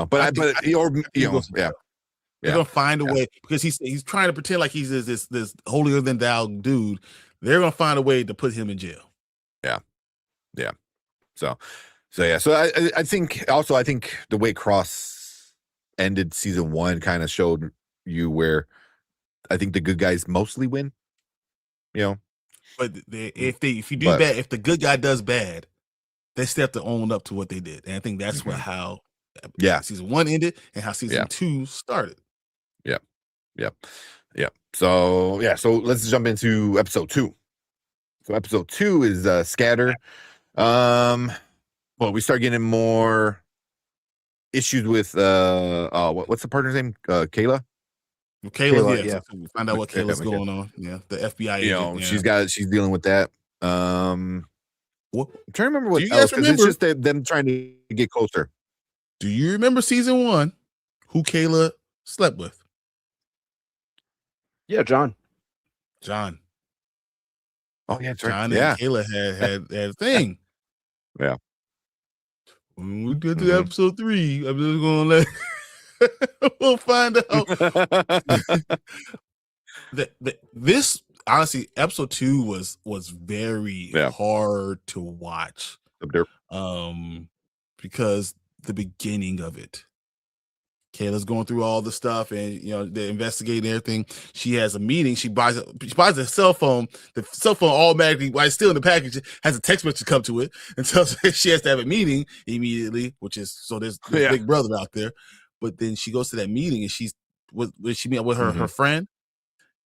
gonna find a way because he's trying to pretend like he's this holier than thou dude. They're gonna find a way to put him in jail. Yeah. So I think the way Cross ended season 1 kind of showed you where I think the good guys mostly win. But if you do bad, if the good guy does bad, they still have to own up to what they did. And I think that's how season 1 ended and how season 2 started. Yeah. So let's jump into episode 2. So episode 2 is Scatter. Well, we start getting more issues with what's the partner's name? Kayla. Kayla, find out what Kayla's going on. Yeah, the FBI agent. She's dealing with that. What? I'm trying to remember what you guys remember? It's just them trying to get closer. Do you remember season 1? Who Kayla slept with? Yeah, John. Oh yeah, John and Kayla had a thing. Yeah. When we get to episode 3, I'm just gonna let we'll find out. This honestly, episode 2 was very hard to watch. Because the beginning of it, Kayla's going through all the stuff and they're investigating everything. She has a meeting. She buys a cell phone. The cell phone automatically, while it's still in the package, has a text message come to it and tells her she has to have a meeting immediately, which is so there's Big Brother out there. But then she goes to that meeting and she met with her friend,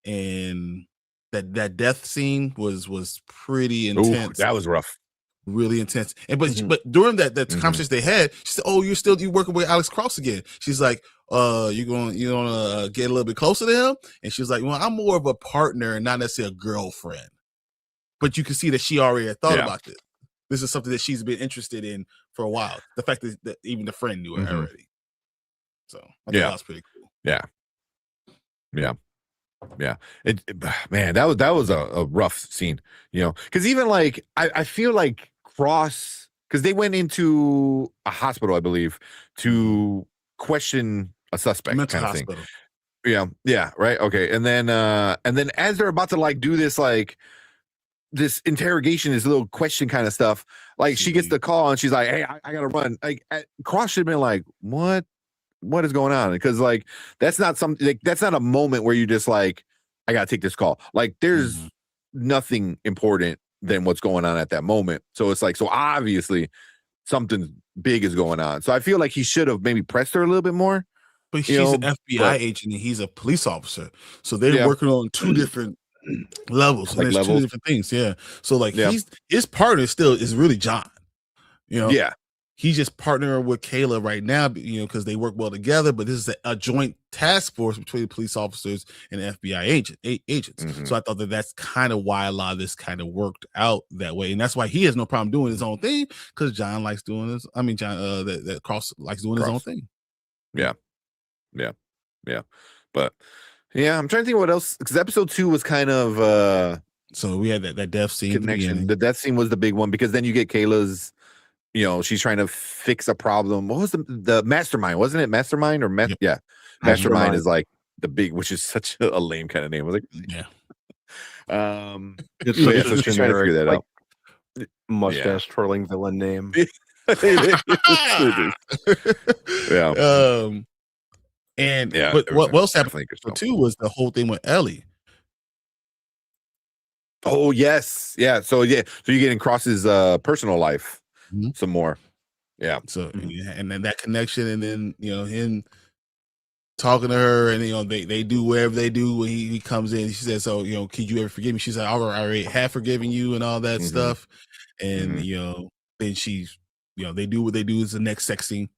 and that death scene was pretty intense. Ooh, that was rough. Really intense. And but during that conversation they had, she said, "Oh, you working with Alex Cross again?" She's like, you gonna get a little bit closer to him?" And she was like, "Well, I'm more of a partner and not necessarily a girlfriend." But you can see that she already had thought about this. This is something that she's been interested in for a while. The fact that even the friend knew her already. So I think that was pretty cool. Yeah. Man, that was a rough scene, because even like I feel like Cross, because they went into a hospital, I believe, to question a suspect. Mental kind of hospital. Thing. Yeah, right. Okay, and then as they're about to like do this interrogation, this little question kind of stuff, like she gets the call and she's like, "Hey, I gotta run." Like Cross should have been like, what is going on? Because like that's not something, like that's not a moment where you just like, I gotta take this call. Like there's nothing important than what's going on at that moment. So it's like, so obviously something big is going on. So I feel like he should have maybe pressed her a little bit more. But she's an FBI agent and he's a police officer, so they're working on 2 different levels. Like there's 2 different things. Yeah. So like his partner still is really John. Yeah. He's just partnering with Kayla right now, because they work well together. But this is a joint task force between police officers and FBI agents. So I thought that's kind of why a lot of this kind of worked out that way, and that's why he has no problem doing his own thing, because John likes doing this. I mean, John, that Cross likes doing his own thing. Yeah. But yeah, I'm trying to think what else, because episode 2 was kind of so we had that death scene connection. The death scene was the big one, because then you get Kayla's. She's trying to fix a problem. What was the mastermind? Wasn't it mastermind or mastermind is like the big, which is such a lame kind of name. I was like, it's so she's trying to figure that out. Mustache twirling villain name. And Yeah, but there was what else happened definitely good stuff. too was the whole thing with Ellie. Oh yes, yeah. So you're getting Cross's personal life Mhm. some more. Yeah. So and then that connection, and then him talking to her, and they do whatever they do when he comes in. She says, "So could you ever forgive me?" She's like, "I already have forgiven you," and all that Mhm. stuff. And Mhm. then she's they do what they do is the next sex scene.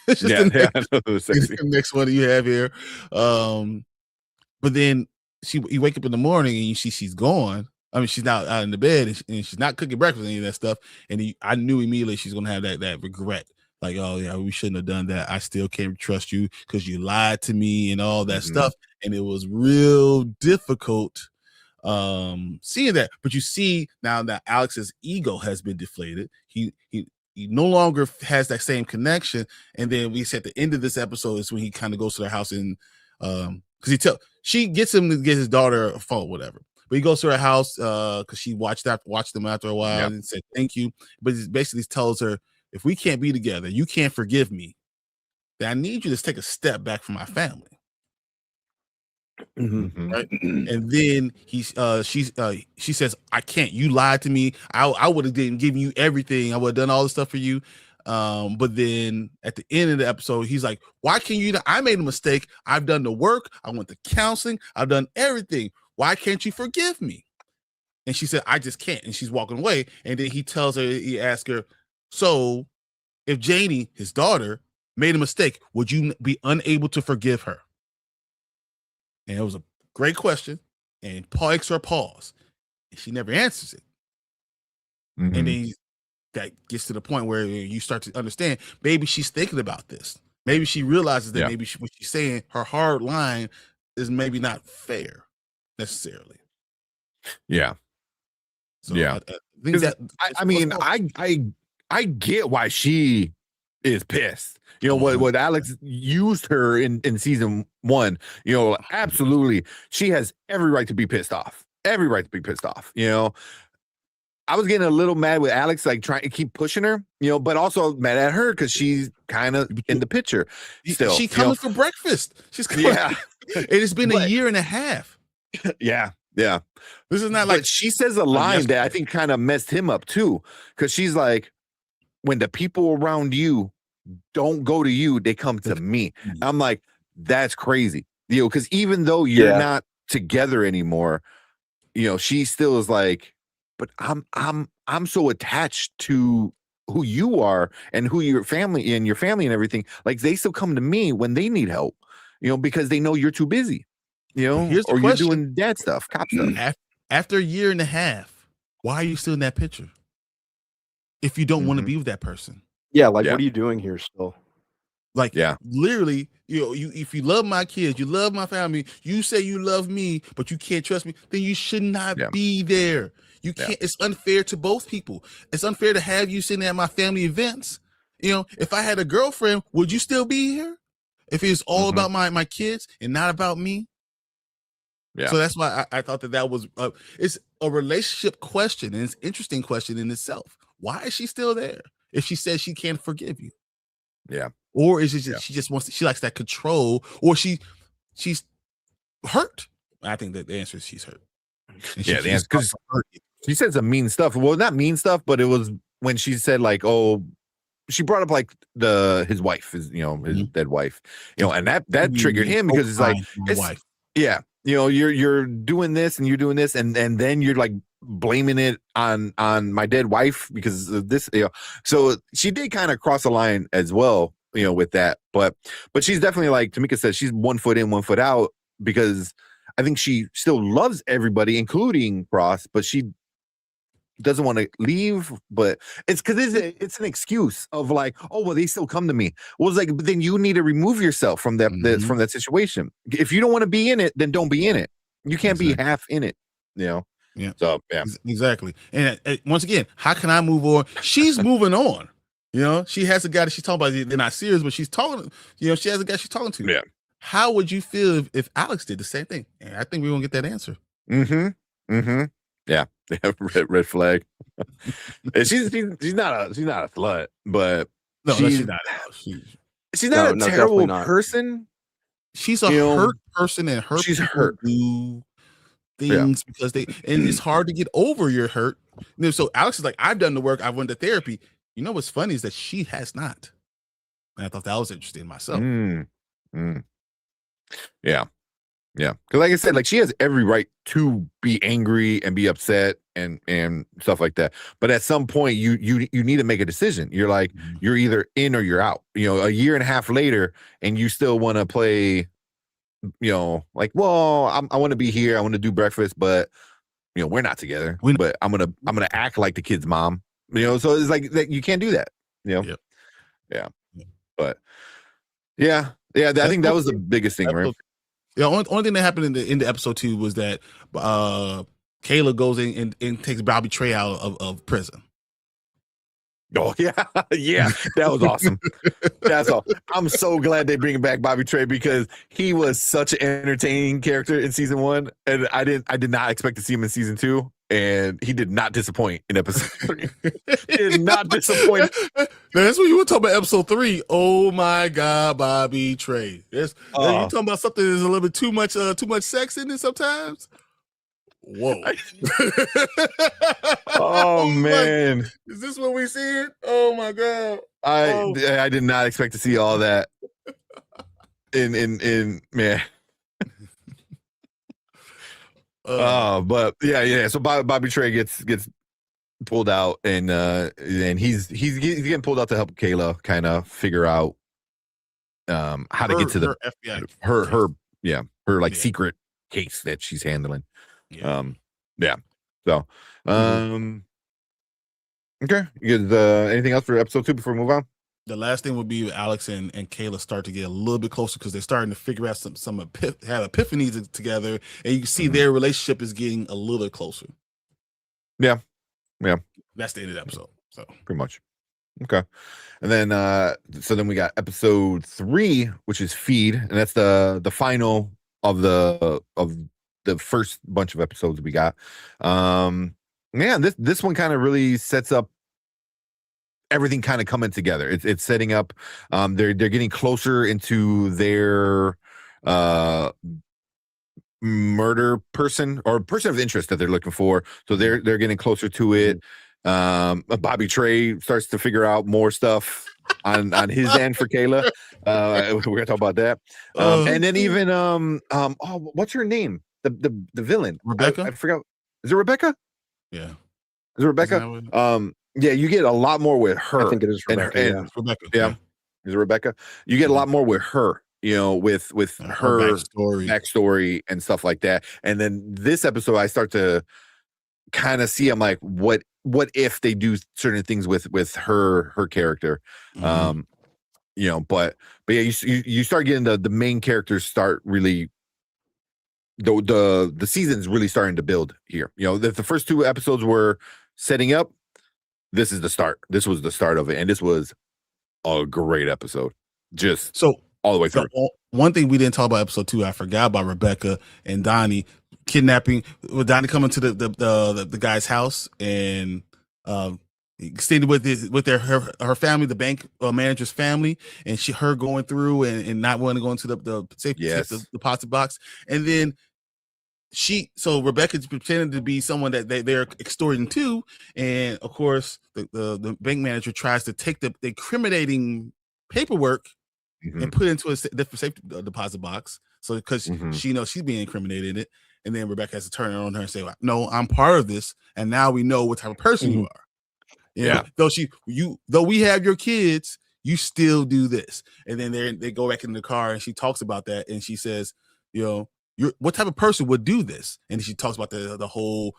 It's just Yeah, the yeah. next, The sexy. the next one that you have here. But then you wake up in the morning and you see she's gone. I mean, she's not out in the bed, and she's not cooking breakfast, any of that stuff. And I knew immediately she's gonna have that regret. Like, oh yeah, we shouldn't have done that. I still can't trust you because you lied to me and all that Mhm. stuff. And it was real difficult seeing that. But you see now that Alex's ego has been deflated. He no longer has that same connection. And then we see at the end of this episode is when he kind of goes to their house, and because she gets him to get his daughter a phone, whatever. But he goes to her house because she watched them after a while, Yeah. and said thank you. But he basically tells her, if we can't be together, you can't forgive me, then I need you to take a step back from my family. Mhm. Right. And then she says, I can't. You lied to me. I would have given you everything. I would have done all the stuff for you. But then at the end of the episode, he's like, why can't you? I made a mistake. I've done the work. I went to counseling. I've done everything. Why can't you forgive me? And she said, I just can't. And she's walking away. And then he asks her, so if Janie, his daughter, made a mistake, would you be unable to forgive her? And it was a great question. And Paul makes her pause. And she never answers it. Mhm. And then that gets to the point where you start to understand, maybe she's thinking about this. Maybe she realizes that maybe what she's saying, her hard line is maybe not fair necessarily. Yeah. So Yeah. I think that I get why she is pissed. What Alex used her in season 1, absolutely. She has every right to be pissed off. Every right to be pissed off. I was getting a little mad with Alex, like trying to keep pushing her, but also mad at her because she's kind of in the picture. Still, she coming for breakfast. She's coming. Yeah. It's been a year and a half. Yeah. Yeah. This is not But like she says a line that I think kind of messed him up too. Because she's like, when the people around you don't go to you, they come to me. I'm like, that's crazy. Because even though you're not together anymore, she still is like, but I'm so attached to who you are and who your family and everything. Like they still come to me when they need help, because they know you're too busy, here's the or you're question. doing dad stuff, cop stuff. After a year and a half, why are you still in that picture? If you don't want to be with that person. Yeah, like what are you doing here still? Like, literally, if you love my kids, you love my family, you say you love me, but you can't trust me, then you should not be there. You can't. It's unfair to both people. It's unfair to have you sitting at my family events. If I had a girlfriend, would you still be here? If it's all about my kids and not about me? Yeah. So that's why I thought that was it's a relationship question, and it's an interesting question in itself. Why is she still there if she says she can't forgive you? Yeah. Or is it just, she likes that control, or she's hurt? I think that the answer is she's hurt. The answer, because she said some mean stuff. Well, not mean stuff, but it was when she said like, oh, she brought up like his wife, his dead wife, and that triggered him because it's like, wife. Yeah, you're doing this and you're doing this, and then you're like blaming it on my dead wife because of this, So she did kind of cross a line as well, with that. But she's definitely, like Tamika said, she's 1 foot in, 1 foot out, because I think she still loves everybody, including Cross, but she doesn't want to leave. But it's because it's an excuse of like, oh well, they still come to me. Well, it's like, but then you need to remove yourself from that from that situation. If you don't want to be in it, then don't be in it. You can't be half in it. Yeah. So exactly. And once again, how can I move on? She's moving on. She has a guy that she's talking about. They're not serious, but she's talking. She has a guy she's talking to. Yeah. How would you feel if Alex did the same thing? And I think we're gonna get that answer. Yeah. Red flag. she's not a slut, but no, she's not. She's not a terrible not. person. she's a hurt person, and her she's people hurt. do things because and it's hard to get over your hurt. So Alex is like, I've done the work, I've went to therapy. You know what's funny is that she has not. And I thought that was interesting myself. Yeah. Because like I said, like she has every right to be angry and be upset and stuff like that. But at some point you need to make a decision. You're like, you're either in or you're out. A year and a half later, and you still want to play, like, well, I want to be here, I want to do breakfast, but we're not together. But I'm gonna act like the kid's mom. So it's like that you can't do that. Yep. Yeah. But yeah, I think that was the biggest thing, right? Yeah, only thing that happened in the episode 2 was that Kayla goes in and takes Bobby Trey out of prison. Oh yeah, that was awesome. That's all. I'm so glad they bring back Bobby Trey because he was such an entertaining character in season 1, and I did not expect to see him in season 2, and he did not disappoint in episode 3. He did not disappoint. That's what you were talking about. Episode 3. Oh my God, Bobby Trey. You talking about something that's a little bit too much sex in it sometimes. Whoa. Oh man. Like, is this what we see? Oh my God. I did not expect to see all that in man. But yeah. So Bobby Trey gets pulled out, and he's getting pulled out to help Kayla kind of figure out how to get to the FBI her like secret case that she's handling. So okay, you guys, anything else for episode 2 before we move on? The last thing would be Alex and Kayla start to get a little bit closer because they're starting to figure out have epiphanies together, and you can see their relationship is getting a little bit closer. Yeah. That's the end of the episode. So pretty much. Okay. And then then we got episode 3, which is Feed, and that's the final of the first bunch of episodes we got. This one kind of really sets up everything kind of coming together. It's setting up. They're getting closer into their murder person or person of interest that they're looking for. So they're getting closer to it. Bobby Trey starts to figure out more stuff on his end for Kayla. We're gonna talk about that. And then even what's her name? The villain, Rebecca. I forgot. Is it Rebecca? Yeah. Is it Rebecca? Yeah, you get a lot more with her. I think it is Rebecca. It's Rebecca. Yeah. Is it Rebecca? You get a lot more with her, with her backstory and stuff like that. And then this episode, I start to kind of see, I'm like, what if they do certain things with her character? But yeah, you start getting the main characters start really. The season's really starting to build here. The first 2 episodes were setting up. This is the start. This was the start of it, and this was a great episode. Just so all the way through. One thing we didn't talk about episode 2, I forgot about Rebecca and Donnie kidnapping. With Donnie coming to the guy's house and staying with her family, the bank manager's family, and her going through and not wanting to go into the safe deposit box, and then Rebecca's pretending to be someone that they're extorting to, and of course the bank manager tries to take the incriminating paperwork and put it into a different safe deposit box. So because she knows she's being incriminated in it, and then Rebecca has to turn on her and say, "No, I'm part of this, and now we know what type of person you are." Though we have your kids, you still do this. And then they go back in the car, and she talks about that, and she says, what type of person would do this? And she talks about the whole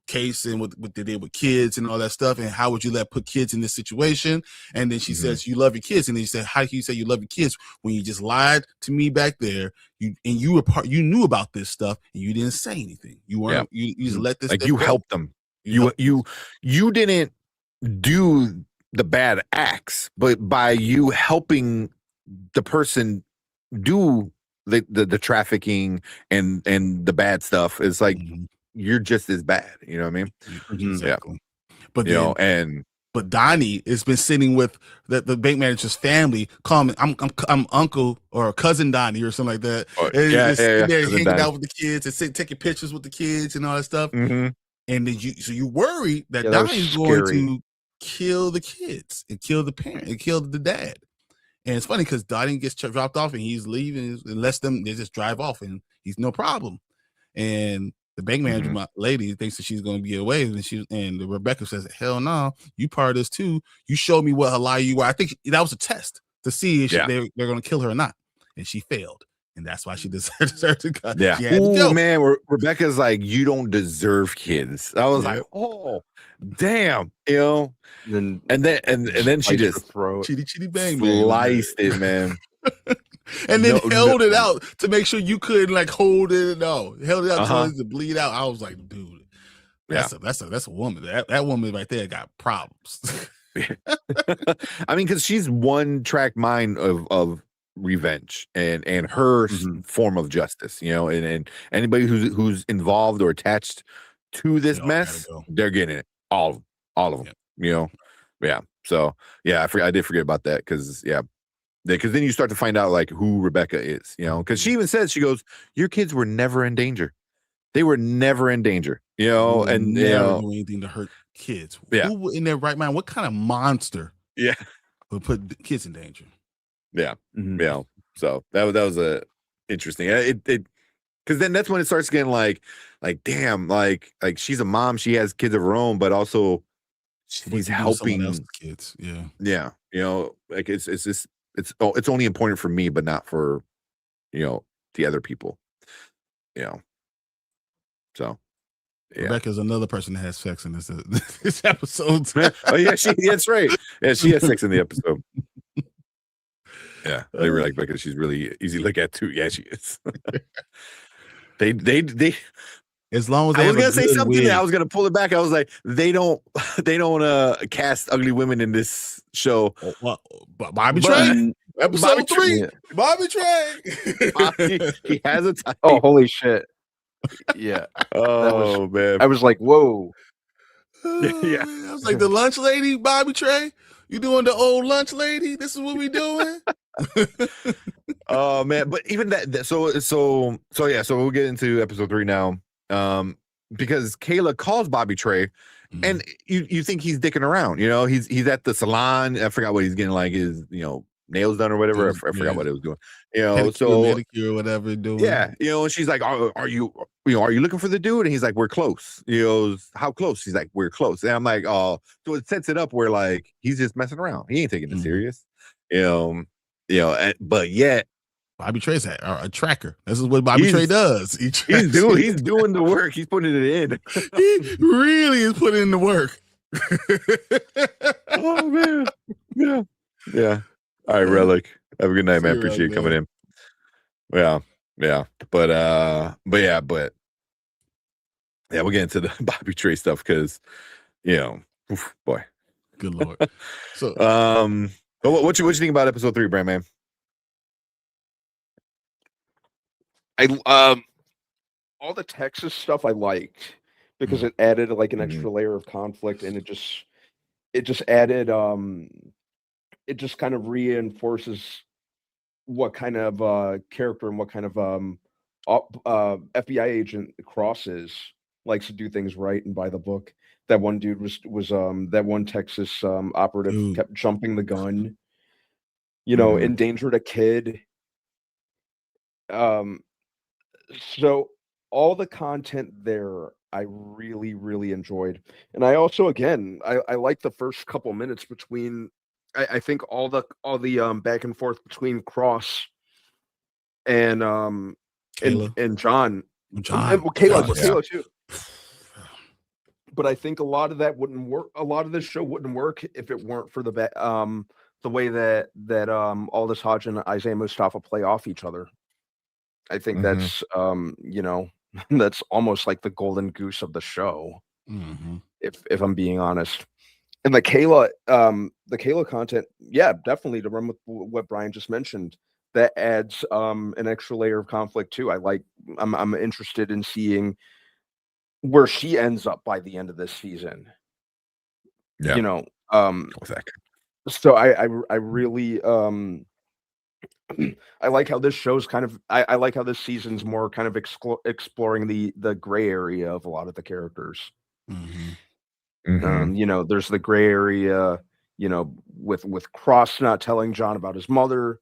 case and what they did with kids and all that stuff, and how would you put kids in this situation? And then she says, "You love your kids." And then you say, "How can you say you love your kids when you just lied to me back there? You knew about this stuff and you didn't say anything. You weren't. You just let this you helped them. You didn't do the bad acts, but by you helping the person do the trafficking and the bad stuff, it's like you're just as bad. You know what I mean? Exactly. But But Donnie has been sitting with the bank manager's family, calling I'm uncle or cousin Donnie or something like that. And just sitting there hanging out with the kids and taking pictures with the kids and all that stuff. Mm-hmm. And then you worry that that was Donnie's going scary. to kill the kids and kill the parent and kill the dad. And it's funny because Donnie gets dropped off and he's leaving and lets them, they just drive off and he's no problem. And the bank manager, my lady, thinks that she's going to be away, and Rebecca says, "Hell no, you part of this too. You showed me what a lie you were." I think that was a test to see if they're going to kill her or not, and she failed, and that's why she deserved to go. Yeah. Oh man, Rebecca's like, "You don't deserve kids." I was like, "Oh, damn," you know. And then she just chitty bang sliced it, man. And then held it out to make sure you couldn't like hold it. No, held it out so it to bleed out. I was like, dude, that's a woman. That woman right there got problems. I mean, because she's one track mind of revenge and her form of justice, you know, and anybody who's involved or attached to this mess, they're getting it. All of them, you know. Yeah. So yeah, I did forget about that because then you start to find out like who Rebecca is, you know, because she even says, she goes, "Your kids were never in danger. They were never in danger," you know, and never do anything to hurt kids. Yeah. Who in their right mind? What kind of monster? Yeah. Would put kids in danger? Yeah. Yeah. So that was a interesting. It because then that's when it starts getting like damn, like she's a mom, she has kids of her own, but also she's helping kids. Yeah. Yeah. You know, like it's just it's only important for me, but not for, you know, the other people, you know. So Rebecca's another person that has sex in this episode. Oh yeah, that's right. Yeah, she has sex in the episode. Yeah, they were like, Rebecca, she's really easy to look at too. Yeah, she is. They as long as I was gonna say something, I was gonna pull it back. I was like, they don't cast ugly women in this show. Bobby Trey, episode 3. Bobby Trey. He has a type. Oh, holy shit! Yeah. Oh man, I was like, whoa. Yeah, I was like, the lunch lady, Bobby Trey. You doing the old lunch lady? This is what we doing. Oh man, but even that so yeah, so we'll get into episode 3 now. Because Kayla calls Bobby Trey, and you think he's dicking around, you know, he's at the salon. I forgot what he's getting, like his, you know, nails done or whatever. I forgot what it was doing, you know, pedicure or whatever doing. Yeah, you know, and she's like, are you looking for the dude? And he's like, we're close. You know, how close? He's like, we're close. And I'm like, oh, so it sets it up where like he's just messing around. He ain't taking it serious, you know, but yet Bobby Trey's a tracker. This is what Bobby Trey does. He's doing the work. He's putting it in. He really is putting in the work. Oh man, yeah. All right, Relic. Have a good night, man. Appreciate you coming in. Yeah, but yeah, we'll get into the Bobby Trey stuff because, you know, boy, good lord. So, but what you think about episode 3, Brand Man? All the Texas stuff I liked because it added like an extra layer of conflict, and it just added it just kind of reinforces what kind of character and what kind of FBI agent Cross is. Likes to do things right and by the book. That one dude was that one Texas operative kept jumping the gun, you know, endangered a kid. So all the content there I really, really enjoyed. And I also, again, I like the first couple minutes between I think all the back and forth between Cross and Kayla. and John. Kayla too. But I think a lot of that wouldn't work. A lot of this show wouldn't work if it weren't for the way that Aldous Hodge and Isaiah Mustafa play off each other. I think that's you know, that's almost like the golden goose of the show. If I'm being honest. And the Kayla content, yeah, definitely, to run with what Brian just mentioned, that adds an extra layer of conflict too. I'm interested in seeing where she ends up by the end of this season. Yeah. You know, What's that? So I really I like how this show's kind of I like how this season's more kind of exploring the gray area of a lot of the characters. You know, there's the gray area, you know, with Cross not telling John about his mother,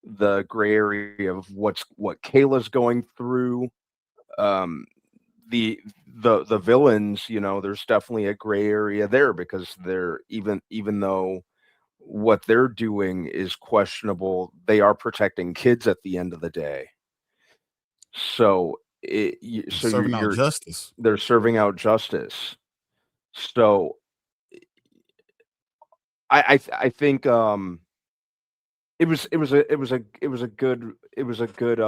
the gray area of what Kayla's going through, the villains, you know, there's definitely a gray area there because they're even though what they're doing is questionable, they are protecting kids at the end of the day. So serving out justice. They're serving out justice. So I think it was a good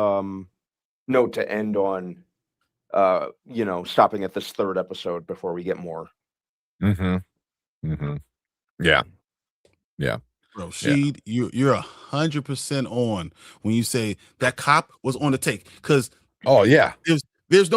note to end on, you know, stopping at this third episode before we get more. Yeah. Bro, Sheed, you're 100% on when you say that cop was on the take. Because there's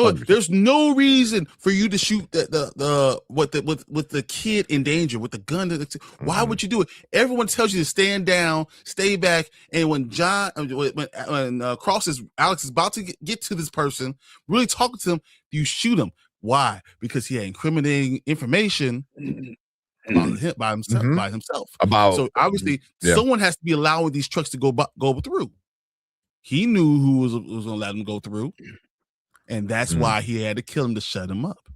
no reason for you to shoot with the kid in danger with the gun. Why would you do it? Everyone tells you to stand down, stay back, and when Alex is about to get to this person, really talking to him, you shoot him. Why? Because he had incriminating information about him by himself. So obviously someone has to be allowing these trucks to go through. He knew who was going to let him go through. And that's why he had to kill him to shut him up.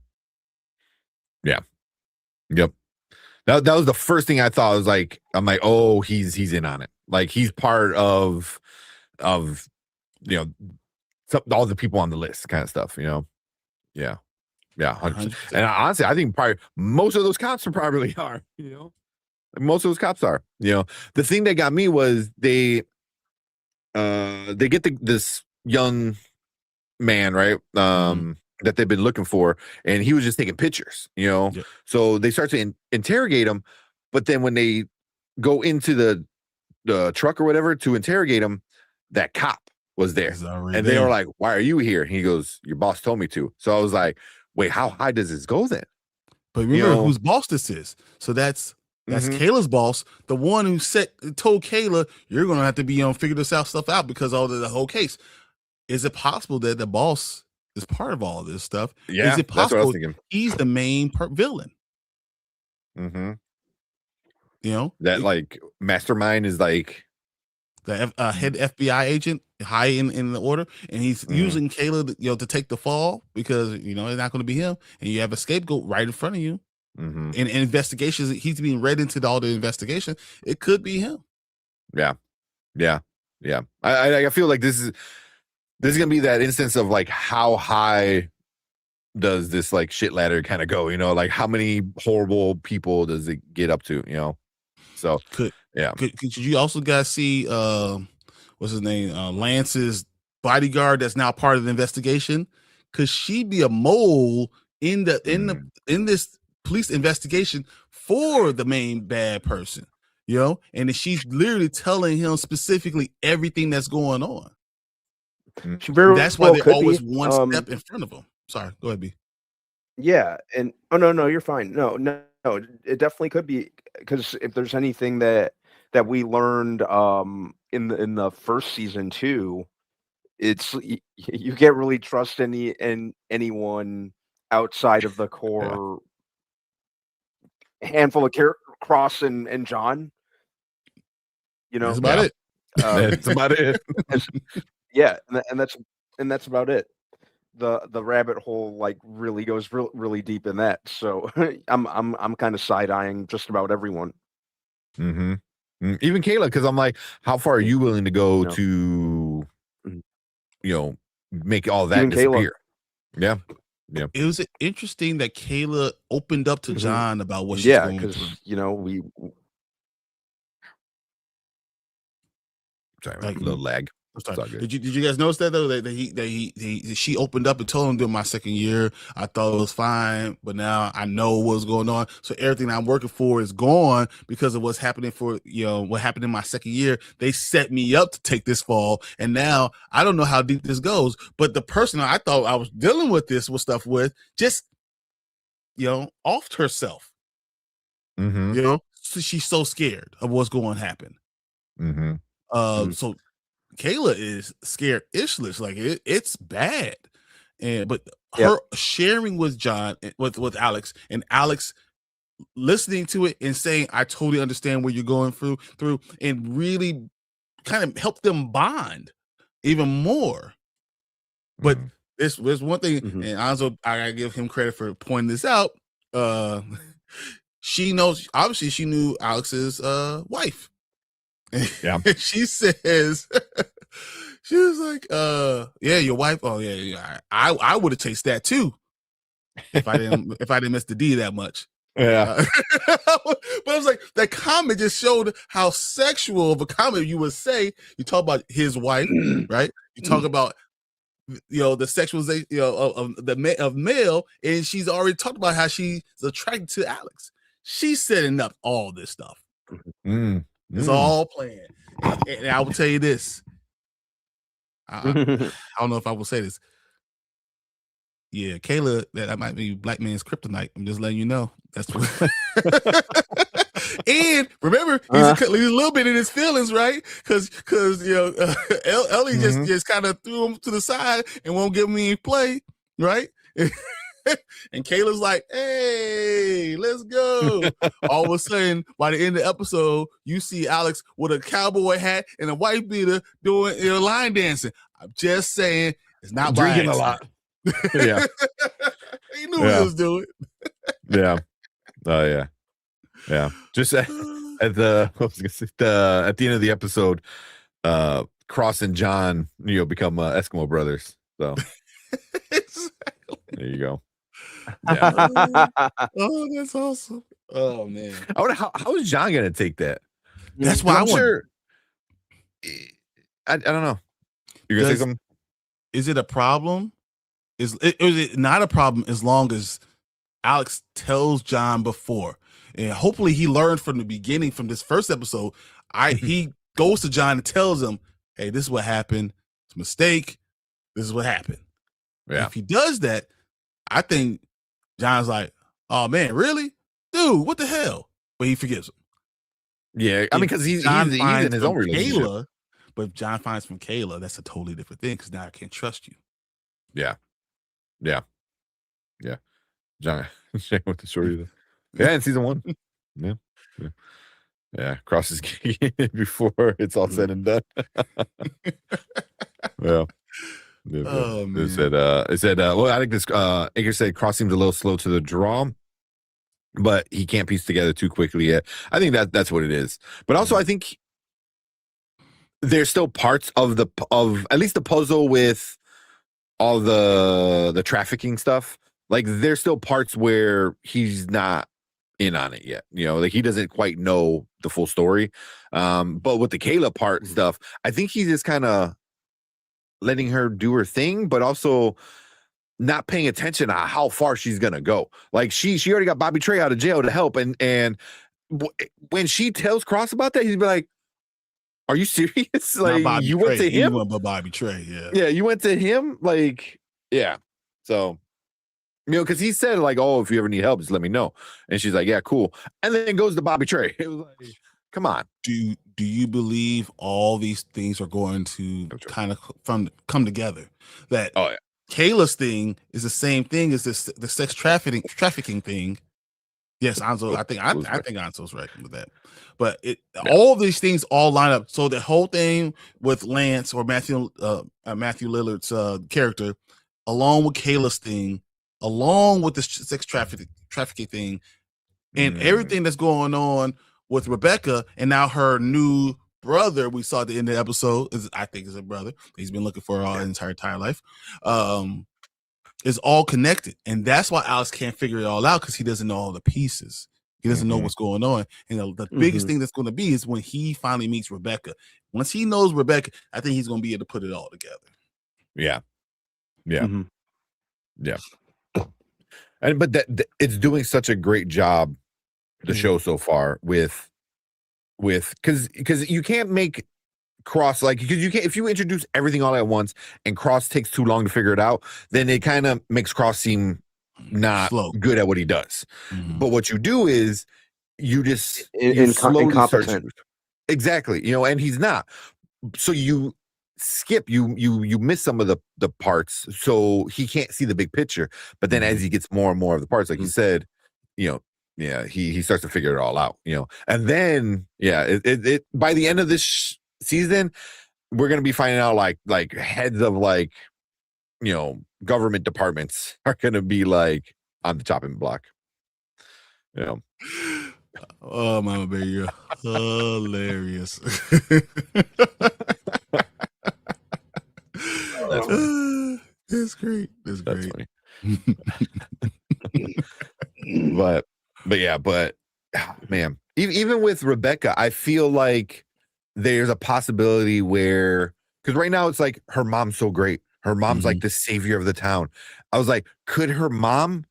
Yeah. Yep. That was the first thing I thought. I'm like, oh, he's in on it. Like he's part of you know all the people on the list kind of stuff, you know. Yeah. 100%. And honestly, I think probably most of those cops probably are, you know. Most of those cops are, you know. The thing that got me was they get this young man, right? That they've been looking for, and he was just taking pictures, you know. Yeah. So they start to interrogate him, but then when they go into the truck or whatever to interrogate him, that cop was there, and they were like, "Why are you here?" And he goes, "Your boss told me to." So I was like, "Wait, how high does this go then?" But remember whose boss this is. So that's Kayla's boss, the one who told Kayla, "You're gonna have to be figure this stuff out because of the whole case." Is it possible that the boss is part of all of this stuff? Yeah, is it possible he's the main villain? You know, that like mastermind is like the head FBI agent high in the order, and he's using Kayla to take the fall because it's not going to be him, and you have a scapegoat right in front of you. In investigations, he's being read into all the investigation. It could be him. Yeah. I feel like this is gonna be that instance of like how high does this like shit ladder kind of go? You know, like how many horrible people does it get up to? You know, so could you also guys see what's his name, Lance's bodyguard that's now part of the investigation? Could she be a mole in this police investigation for the main bad person? You know, and she's literally telling him specifically everything that's going on. That's why they're always one step in front of them. Sorry, go ahead, B. Yeah, and no, you're fine. No, it definitely could be, because if there's anything that we learned in the first season too, it's you can't really trust anyone outside of the core handful of Cross and John. You know, that's about it. That's about it. Yeah, and that's about it. The rabbit hole like really goes really deep in that. So I'm kind of side-eyeing just about everyone. Even Kayla, because I'm like, how far are you willing to go to, make all that disappear? Kayla. Yeah. It was interesting that Kayla opened up to John about what she's going through. We. Sorry, like, a little lag. Did you guys notice that though? That she opened up and told him during my second year, I thought it was fine, but now I know what's going on. So everything I'm working for is gone because of what's happening what happened in my second year. They set me up to take this fall, and now I don't know how deep this goes. But the person I thought I was dealing with this stuff with just offed herself. she's so scared of what's going to happen. So Kayla is scared ishless, like it's bad, but her sharing with John with Alex, and Alex listening to it and saying, "I totally understand what you're going through," and really kind of help them bond even more. But there's one thing, and also I gotta give him credit for pointing this out. She knows, obviously, she knew Alex's wife. Yeah. She says, she was like, yeah, your wife. Oh yeah. I would have tasted that too if I didn't miss the D that much. Yeah. But I was like, that comment just showed how sexual of a comment you would say. You talk about his wife, right? You talk about, the sexualization, of male, and she's already talked about how she's attracted to Alex. She's setting up all this stuff. It's all planned. And I will tell you this. I don't know if I will say this. Yeah, Kayla, that might be black man's kryptonite. I'm just letting you know. That's what. And remember, he's a little bit in his feelings, right? Because Ellie just kind of threw him to the side and won't give him any play, right? And Kayla's like, "Hey, let's go." All of a sudden, by the end of the episode, you see Alex with a cowboy hat and a white beater doing line dancing. I'm just saying, it's not drinking a lot. Yeah, he knew what he was doing. Yeah. Oh yeah. Yeah. Just at the end of the episode, Cross and John, become Eskimo brothers. So Exactly. there you go. Yeah. Oh, that's awesome. Oh man. I wonder how is John gonna take that? That's why I'm sure. I don't know. You're gonna say something? Is it a problem? Is it not a problem as long as Alex tells John before? And hopefully he learned from the beginning, from this first episode. He goes to John and tells him, "Hey, this is what happened. It's a mistake. This is what happened." Yeah. If he does that, I think John's like, "Oh man, really? Dude, what the hell?" But he forgives him. Yeah, I mean, because he's in his own relationship. Kayla, but if John finds from Kayla, that's a totally different thing, because now I can't trust you. Yeah. John with the shorty. Yeah, in season 1. Yeah. Cross is before it's all said and done. Yeah. Oh man. It said well, I think this Aker said Cross seems a little slow to the draw, but he can't piece together too quickly yet. I think that's what it is. But also I think there's still parts of at least the puzzle with all the trafficking stuff. Like there's still parts where he's not in on it yet. Like he doesn't quite know the full story. But with the Kayla part stuff, I think he's just kind of letting her do her thing, but also not paying attention to how far she's gonna go. Like she already got Bobby Trey out of jail to help, and when she tells Cross about that, he's be like, "Are you serious? Like you went to him?" Bobby Trey, yeah, you went to him, like, yeah. So, because he said like, "Oh, if you ever need help, just let me know." And she's like, "Yeah, cool." And then goes to Bobby Trey. It was like, come on. Do you believe all these things are going to kind of come together? That Kayla's thing is the same thing as the sex trafficking thing. Yes, Anzo. I think Anzo's right with that. But all of these things all line up. So the whole thing with Lance or Matthew Lillard's character, along with Kayla's thing, along with the sex trafficking thing, and everything that's going on with Rebecca, and now her new brother, we saw at the end of the episode, I think is a brother he's been looking for all his entire life, is all connected. And that's why Alex can't figure it all out, because he doesn't know all the pieces. He doesn't know what's going on. And the biggest thing that's going to be is when he finally meets Rebecca. Once he knows Rebecca, I think he's going to be able to put it all together. Yeah. And but it's doing such a great job, the show so far, with because you can't make Cross, like, because you can't, if you introduce everything all at once and Cross takes too long to figure it out, then it kind of makes Cross seem not good at what he does. But what you do is you just incompetent. Exactly, you know, and he's not. So you skip, you miss some of the parts, so he can't see the big picture. But then as he gets more and more of the parts, like you said, you know, yeah, he starts to figure it all out, you know. And then it by the end of this season, we're gonna be finding out like heads of like, you know, government departments are gonna be like on the chopping block, you know. Oh, Mama Bear, you're hilarious. That's great. That's great. Funny. but man, even with Rebecca, I feel like there's a possibility where, because right now it's like her mom's so great. Her mom's like the savior of the town. I was like, could her mom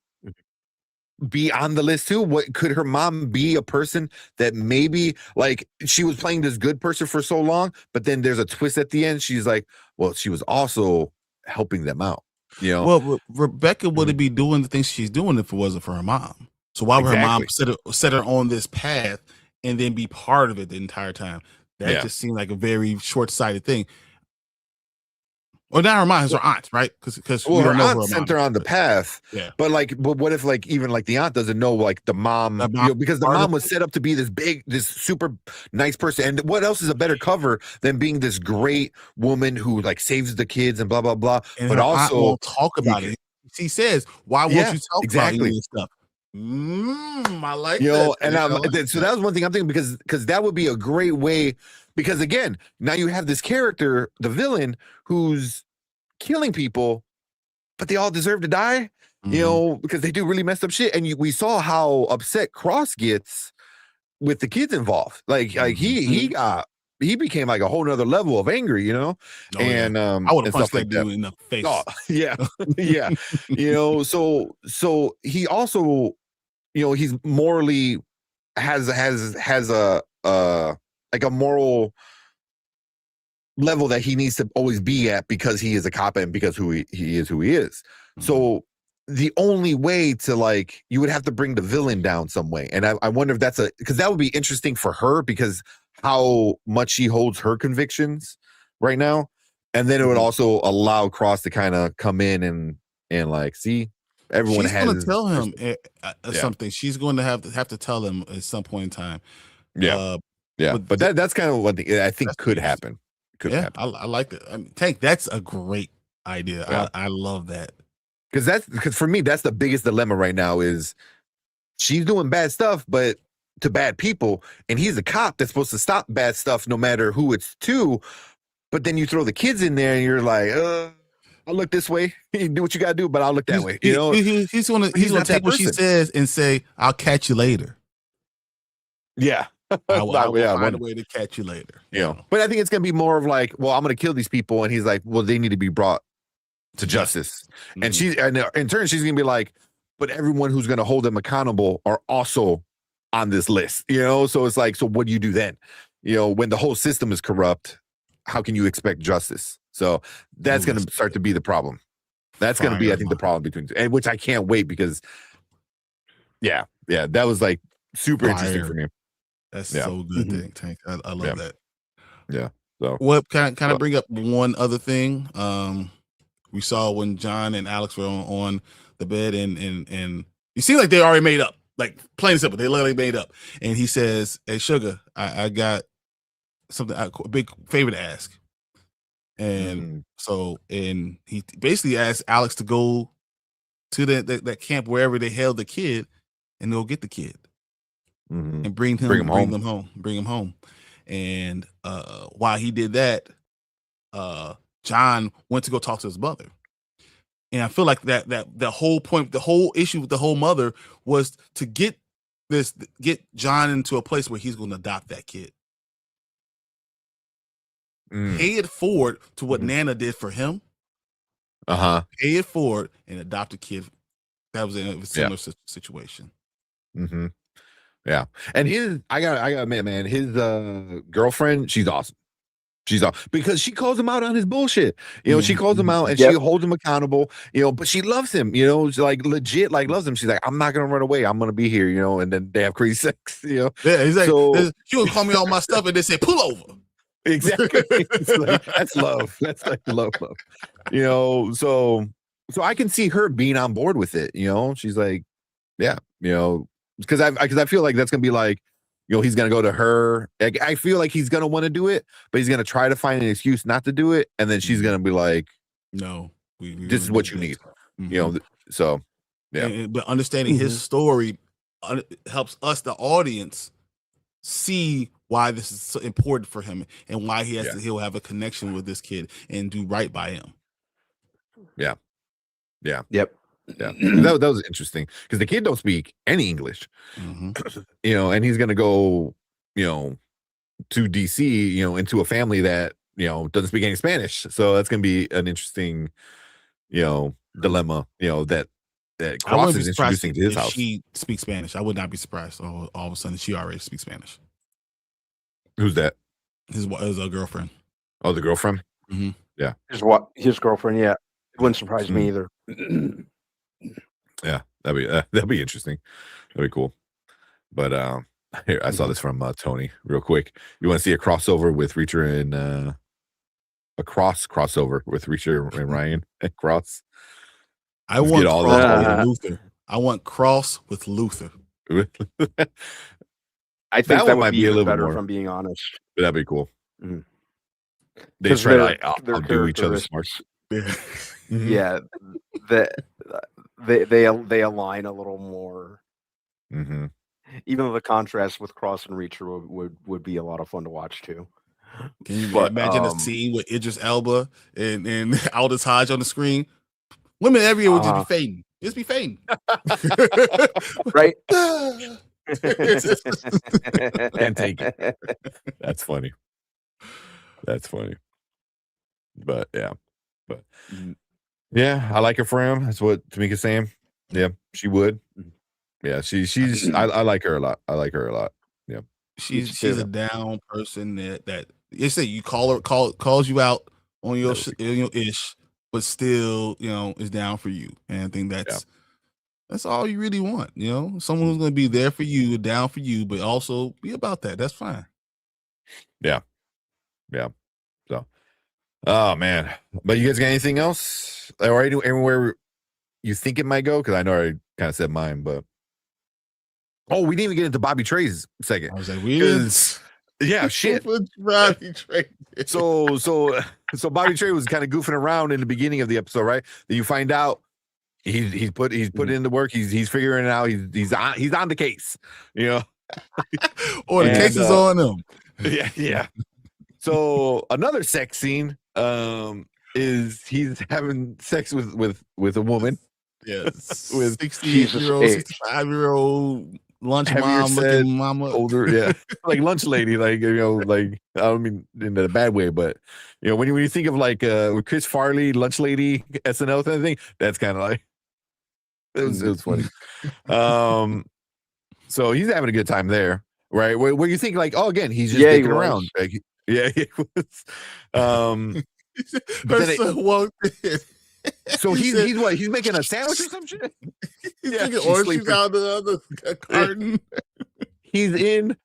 be on the list too? What could her mom be a person that maybe like she was playing this good person for so long, but then there's a twist at the end. She's like, well, she was also helping them out, you know. Well, Rebecca wouldn't be doing the things she's doing if it wasn't for her mom. So why would her mom set her on this path and then be part of it the entire time? That just seemed like a very short-sighted thing. Or not her mom, it's her aunt, right? Because well, her aunt sent her on the path. Yeah. But what if like even like the aunt doesn't know like the mom, you know, because the mom was set up to be this super nice person. And what else is a better cover than being this great woman who like saves the kids and blah blah blah. And but her also aunt won't talk about it. She says, "Why won't you talk about any of this stuff?" I like that. And so that was one thing I'm thinking, because that would be a great way. Because again, now you have this character, the villain, who's killing people, but they all deserve to die, you know, because they do really messed up shit. And we saw how upset Cross gets with the kids involved. Like he became like a whole nother level of angry, you know. I would have punched that dude in the face. Oh, yeah, yeah, you know. So he also, you know, he's morally has a like a moral level that he needs to always be at, because he is a cop and because he is. So the only way to, like, you would have to bring the villain down some way. And I wonder if that's because that would be interesting for her, because how much she holds her convictions right now. And then it would also allow Cross to kind of come in and like, see, everyone She's has going to tell him something. She's going to have to tell him at some point in time. But that's kind of what I think could happen. I like it. I mean, Tank, that's a great idea. Yeah. I love that. Because for me, that's the biggest dilemma right now is she's doing bad stuff, but to bad people, and he's a cop that's supposed to stop bad stuff no matter who it's to. But then you throw the kids in there and you're like, I'll look this way. You do what you gotta do, but I'll look that way. You know, he's gonna take what she says and say, "I'll catch you later." Yeah. I will find a way to catch you later. Yeah, but I think it's gonna be more of like, well, I'm gonna kill these people, and he's like, well, they need to be brought to justice. And in turn, she's gonna be like, but everyone who's gonna hold them accountable are also on this list, you know. So it's like, so what do you do then? You know, when the whole system is corrupt, how can you expect justice? So that's gonna start to be the problem. That's gonna be, I think, the problem between, and which I can't wait, because that was like super interesting for me. That's so good, Tank. I love that. Yeah. So what kind of bring up one other thing? We saw when John and Alex were on the bed, and you seem like they already made up, like plain and simple. They literally made up. And he says, "Hey, Sugar, I got something, a big favor to ask." And and he basically asked Alex to go to that camp wherever they held the kid, and go get the kid. And bring him home. And while he did that, John went to go talk to his mother. And I feel like that the whole point, the whole issue with the whole mother was to get John into a place where he's going to adopt that kid. Pay it forward to what Nana did for him. Pay it forward and adopt a kid. That was a similar situation. Yeah, and I gotta admit, man, his girlfriend, she's awesome. She's off because she calls him out on his bullshit. You know, she calls him out and Yep. she holds him accountable, you know, but she loves him, you know, she's like legit, like loves him. She's like, I'm not going to run away. I'm going to be here, you know, and then they have crazy sex, you know. Yeah, he's like, So- she would call me all my stuff and they say, pull over. Exactly. It's like, that's love. That's like love. You know, so I can see her being on board with it, you know. She's like, yeah, you know, because I feel like that's going to be like, you know, he's going to go to her. Like, I feel like he's going to want to do it, but he's going to try to find an excuse not to do it. And then she's going to be like, no, this is what you need. You know, so yeah. But understanding his story helps us, the audience, see why this is so important for him and why he'll have a connection with this kid and do right by him. Yeah. Yep. Yeah. That was interesting because the kid don't speak any English, you know, and he's going to go, you know, to DC, you know, into a family that, you know, doesn't speak any Spanish. So that's going to be an interesting, you know, dilemma, you know, that Cross is introducing to his house. She speaks Spanish. I would not be surprised. All of a sudden, she already speaks Spanish. Who's that? His girlfriend. Oh, the girlfriend. Yeah. His girlfriend. Yeah, it wouldn't surprise me either. Yeah, that'd be interesting. That'd be cool. But here I saw this from Tony real quick. You want to see a crossover with Reacher and crossover with Reacher and Ryan and Cross? I want Cross with Luther. I want Cross with Luther. I think that would be a little better, if I'm being honest. That'd be cool. They 'Cause try their to outdo each other smart. Yeah, they align a little more. Even though the contrast with Cross and Reacher would be a lot of fun to watch too. Can you imagine a scene with Idris Elba and Aldous Hodge on the screen? Women everywhere would just be fading. Just be fading. Right? Can't take it. That's funny. But yeah. Yeah, I like her for him. That's what Tamika's saying. Yeah, she would. Yeah, she's I like her a lot. Yeah. She's a down person that you say you calls you out on your ish, but still, you know, is down for you. And I think that's all you really want, you know? Someone who's gonna be there for you, down for you, but also be about that. That's fine. Yeah. So oh man. But you guys got anything else? Or anywhere you think it might go? Because I know I kind of said mine, but we didn't even get into Bobby Trey's second. I was like, we didn't. Yeah, shit. Bobby Trey. So Bobby Trey was kind of goofing around in the beginning of the episode, right? Then you find out he's put in the work. He's figuring it out. He's on the case, you know. Or the case is on him. Yeah. So another sex scene is he's having sex with a woman. Yes. With 68-year-old, 65-year-old lunch mom looking mama. Older, yeah. Like lunch lady, like, you know, like, I don't mean in a bad way, but you know, when you think of like with Chris Farley, lunch lady, SNL kind of thing, that's kind of like it was funny. So he's having a good time there, right? Where you think like, oh, again, he's just dicking around. Like, he was. But then so he's what? He's making a sandwich or some shit. He's taking orange out of the carton. He's in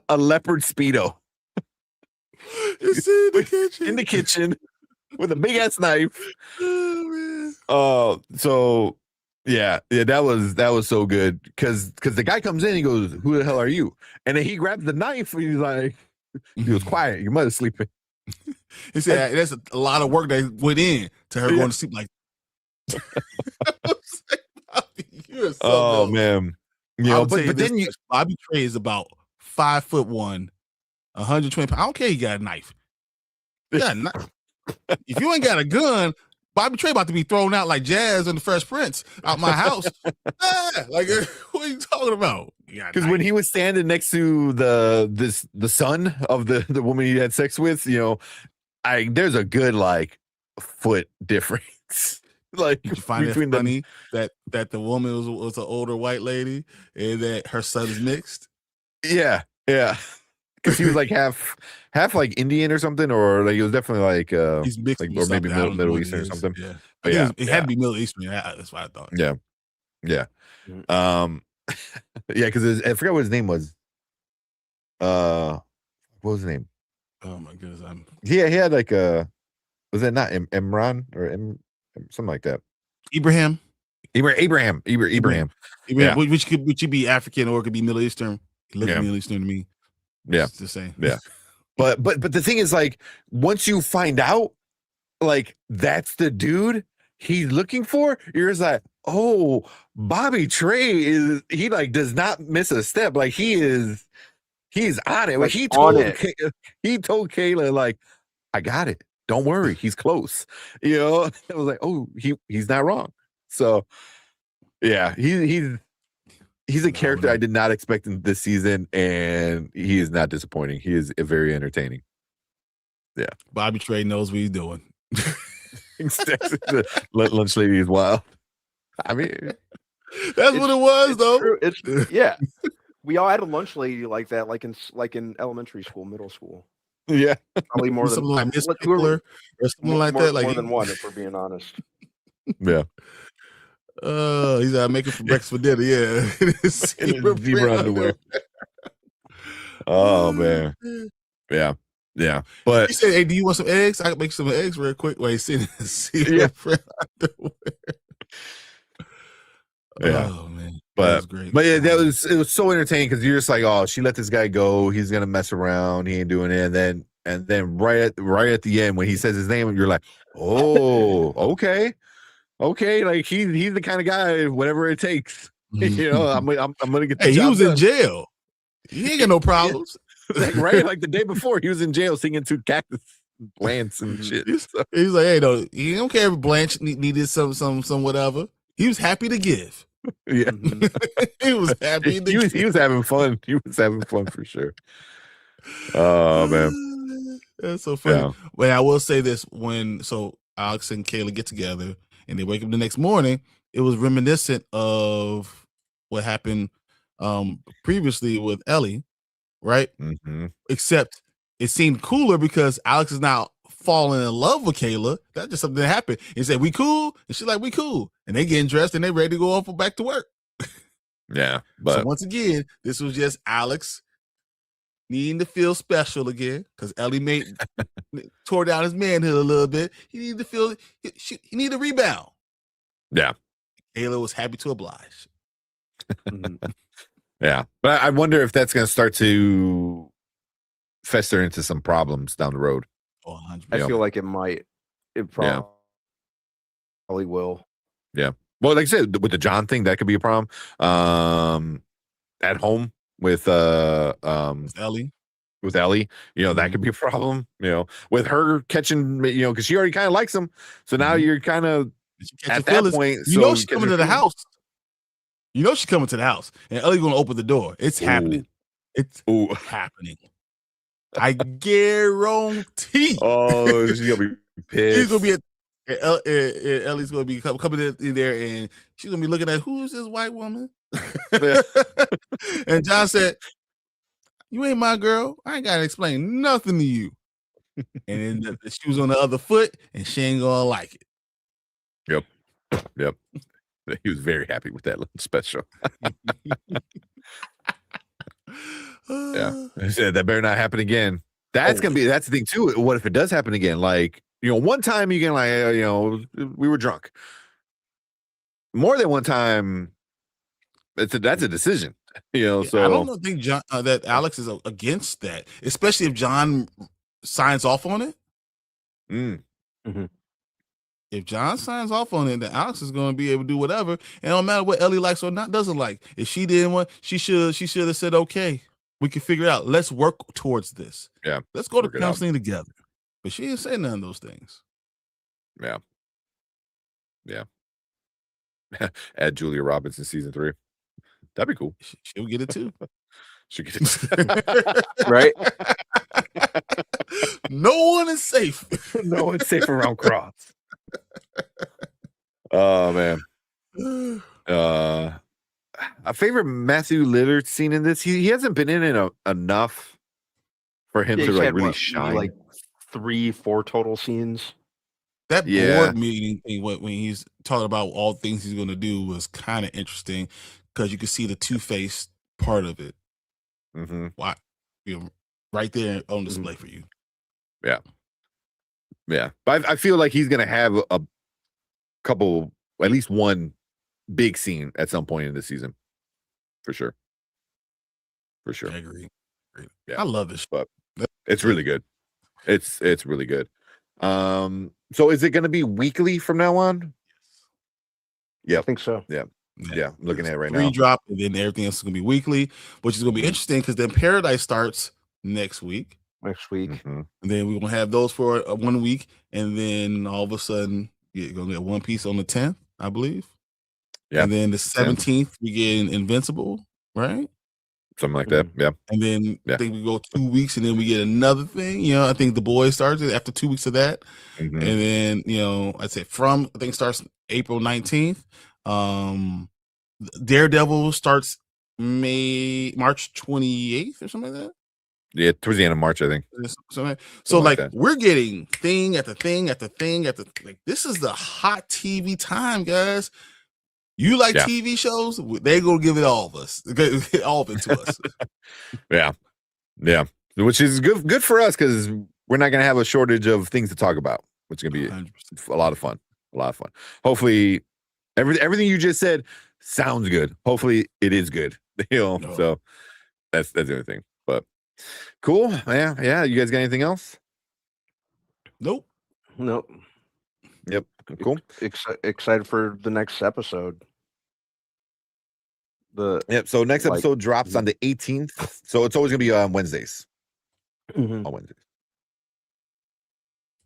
a leopard Speedo. It's in the kitchen. In the kitchen with a big ass knife. Oh man. So yeah, that was so good because the guy comes in, he goes, "Who the hell are you?" And then he grabs the knife and he's like, he was quiet. Your mother's sleeping. He said that's a lot of work that went in to her going to sleep. Like, you're so dumb. Man, you know, but then Bobby Trey is about 5'1", 120 pounds. I don't care. He got a knife. If you ain't got a gun, Bobby Trey about to be thrown out like Jazz in the Fresh Prince out my house. Like, what are you talking about? Because when he was standing next to the son of the woman he had sex with, you know, there's a good like foot difference. Like, did you find it funny that the woman was an older white lady and that her son is mixed? Yeah. because he was like half like Indian or something, or like he was definitely like He's mixed like with or maybe something. I don't know Middle what it Eastern or is. something. Yeah, But it had to be Middle Eastern. That's what I thought. yeah. Yeah. Yeah, because I forgot what his name was. What was his name? Oh my goodness, He had like was that not Imran or something like that? Ibrahim. Ibrahim. Yeah. Which could be African or it could be Middle Eastern. He looked Middle Eastern to me. Yeah, it's the same. Yeah, but the thing is, like, once you find out, like, that's the dude he's looking for, you're just like, oh, Bobby Trey he like does not miss a step. Like he's on it. Like he told Kayla, like, I got it. Don't worry, he's close. You know, I was like, oh, he's not wrong. So yeah, he's a character I did not expect in this season, and he is not disappointing. He is very entertaining. Yeah, Bobby Trey knows what he's doing. Lunch lady is wild. I mean, that's what it was, though. Yeah, we all had a lunch lady like that, like in elementary school, middle school. Yeah, probably more than something like Miss Pickler or something like that. Like more than one, if we're being honest. Yeah. He's making for breakfast for dinner. Yeah, zebra underwear. Oh man, yeah. But he said, "Hey, do you want some eggs? I can make some eggs real quick." While he's sitting yeah. underwear. Yeah. Oh man, but was great. But yeah, it was so entertaining because you're just like, oh, she let this guy go. He's gonna mess around. He ain't doing it. And then right at the end when he says his name, you're like, oh, okay. Like he's the kind of guy, whatever it takes. You know, I'm gonna get. Hey, he was in jail. He ain't got no problems. Right? Like the day before, he was in jail singing to cactus plants and shit. He's like, hey, no, he don't care if Blanche needed some whatever. He was happy to give. Yeah, he was happy. He was having fun. He was having fun for sure. Oh man, that's so funny. Yeah. But I will say this: so Alex and Kayla get together and they wake up the next morning, it was reminiscent of what happened previously with Ellie, right? Mm-hmm. Except it seemed cooler because Alex is now falling in love with Kayla. That's just something that happened. He said, "We cool," and she's like, "We cool," and they getting dressed and they ready to go off back to work. Yeah, but so once again, this was just Alex needing to feel special again because Ellie tore down his manhood a little bit. He needed to feel he needed a rebound. Yeah, Kayla was happy to oblige. Yeah, but I wonder if that's going to start to fester into some problems down the road. Oh, I feel like it might. It probably will. Yeah. Well, like I said, with the John thing, that could be a problem. At home with Ellie. With Ellie, you know, that could be a problem. You know, with her catching, you know, because she already kind of likes him. So now you're kind of at that point. You know she's coming to the house. You know she's coming to the house, and Ellie's going to open the door. It's happening. It's happening. I guarantee. Oh, she's gonna be pissed. She's gonna be Ellie's gonna be coming in there, and she's gonna be looking at who is this white woman. And John said, "You ain't my girl. I ain't gotta explain nothing to you." And then the shoe's on the other foot, and she ain't gonna like it. Yep. He was very happy with that little special. Yeah, he said that better not happen again. That's the thing too. What if it does happen again? Like, you know, one time you can like, you know, we were drunk. More than one time, that's a decision. You know, so I don't think John that Alex is against that, especially if John signs off on it. Mm-hmm. If John signs off on it, then Alex is going to be able to do whatever. And no matter what Ellie likes or not doesn't like. If she didn't want, she should have said, "Okay, we can figure it out. Let's work towards this. Yeah, let's go to counseling together." But she didn't say none of those things. Yeah. Add Julia Roberts in season 3. That'd be cool. She'll get it too. She'll get it right. No one is safe. No one's safe around Cross. Oh man. A favorite Matthew Lillard scene in this. He hasn't been in it enough for him Yeah, to he like had, really what, maybe, shine. like 3-4 total scenes. That Yeah. board meeting thing when he's talking about all things he's going to do was kind of interesting because you could see the two-faced part of it. Mm-hmm. Why, right there on display for you. Yeah. But I feel like he's gonna have a couple, at least one big scene at some point in the season, for sure. I agree. Yeah. I love this. But it's really good. It's really good. So is it going to be weekly from now on? Yeah, I think so. Yeah, I'm looking at it right 3 now. drop, and then everything else is going to be weekly, which is going to be interesting because then Paradise starts next week. Mm-hmm. And then we're going to have those for 1 week, and then all of a sudden you're going to get One Piece on the 10th, I believe. Yeah. And then the 17th we get Invincible, right? Something like that. Yeah. And then I think we go 2 weeks, and then we get another thing. You know, I think The Boys starts after 2 weeks of that. Mm-hmm. And then, you know, I'd say I think starts April 19th. Daredevil starts March 28th or something like that. Yeah, towards the end of March, I think. So like we're getting thing after thing after thing after, like, this is the hot TV time, guys. You like TV shows? They gonna give it all of us, all of it to us. Yeah, which is good for us because we're not gonna have a shortage of things to talk about, which is gonna be 100%. a lot of fun. Hopefully, everything you just said sounds good. Hopefully, it is good. So that's the other thing. But cool, yeah. You guys got anything else? Nope. Yep. Cool. Excited for the next episode. So next episode drops on the 18th. So it's always gonna be on Wednesdays. Mm-hmm. On Wednesdays.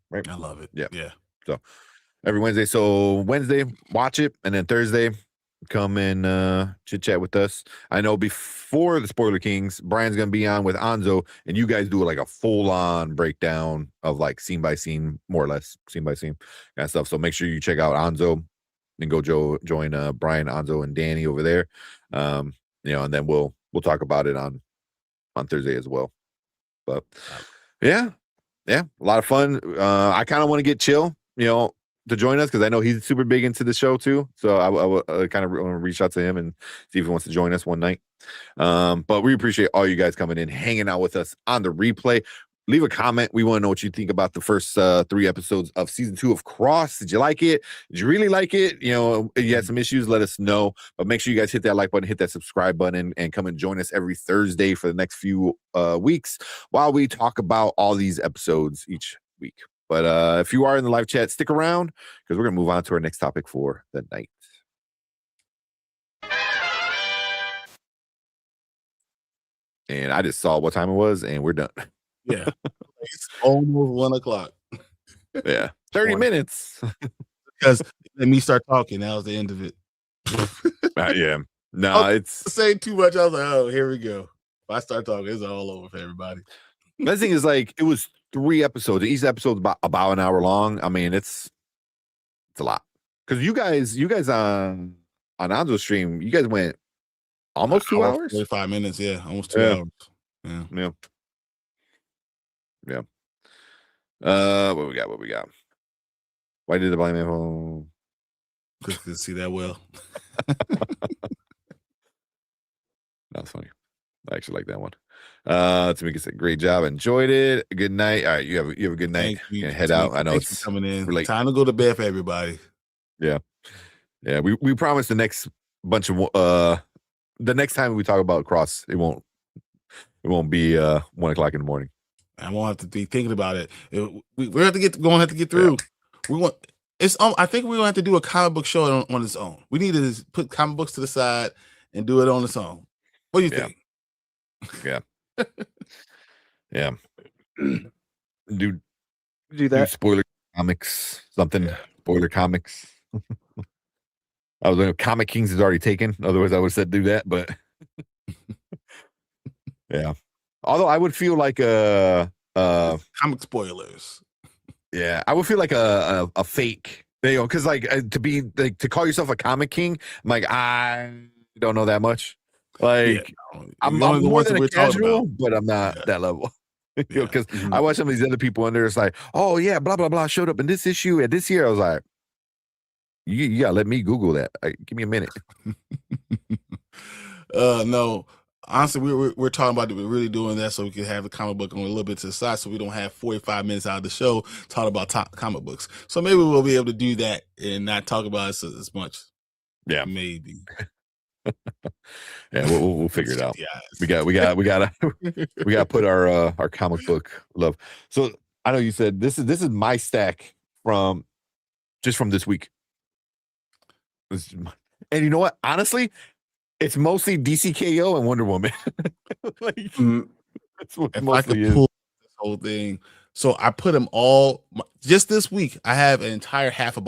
Right. I love it. Yeah. So every Wednesday. So Wednesday, watch it, and then Thursday, come and chit chat with us. I know before the Spoiler Kings, Brian's gonna be on with Anzo, and you guys do like a full-on breakdown of like scene by scene, more or less scene by scene kind of stuff. So make sure you check out Anzo and go join Brian, Anzo, and Danny over there. And then we'll talk about it on Thursday as well. But yeah, a lot of fun. I kind of want to get Chill, to join us because I know he's super big into the show too. So I will kind of want to reach out to him and see if he wants to join us one night. But we appreciate all you guys coming in, hanging out with us on the replay. Leave a comment. We want to know what you think about the first 3 episodes of season 2 of Cross. Did you like it? Did you really like it? If you had some issues, let us know. But make sure you guys hit that like button, hit that subscribe button, and come and join us every Thursday for the next few weeks while we talk about all these episodes each week. But if you are in the live chat, stick around because we're going to move on to our next topic for the night. And I just saw what time it was, and we're done. Yeah. It's almost 1:00. Yeah. 30 minutes. Because let me start talking. That was the end of it. Yeah. No, it's saying too much. I was like, oh, here we go. If I start talking, it's all over for everybody. The thing is, like, it was 3 episodes. Each episode's about an hour long. I mean, it's a lot. Because you guys on Anzo's stream, you guys went almost 2 hours? 45 minutes, yeah. Almost 2 hours. Yeah. What we got? Why did the blind man home? Chris could see that well. That's funny. I actually like that one. Tamika said, great job. Enjoyed it. Good night. All right, you have a good night. Head out. I know it's coming in. Late. Time to go to bed for everybody. Yeah. We promise the next bunch of the next time we talk about Cross, it won't be 1:00 in the morning. I won't have to be thinking about it. We're going to have to get through. Yeah. I think we're going to have to do a comic book show on its own. We need to put comic books to the side and do it on its own. What do you think? Yeah. Yeah. Do that. Do spoiler comics, something. Spoiler comics. I was like, Comic Kings is already taken. Otherwise, I would have said do that. But yeah. Although I would feel like comic spoilers. Yeah, I would feel like a fake. Because like to call yourself a Comic King, I'm like, I don't know that much. Like I'm more than a casual, but I'm not that level. Because I watch some of these other people and there's like, oh yeah, blah blah blah showed up in this issue at this year. I was like, you gotta let me Google that. Give me a minute. No, honestly, we're talking about really doing that so we can have the comic book on a little bit to the side, so we don't have 45 minutes out of the show talking about comic books. So maybe we'll be able to do that and not talk about it as much. Yeah, maybe. Yeah, we'll figure it out. Yeah, we gotta put our comic book love. So I know you said this is my stack from this week. And you know what? Honestly, it's mostly DCKO and Wonder Woman. Like, that's what if mostly I could is. pull this whole thing, so I put them all just this week. I have an entire half of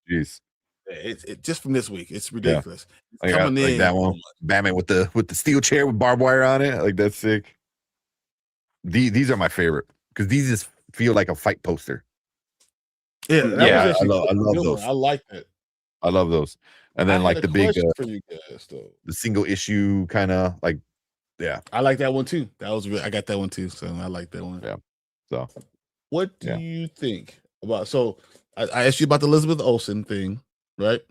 Jeez. It just from this week. It's ridiculous. Yeah. It's coming in that one, Batman with the steel chair with barbed wire on it. Like that's sick. These are my favorite because these just feel like a fight poster. Yeah, I love those. I like that. I love those. And then like the big for you guys, though. the single issue kind of like, yeah. I like that one too. I got that one too. So I like that one. Yeah. So what do you think about? So I asked you about the Elizabeth Olsen thing, right?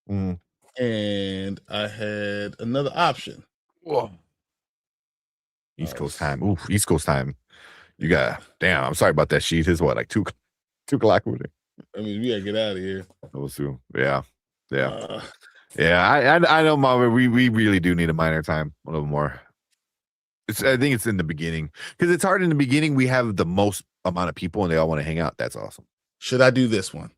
And I had another option. Whoa. East Coast time. Ooh, East Coast time. You got damn. I'm sorry about that sheet. It's what, like 2 o'clock with it. I mean, we gotta get out of here. Those two. Yeah. I know, Mama. We really do need a minor time a little more. I think it's in the beginning because it's hard in the beginning. We have the most amount of people and they all want to hang out. That's awesome. Should I do this one?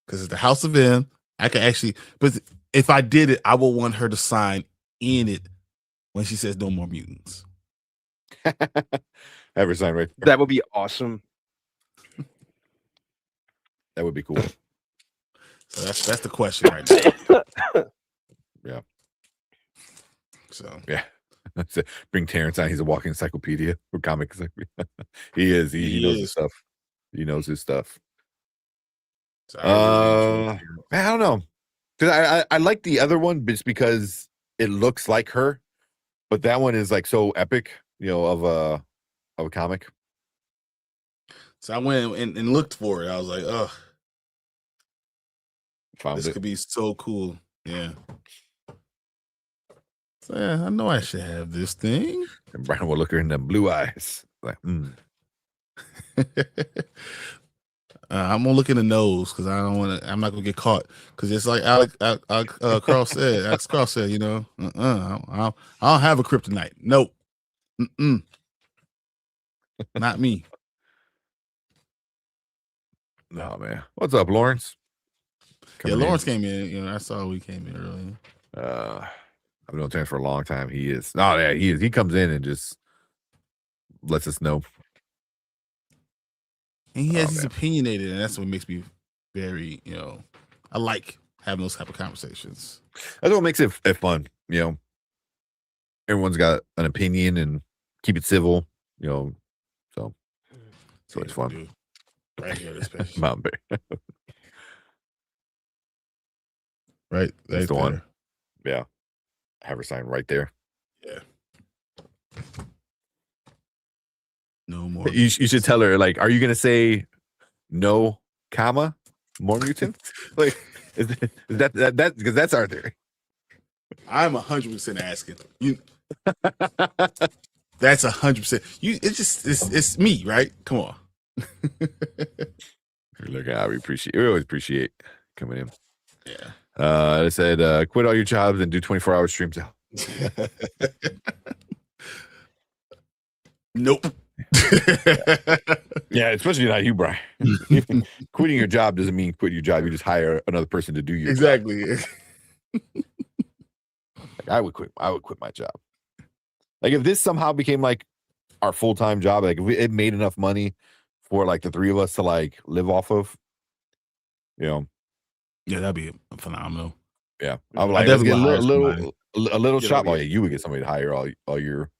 Because it's the House of M. I can actually, but if I did it, I would want her to sign in it when she says no more mutants. Ever sign right there. That would be awesome. That would be cool. So that's the question right now. Yeah. So yeah. Bring Terrence on. He's a walking encyclopedia for comics. He is. He knows his stuff. He knows his stuff. Man, I don't know. Because I like the other one just because it looks like her, but that one is like so epic, of a comic. So I went and looked for it. I was like, oh, this could be so cool. Yeah. So yeah, I know I should have this thing. And Brian will look her in them blue eyes. Like, I'm gonna look in the nose because I don't want to. I'm not gonna get caught because it's like Alex Cross said. Alex Cross said, I don't have a kryptonite. Nope. Not me. No, man. What's up, Lawrence? Lawrence came in. I saw we came in earlier. I've known Terrence for a long time. He is. Oh yeah, he is. He comes in and just lets us know. And he's opinionated, and that's what makes me very, I like having those type of conversations. That's what makes it fun, Everyone's got an opinion and keep it civil, so it's fun. Dude. Right here, especially. Mountain Bear. Right. That's the one. Yeah. Have her sign right there. Yeah. No more. You should tell her, like, are you gonna say no, comma, more mutants? Like, is that because that's our theory. I'm 100% asking you. That's 100%. It's me, right? Come on. Look, we always appreciate coming in. Yeah. I said, quit all your jobs and do 24-hour streams out. Nope. Yeah, especially not you, Brian. Quitting your job doesn't mean quit your job. You just hire another person to do your job. Like, I would quit my job. Like if this somehow became like our full-time job, like if it made enough money for like the three of us to like live off of, Yeah, that'd be phenomenal. Yeah, I would like let's get a little shop. Oh yeah, you would get somebody to hire all your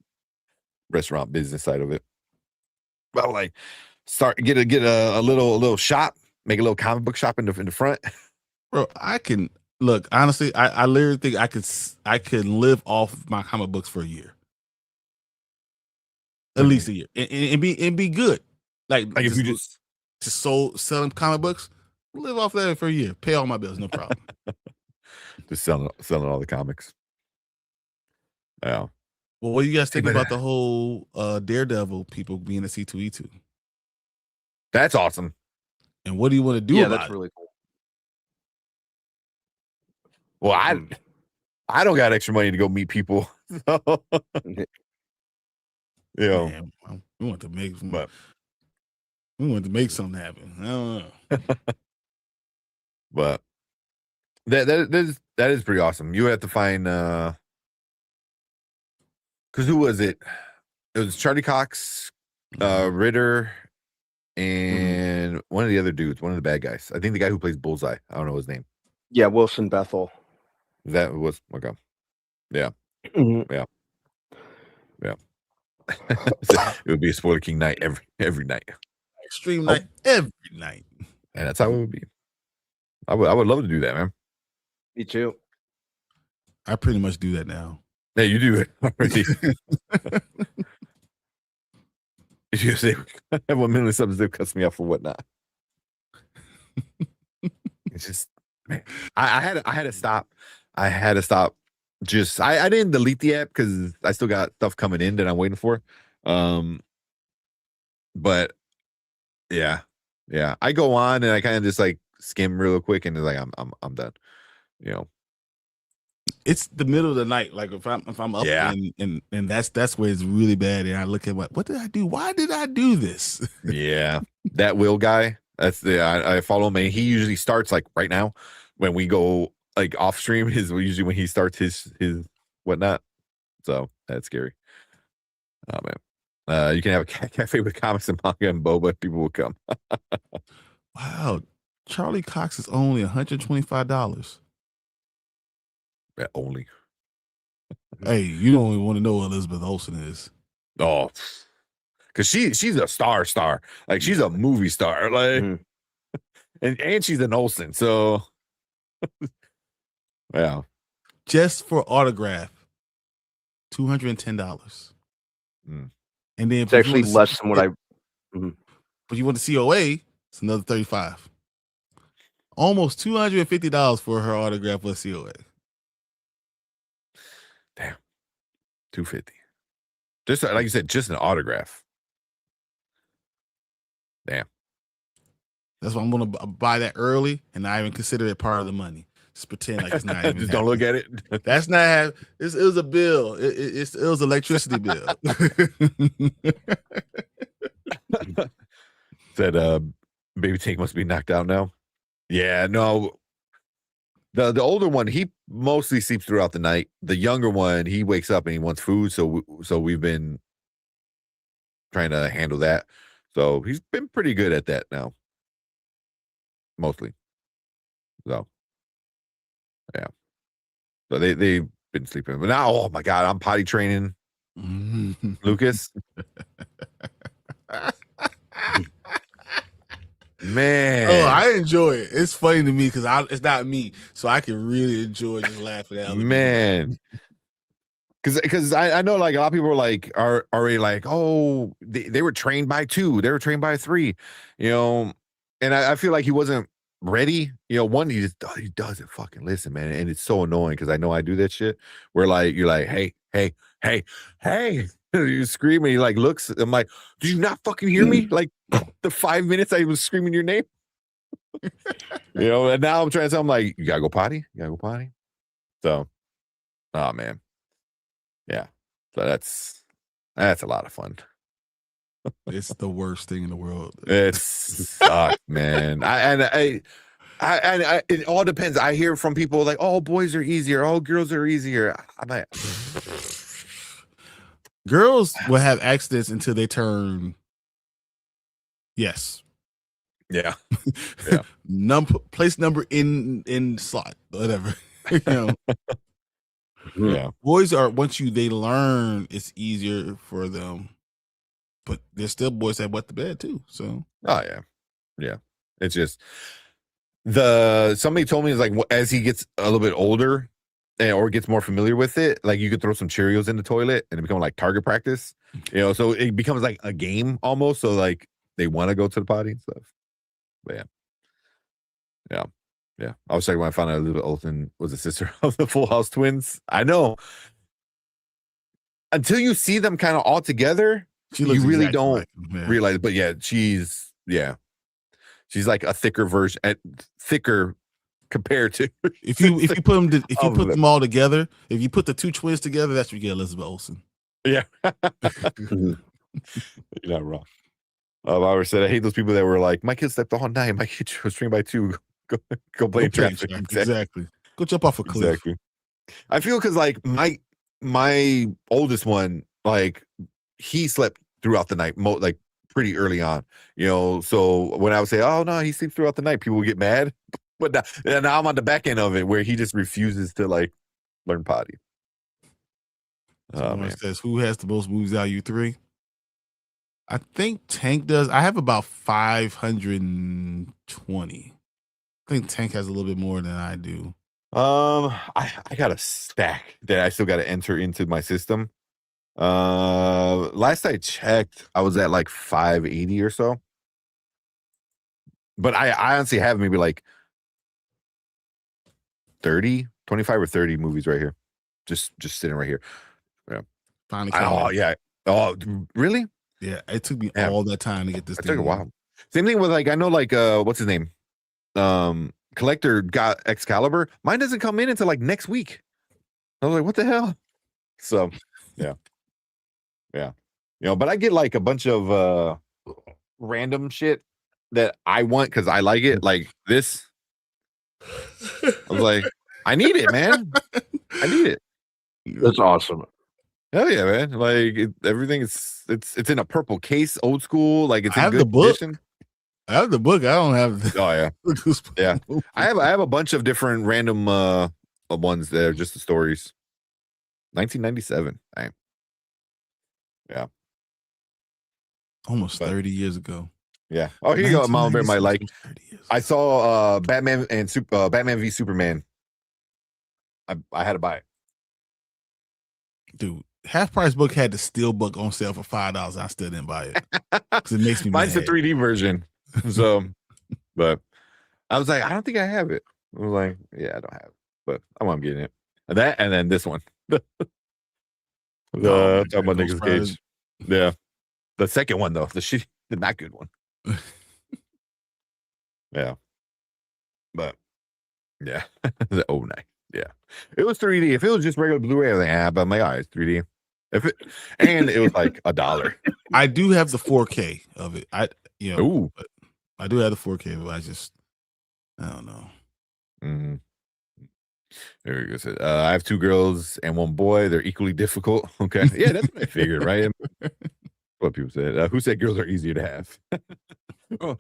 restaurant business side of it. But I would like get a little shop, make a little comic book shop in the front. Bro, I can look honestly. I literally think I could live off my comic books for a year. at least a year, and be good. Like if you just selling comic books, live off that for a year, pay all my bills, no problem. just selling all the comics. Yeah. Well, what do you guys think about the whole Daredevil people being a C2E2? That's awesome. And what do you want to do Yeah, about that's it? really cool. Well, I don't got extra money to go meet people. So, you know, Man, we want to make something happen. I don't know. but that is pretty awesome. You have to find because who was it? It was Charlie Cox, Ritter, and one of the other dudes, one of the bad guys. I think the guy who plays Bullseye. I don't know his name. Yeah, Wilson Bethel. That was okay. Yeah. Mhm. Yeah. It would be a Spoiler King night every night. Extreme night every night. And that's how it would be. I would love to do that, man. Me too. I pretty much do that now. Yeah, you do it already. You say one minute something cuts me off for whatnot. It's just, man, I had to stop. I had to stop. Just I didn't delete the app because I still got stuff coming in that I'm waiting for. But yeah, I go on and I kind of just like skim real quick and it's like I'm done. You know, it's the middle of the night. Like if I'm up and that's where it's really bad. And I look at what did I do? Why did I do this? Yeah, that Will guy. That's I follow him. And he usually starts like right now when we go like off stream. Is usually when he starts his whatnot. So that's scary. Oh man, you can have a cafe with comics and manga and boba. People will come. Wow, Charlie Cox is only $125. Yeah, only. Hey, you don't even want to know what Elizabeth Olsen is. Oh, because she's a star. Like she's a movie star. Like, and she's an Olsen. So, yeah. Just for autograph, $210. And then It's actually less than what I. But you want the COA? It's another $35. Almost $250 for her autograph with COA. Damn, $250. Just like you said, just an autograph. Damn. That's why I'm gonna buy that early and not even consider it part of the money. Just pretend like it's not even. Just don't look at it. That's not. It was a bill. It was electricity bill. Said, baby Tank must be knocked out now. Yeah, no. The older one, he mostly sleeps throughout the night. The younger one, he wakes up and he wants food. So we've been trying to handle that. So he's been pretty good at that now. Mostly. So yeah. So they've been sleeping. But now, oh my God, I'm potty training Lucas. Man, oh, I enjoy it. It's funny to me because it's not me, so I can really enjoy just laughing at it. Man, because I know like a lot of people are already like, oh, they were trained by 2, they were trained by 3, you know, and I feel like he wasn't ready. You know, one, he doesn't fucking listen, man, and it's so annoying because I know I do that shit where like you're like, hey. You scream and he like looks. I'm like, did you not fucking hear me? Like the 5 minutes I was screaming your name. You know, and now I'm trying to tell him like, you gotta go potty. So, oh man, yeah. So that's a lot of fun. It's the worst thing in the world. It sucks, man. I it all depends. I hear from people like, oh, boys are easier, oh, girls are easier. I'm like, girls will have accidents until they turn. Yes. Yeah. Place number in slot, whatever. You know. Yeah. Boys are they learn it's easier for them, but there's still boys that wet the bed too. So. Oh yeah. It's just somebody told me it's like as he gets a little bit older, or gets more familiar with it, like you could throw some Cheerios in the toilet and it becomes like target practice, so it becomes like a game almost. So like they want to go to the potty and stuff. But yeah. I was checking when I found out Elizabeth Olsen was a sister of the Full House twins. I know. Until you see them kind of all together, you really don't realize. But yeah, she's like a thicker version, thicker compared to if you put them all together, if you put the two twins together, that's what you get Elizabeth Olsen. Yeah. You're not wrong. I always said I hate those people that were like, my kid slept all night, my kid was streamed by 2. Go play in traffic. Exactly. Go jump off a cliff. Exactly. I feel because like my oldest one, like he slept throughout the night, like pretty early on, so when I would say, oh no, he sleeps throughout the night, people would get mad. But now I'm on the back end of it where he just refuses to like learn potty. Someone says, who has the most moves out of you three? I think Tank does. I have about 520. I think Tank has a little bit more than I do. I got a stack that I still got to enter into my system. Last I checked, I was at like 580 or so. But I honestly have maybe like 25 or 30 movies right here. Just sitting right here. Yeah. Finally. Yeah. Oh, really? Yeah. It took me all that time to get this. It took a while. Same thing with like, I know like, what's his name? Collector got Excalibur. Mine doesn't come in until like next week. I was like, what the hell? So, yeah. But I get like a bunch of random shit that I want because I like it. Like this. I was like, I need it, man. I need it. That's awesome. Hell yeah, man! Like everything is, it's in a purple case, old school. Like it's in good the book. Condition. I have the book. I don't have. Oh yeah, yeah. I have a bunch of different random ones that are just the stories. 1997. Dang. Yeah. Almost 30 years ago. Yeah. Oh, here you go, Mama Bear. Like, I saw Batman and Batman v Superman. I had to buy it. Dude, Half Price Book had the steel book on sale for $5. I still didn't buy it because it makes me Mine's mad. the 3D version. So, but I was like, I don't think I have it. I was like, yeah, I don't have it, but I'm getting it. That and then this one. Talking about Nicolas Cage. Yeah. The second one though, the not good one. Yeah. But yeah. Oh nice. Yeah. It was 3D. If it was just regular Blu-ray, I was like, but I'm like, all right, it's 3D. And it was like $1. I do have the 4K of it. Ooh. But I do have the 4K, but I don't know. Mm-hmm. There you go. I have 2 girls and 1 boy. They're equally difficult. Okay. Yeah, that's what I figured, right? What people said. Who said girls are easier to have? Oh,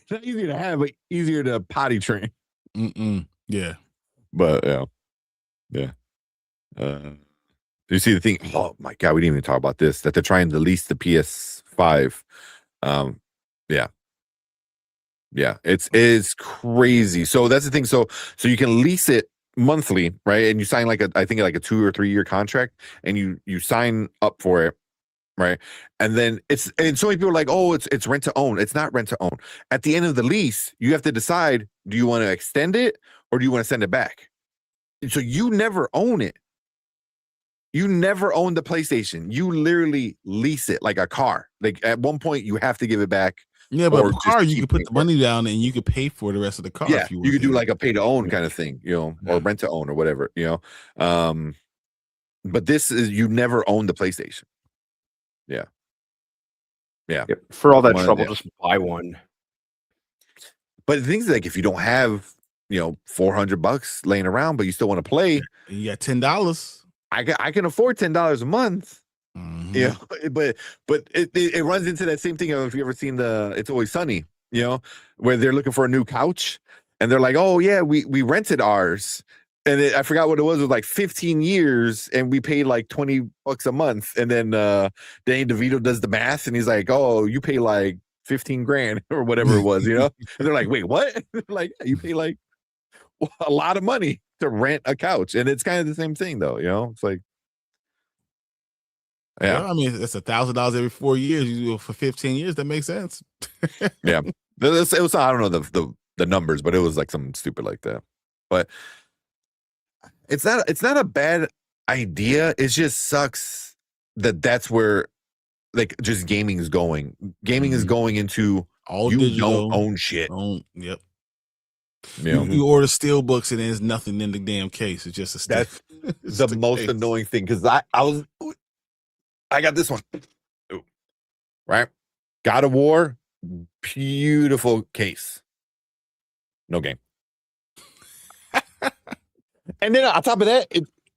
not easier to have, but easier to potty train. Yeah. But yeah. You see the thing? Oh my god, we didn't even talk about this. That they're trying to lease the PS5. Yeah, it's crazy. So that's the thing. So you can lease it monthly, right? And you sign like I think like a 2 or 3 year contract, and you sign up for it, right? And then and so many people are like, oh, it's rent to own. It's not rent to own. At the end of the lease, you have to decide: do you want to extend it or do you want to send it back? And so you never own it. You never own the PlayStation. You literally lease it like a car. Like at one point, you have to give it back. Yeah, but a car, you could put the money down and you could pay for the rest of the car. Yeah, if you could do like a pay to own kind of thing, or rent to own or whatever, But this is, you never own the PlayStation. Yeah. Yep. For all that trouble, just buy one. But the thing is, like, if you don't have, $400 laying around, but you still want to play, you got $10. I can afford $10 a month. Mm-hmm. But it runs into that same thing. If you ever seen It's Always Sunny, where they're looking for a new couch and they're like, oh yeah, we rented ours, and I forgot what it was like 15 years, and we paid like $20 a month, and then Danny DeVito does the math, and he's like, oh, you pay like 15 grand or whatever it was, and they're like, wait, what? Like, you pay like a lot of money to rent a couch, and it's kind of the same thing, though. It's like, yeah. I mean, it's $1,000 every 4 years. You do it for 15 years. That makes sense. yeah. It was I don't know the numbers, but it was like something stupid like that. But it's not a bad idea. It just sucks that's where like just gaming is going. Gaming is going into all you digital. don't own shit. Yep. Yeah. You order steel books and there's nothing in the damn case. It's just a stick. That's the most case. annoying thing because I got this one. Ooh. Right? God of War, beautiful case. No game. And then on top of that,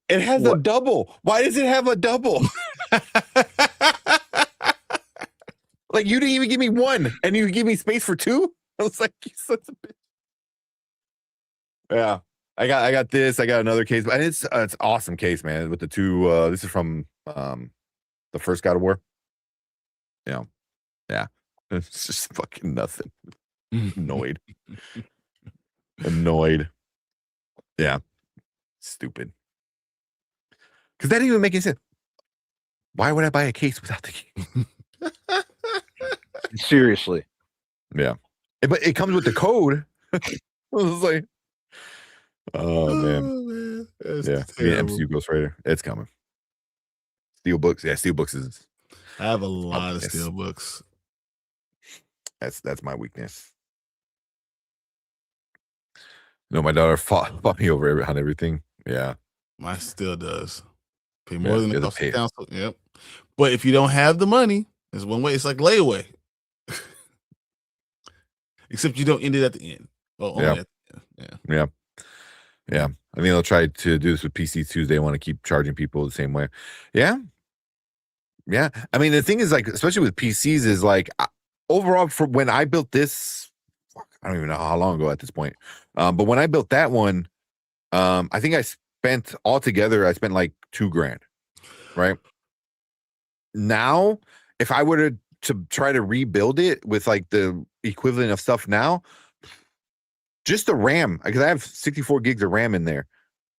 it has a double. Why does it have a double? Like you didn't even give me one, and you give me space for two. I was like, you such a bitch. Yeah, I got this. I got another case, and it's awesome case, man. With the two, this is from the first God of War. Yeah, it's just fucking nothing. Annoyed. Yeah, stupid. Because that didn't even make any sense. Why would I buy a case without the game? Seriously. Yeah, but it comes with the code. I was like, oh man. Yeah, MCU Ghost Rider. It's coming. Steelbooks. Yeah, Steelbooks is. I have a lot of steelbooks. That's my weakness. No, my daughter fought me over on everything. Yeah, mine still does. Pay more than the cost pay. of council. Yep. But if you don't have the money, there's one way. It's like layaway. Except you don't end it at the end. Oh, only at the end. Yeah. I think they'll try to do this with PC too. They want to keep charging people the same way. Yeah. I mean, the thing is, like, especially with PCs, is like overall for when I built this, I don't even know how long ago at this point. But when I built that one, I think I spent like $2,000. Right now, if I were to try to rebuild it with like the equivalent of stuff now, just the RAM, because I have 64 gigs of RAM in there,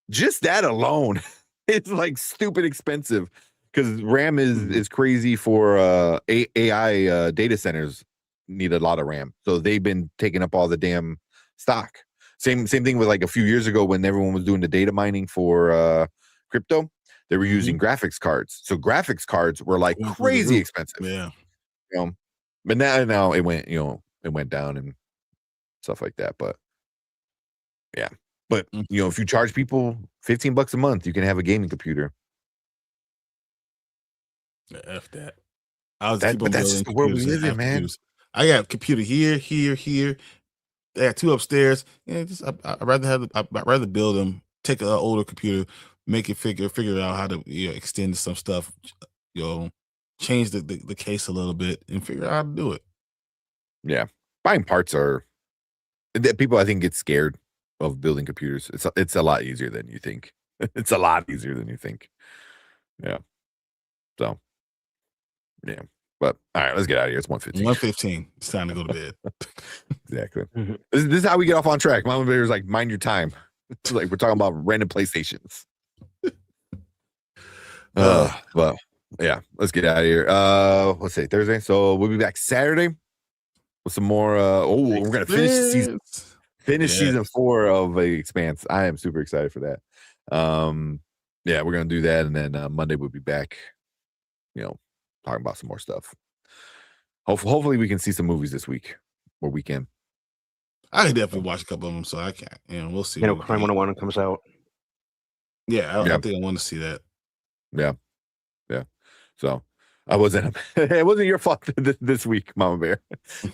just that alone, it's like stupid expensive because RAM is crazy for AI data centers need a lot of RAM, so they've been taking up all the damn stock. Same thing with like a few years ago when everyone was doing the data mining for crypto. They were using graphics cards. So graphics cards were like crazy expensive. Yeah. But now it went, it went down and stuff like that. But yeah. But if you charge people $15 a month, you can have a gaming computer. F that. But that's just the world we live in, man. I got a computer here. I got two upstairs. Yeah, I'd rather build them, take an older computer, make it figure out how to extend some stuff, change the case a little bit and figure out how to do it. Yeah. Buying parts people I think get scared of building computers. It's a lot easier than you think. It's a lot easier than you think. Yeah. So yeah. But all right, let's get out of here. It's 1:15. 1:15. It's time to go to bed. Exactly. This is how we get off on track. Mama Bear's like, mind your time. It's like we're talking about random PlayStations. But yeah, let's get out of here. Let's say Thursday. So we'll be back Saturday with some more. We're gonna finish season 4 of The Expanse. I am super excited for that. Yeah, we're gonna do that, and then Monday we'll be back. Talking about some more stuff. Hopefully we can see some movies this week or weekend. I can definitely watch a couple of them, so I can't. We'll see. Crime 101 comes out. Yeah, I think I want to see that. Yeah. So it wasn't your fault this week, Mama Bear.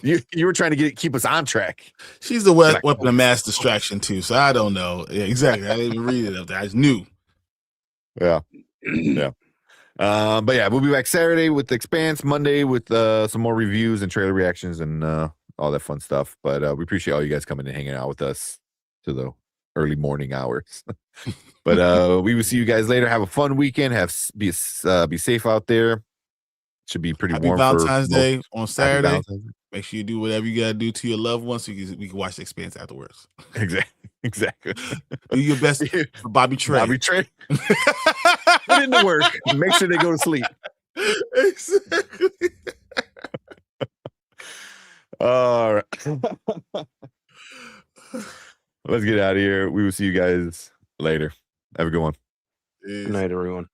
You were trying to keep us on track. She's the weapon of mass distraction too, so I don't know. Yeah, exactly. I didn't even read it up there. I just knew. Yeah. But yeah, we'll be back Saturday with The Expanse, Monday with some more reviews and trailer reactions and all that fun stuff. But we appreciate all you guys coming and hanging out with us to the early morning hours. But we will see you guys later. Have a fun weekend. Be safe out there. Should be pretty warm. Valentine's Day on Saturday. Make sure you do whatever you gotta do to your loved ones so we can watch The Expanse afterwards. Exactly. Exactly. Do your best for Bobby Trey. Bobby Trey. Put in the work. Make sure they go to sleep. Exactly. All right. Let's get out of here. We will see you guys later. Have a good one. Good night, everyone.